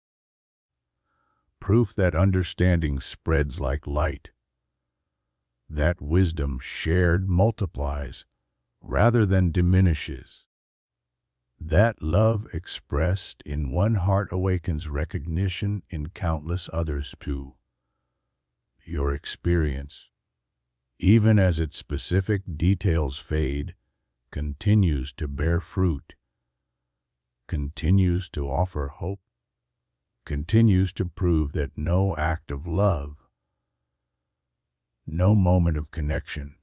A: proof that understanding spreads like light, that wisdom shared multiplies rather than diminishes, that love expressed in one heart awakens recognition in countless others too. Your experience, even as its specific details fade, continues to bear fruit, continues to offer hope, continues to prove that no act of love, no moment of connection,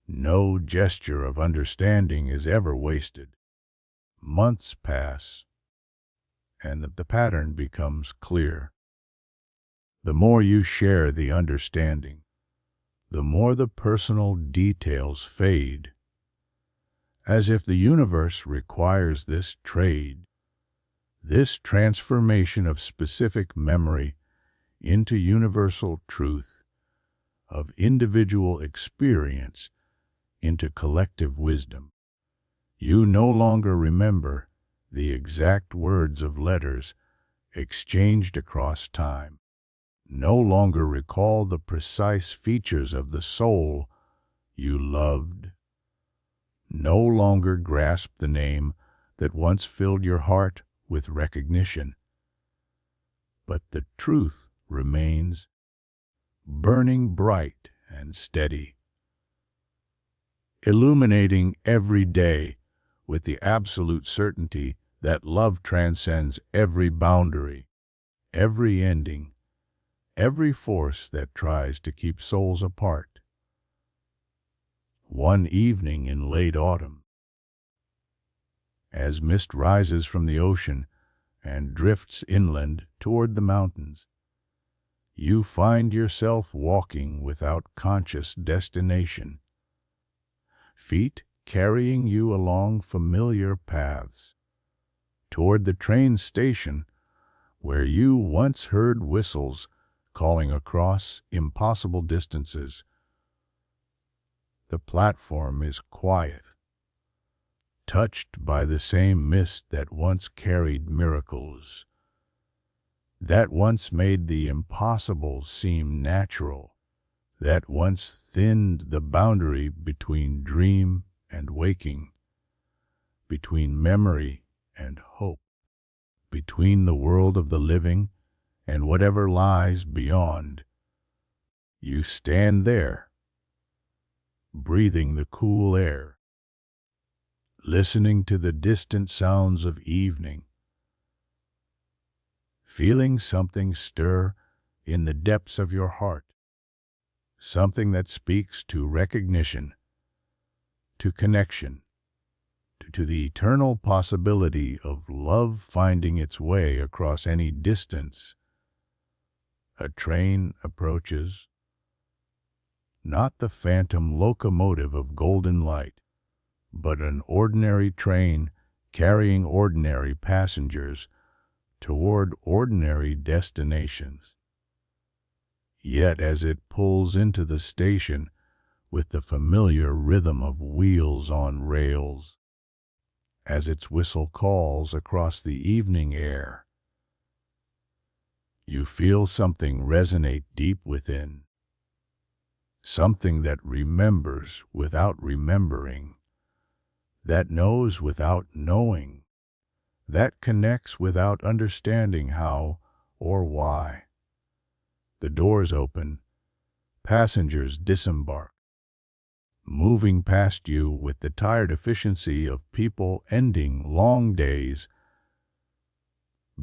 A: no gesture of understanding is ever wasted. Months pass, and the pattern becomes clear. The more you share the understanding, the more the personal details fade, as if the universe requires this trade, this transformation of specific memory into universal truth, of individual experience into collective wisdom. You no longer remember the exact words of letters exchanged across time, no longer recall the precise features of the soul you loved, no longer grasp the name that once filled your heart with recognition. But the truth remains, burning bright and steady, illuminating every day with the absolute certainty that love transcends every boundary, every ending, every force that tries to keep souls apart. One evening in late autumn, as mist rises from the ocean and drifts inland toward the mountains, you find yourself walking without conscious destination, feet carrying you along familiar paths, toward the train station where you once heard whistles calling across impossible distances. The platform is quiet, touched by the same mist that once carried miracles, that once made the impossible seem natural, that once thinned the boundary between dream and waking, between memory and hope, between the world of the living and whatever lies beyond. You stand there, breathing the cool air, listening to the distant sounds of evening, feeling something stir in the depths of your heart, something that speaks to recognition, to connection, to the eternal possibility of love finding its way across any distance. A train approaches, not the phantom locomotive of golden light, but an ordinary train carrying ordinary passengers toward ordinary destinations. Yet as it pulls into the station with the familiar rhythm of wheels on rails, as its whistle calls across the evening air, you feel something resonate deep within, something that remembers without remembering, that knows without knowing, that connects without understanding how or why. The doors open, Passengers disembark, moving past you with the tired efficiency of people ending long days,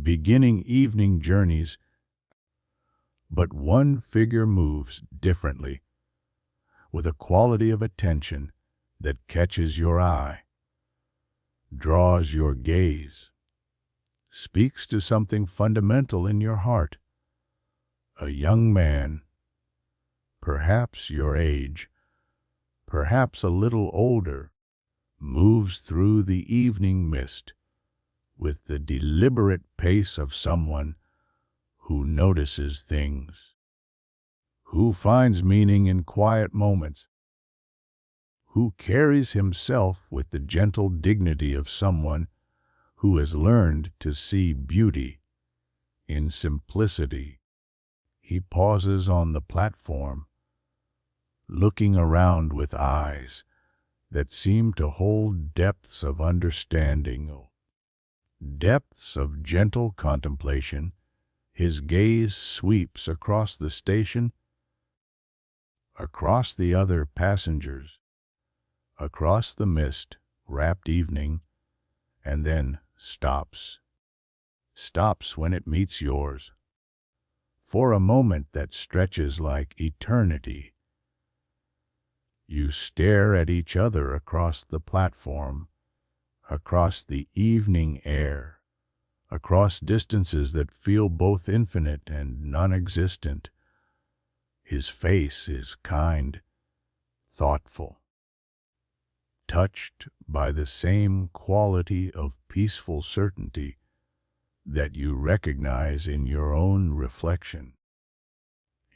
A: beginning evening journeys. But one figure moves differently, with a quality of attention that catches your eye, draws your gaze, speaks to something fundamental in your heart. A young man, perhaps your age, perhaps a little older, moves through the evening mist with the deliberate pace of someone who notices things, who finds meaning in quiet moments, who carries himself with the gentle dignity of someone who has learned to see beauty in simplicity. He pauses on the platform, looking around with eyes that seem to hold depths of understanding, depths of gentle contemplation. His gaze sweeps across the station, across the other passengers, across the mist-wrapped evening, and then stops. Stops when it meets yours. For a moment that stretches like eternity. You stare at each other across the platform, across the evening air, across distances that feel both infinite and non-existent. His face is kind, thoughtful, touched by the same quality of peaceful certainty that you recognize in your own reflection,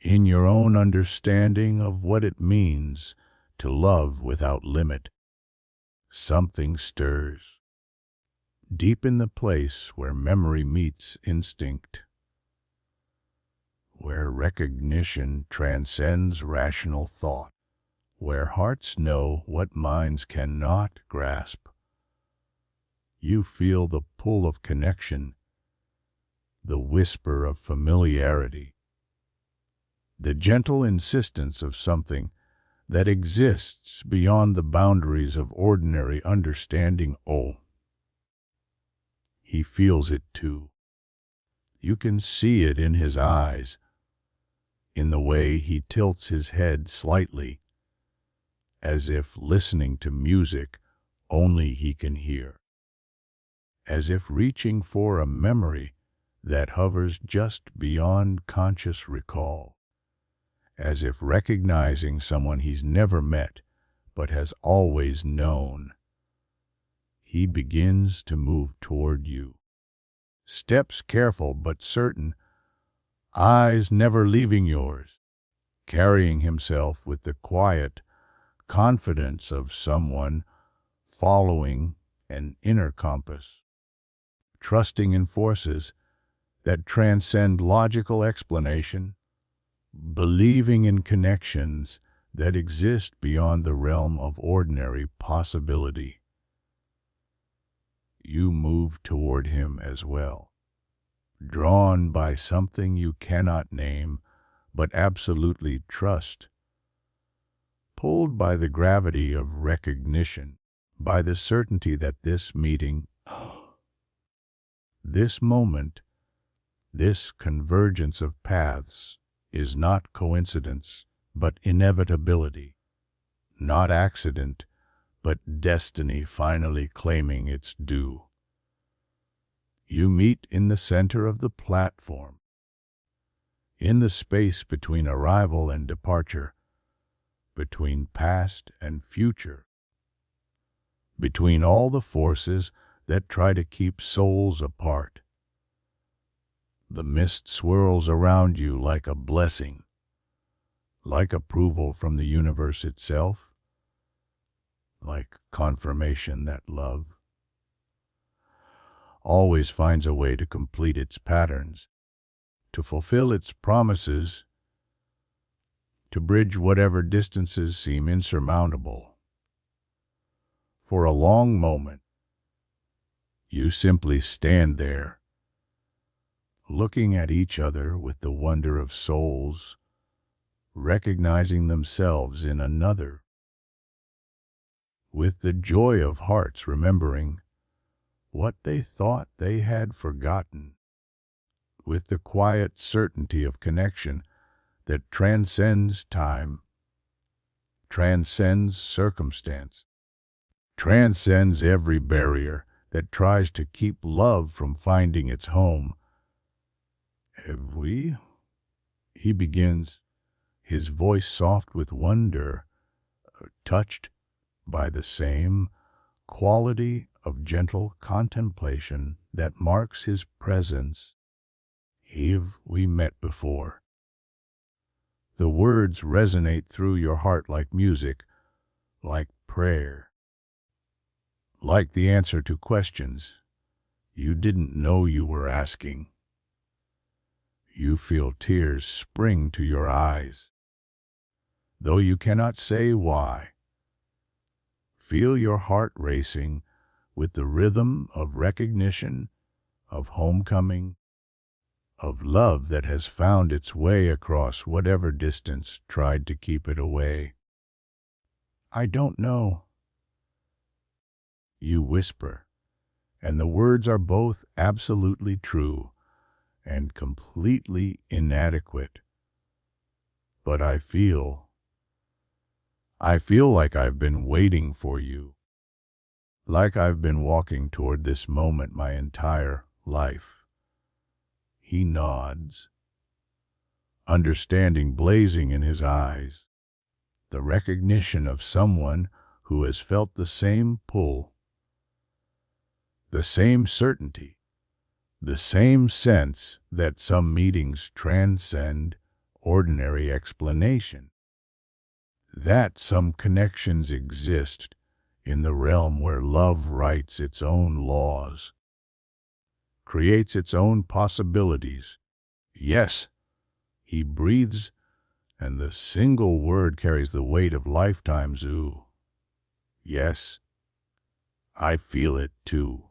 A: in your own understanding of what it means to love without limit. Something stirs, deep in the place where memory meets instinct, where recognition transcends rational thought, where hearts know what minds cannot grasp. You feel the pull of connection, the whisper of familiarity, the gentle insistence of something that exists beyond the boundaries of ordinary understanding. Oh, he feels it too. You can see it in his eyes, in the way he tilts his head slightly, as if listening to music only he can hear, as if reaching for a memory that hovers just beyond conscious recall, as if recognizing someone he's never met but has always known. He begins to move toward you, steps careful but certain, eyes never leaving yours, carrying himself with the quiet confidence of someone following an inner compass, trusting in forces that transcend logical explanation, believing in connections that exist beyond the realm of ordinary possibility. You move toward him as well, drawn by something you cannot name but absolutely trust, pulled by the gravity of recognition, by the certainty that this meeting, this moment, this convergence of paths is not coincidence, but inevitability, not accident, but destiny finally claiming its due. You meet in the center of the platform, in the space between arrival and departure, between past and future, between all the forces that try to keep souls apart. The mist swirls around you like a blessing, like approval from the universe itself, like confirmation that love always finds a way to complete its patterns, to fulfill its promises, to bridge whatever distances seem insurmountable. For a long moment, you simply stand there, looking at each other with the wonder of souls, recognizing themselves in another, with the joy of hearts remembering what they thought they had forgotten, with the quiet certainty of connection that transcends time, transcends circumstance, transcends every barrier that tries to keep love from finding its home. Have we? He begins, his voice soft with wonder, touched by the same quality of gentle contemplation that marks his presence. Have we met before? The words resonate through your heart like music, like prayer, like the answer to questions you didn't know you were asking. You feel tears spring to your eyes, though you cannot say why. Feel your heart racing with the rhythm of recognition, of homecoming, of love that has found its way across whatever distance tried to keep it away. I don't know, you whisper, and the words are both absolutely true and completely inadequate. But I feel like I've been waiting for you, like I've been walking toward this moment my entire life. He nods, understanding blazing in his eyes, the recognition of someone who has felt the same pull, the same certainty, the same sense that some meetings transcend ordinary explanation, that some connections exist in the realm where love writes its own laws, creates its own possibilities. Yes, he breathes, and the single word carries the weight of lifetimes. Ooh. Yes, I feel it too,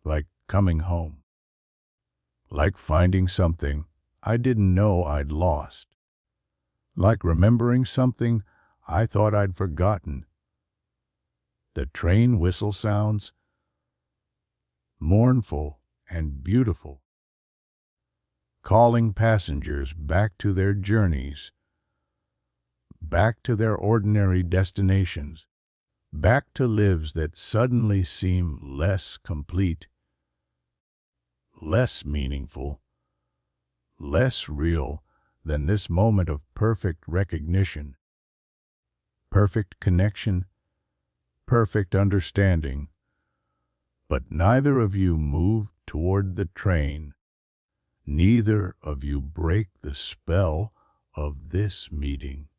A: like coming home, like finding something I didn't know I'd lost, like remembering something I thought I'd forgotten. The train whistle sounds, mournful and beautiful, calling passengers back to their journeys, back to their ordinary destinations, back to lives that suddenly seem less complete, less meaningful, less real than this moment of perfect recognition, perfect connection, perfect understanding. But neither of you move toward the train. Neither of you break the spell of this meeting,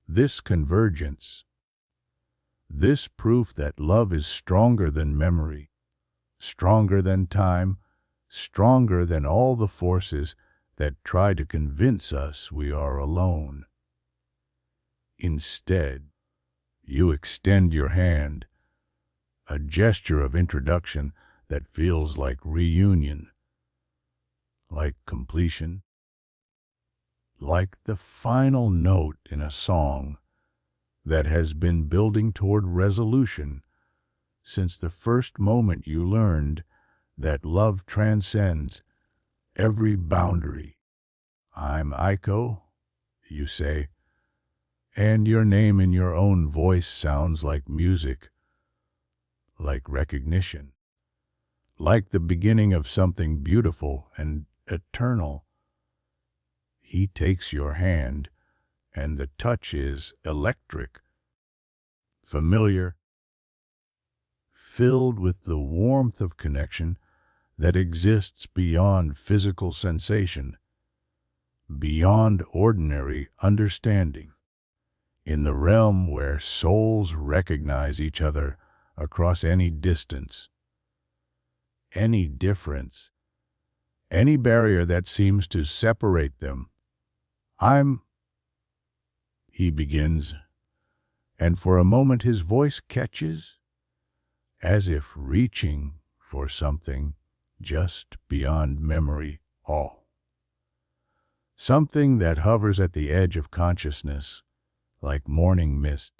A: this convergence, this proof that love is stronger than memory, stronger than time, stronger than all the forces that try to convince us we are alone. Instead, you extend your hand, a gesture of introduction that feels like reunion, like completion, like the final note in a song that has been building toward resolution since the first moment you learned that love transcends every boundary. I'm Aiko, you say, and your name in your own voice sounds like music, like recognition, like the beginning of something beautiful and eternal. He takes your hand, and the touch is electric, familiar, filled with the warmth of connection that exists beyond physical sensation, beyond ordinary understanding, in the realm where souls recognize each other across any distance, any difference, any barrier that seems to separate them. He begins, and for a moment his voice catches, as if reaching for something just beyond memory. All. something that hovers at the edge of consciousness, like morning mist,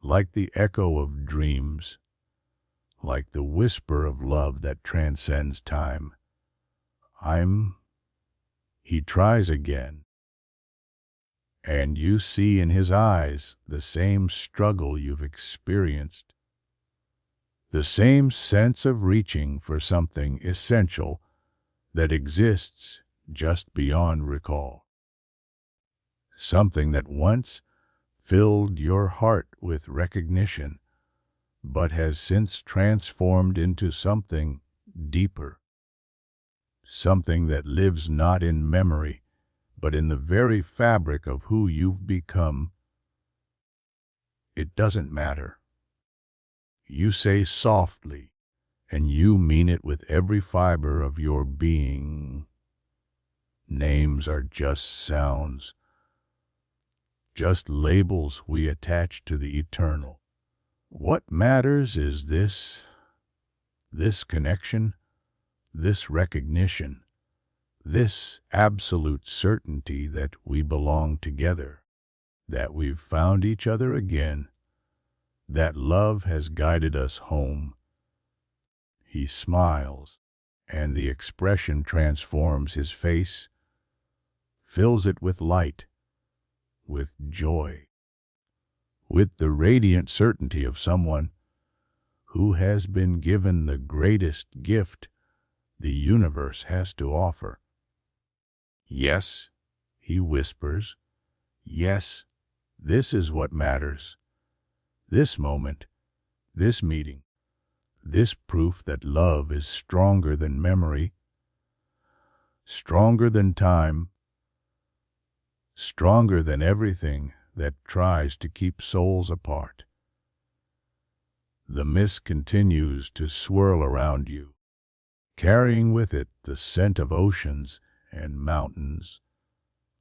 A: like the echo of dreams, like the whisper of love that transcends time. He tries again, and you see in his eyes the same struggle you've experienced, the same sense of reaching for something essential that exists just beyond recall, something that once filled your heart with recognition, but has since transformed into something deeper, something that lives not in memory, but in the very fabric of who you've become. It doesn't matter. You say softly, and you mean it with every fiber of your being. Names are just sounds, just labels we attach to the eternal. What matters is this connection, this recognition, this absolute certainty that we belong together, that we've found each other again, that love has guided us home. He smiles, and the expression transforms his face, fills it with light, with joy, with the radiant certainty of someone who has been given the greatest gift the universe has to offer. Yes, he whispers, yes, this is what matters. This moment, this meeting, this proof that love is stronger than memory, stronger than time, stronger than everything that tries to keep souls apart. The mist continues to swirl around you, carrying with it the scent of oceans and mountains,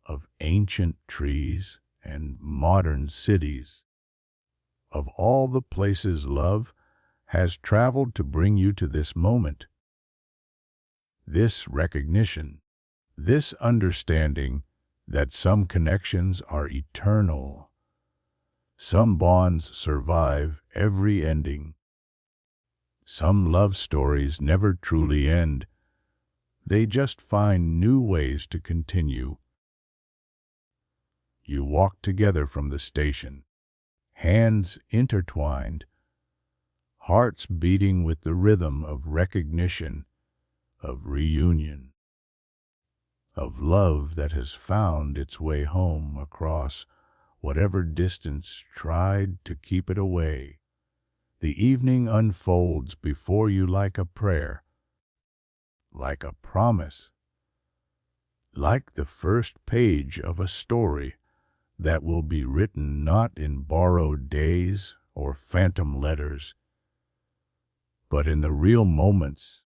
A: of ancient trees and modern cities, of all the places love has traveled to bring you to this moment. This recognition, this understanding that some connections are eternal, some bonds survive every ending, some love stories never truly end, they just find new ways to continue. You walk together from the station, hands intertwined, hearts beating with the rhythm of recognition, of reunion, of love that has found its way home across whatever distance tried to keep it away. The evening unfolds before you like a prayer, like a promise, like the first page of a story that will be written not in borrowed days or phantom letters, but in the real moments,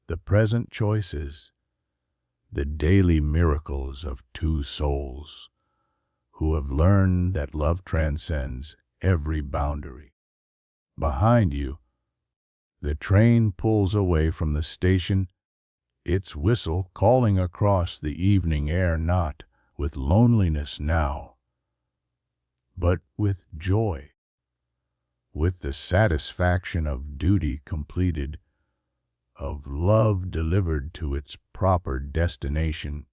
A: the present choices, the daily miracles of two souls who have learned that love transcends every boundary. Behind you, the train pulls away from the station, its whistle calling across the evening air, not with loneliness now, but with joy, with the satisfaction of duty completed, of love delivered to its proper destination,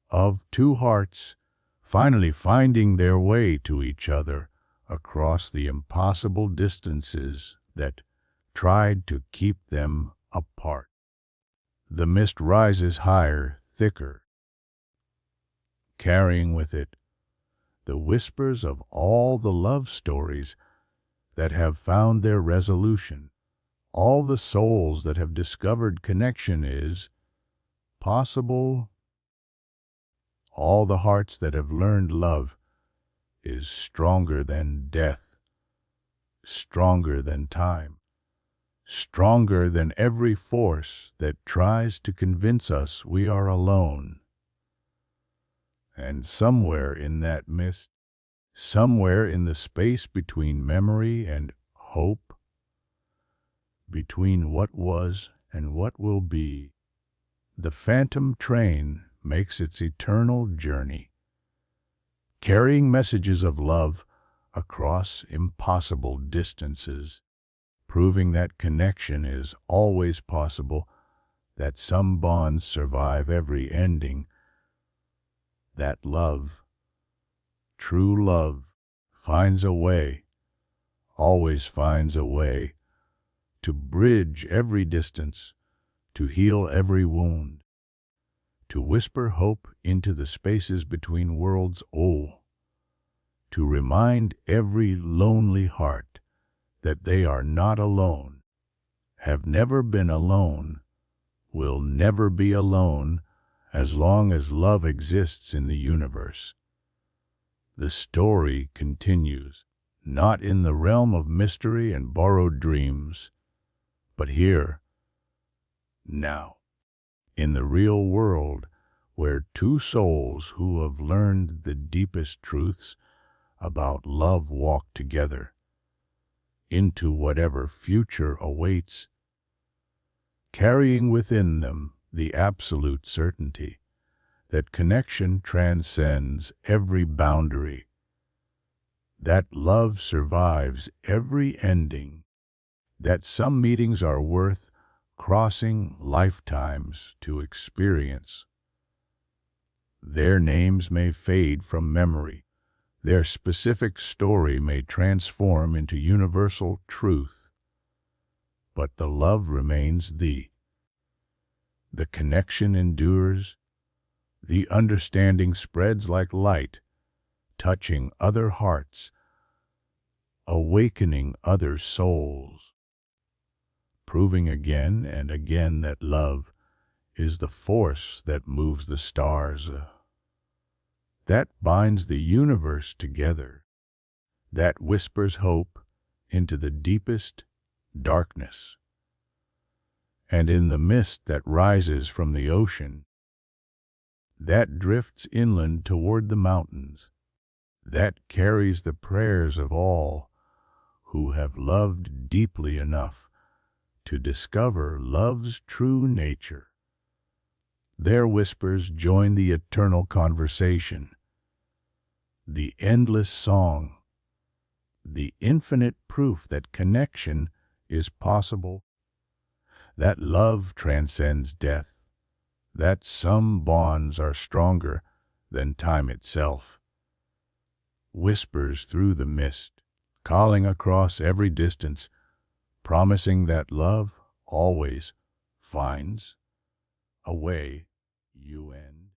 A: of two hearts finally finding their way to each other across the impossible distances that tried to keep them apart. The mist rises higher, thicker, carrying with it the whispers of all the love stories that have found their resolution, all the souls that have discovered connection is possible, all the hearts that have learned love is stronger than death, stronger than time, stronger than every force that tries to convince us we are alone. And somewhere in that mist, somewhere in the space between memory and hope, between what was and what will be, the phantom train makes its eternal journey, carrying messages of love across impossible distances, proving that connection is always possible, that some bonds survive every ending, that love, true love, finds a way, always finds a way, to bridge every distance, to heal every wound, to whisper hope into the spaces between worlds, to remind every lonely heart that they are not alone, have never been alone, will never be alone as long as love exists in the universe. The story continues, not in the realm of mystery and borrowed dreams, but here, now, in the real world, where two souls who have learned the deepest truths about love walk together into whatever future awaits, carrying within them the absolute certainty that connection transcends every boundary, that love survives every ending, that some meetings are worth crossing lifetimes to experience. Their names may fade from memory, their specific story may transform into universal truth, but the love remains the connection endures, the understanding spreads like light, touching other hearts, awakening other souls, proving again and again that love is the force that moves the stars, that binds the universe together, that whispers hope into the deepest darkness. And in the mist that rises from the ocean, that drifts inland toward the mountains, that carries the prayers of all who have loved deeply enough to discover love's true nature. Their whispers join the eternal conversation, the endless song, the infinite proof that connection is possible, that love transcends death, that some bonds are stronger than time itself. Whispers through the mist, calling across every distance, promising that love always finds a way, UN.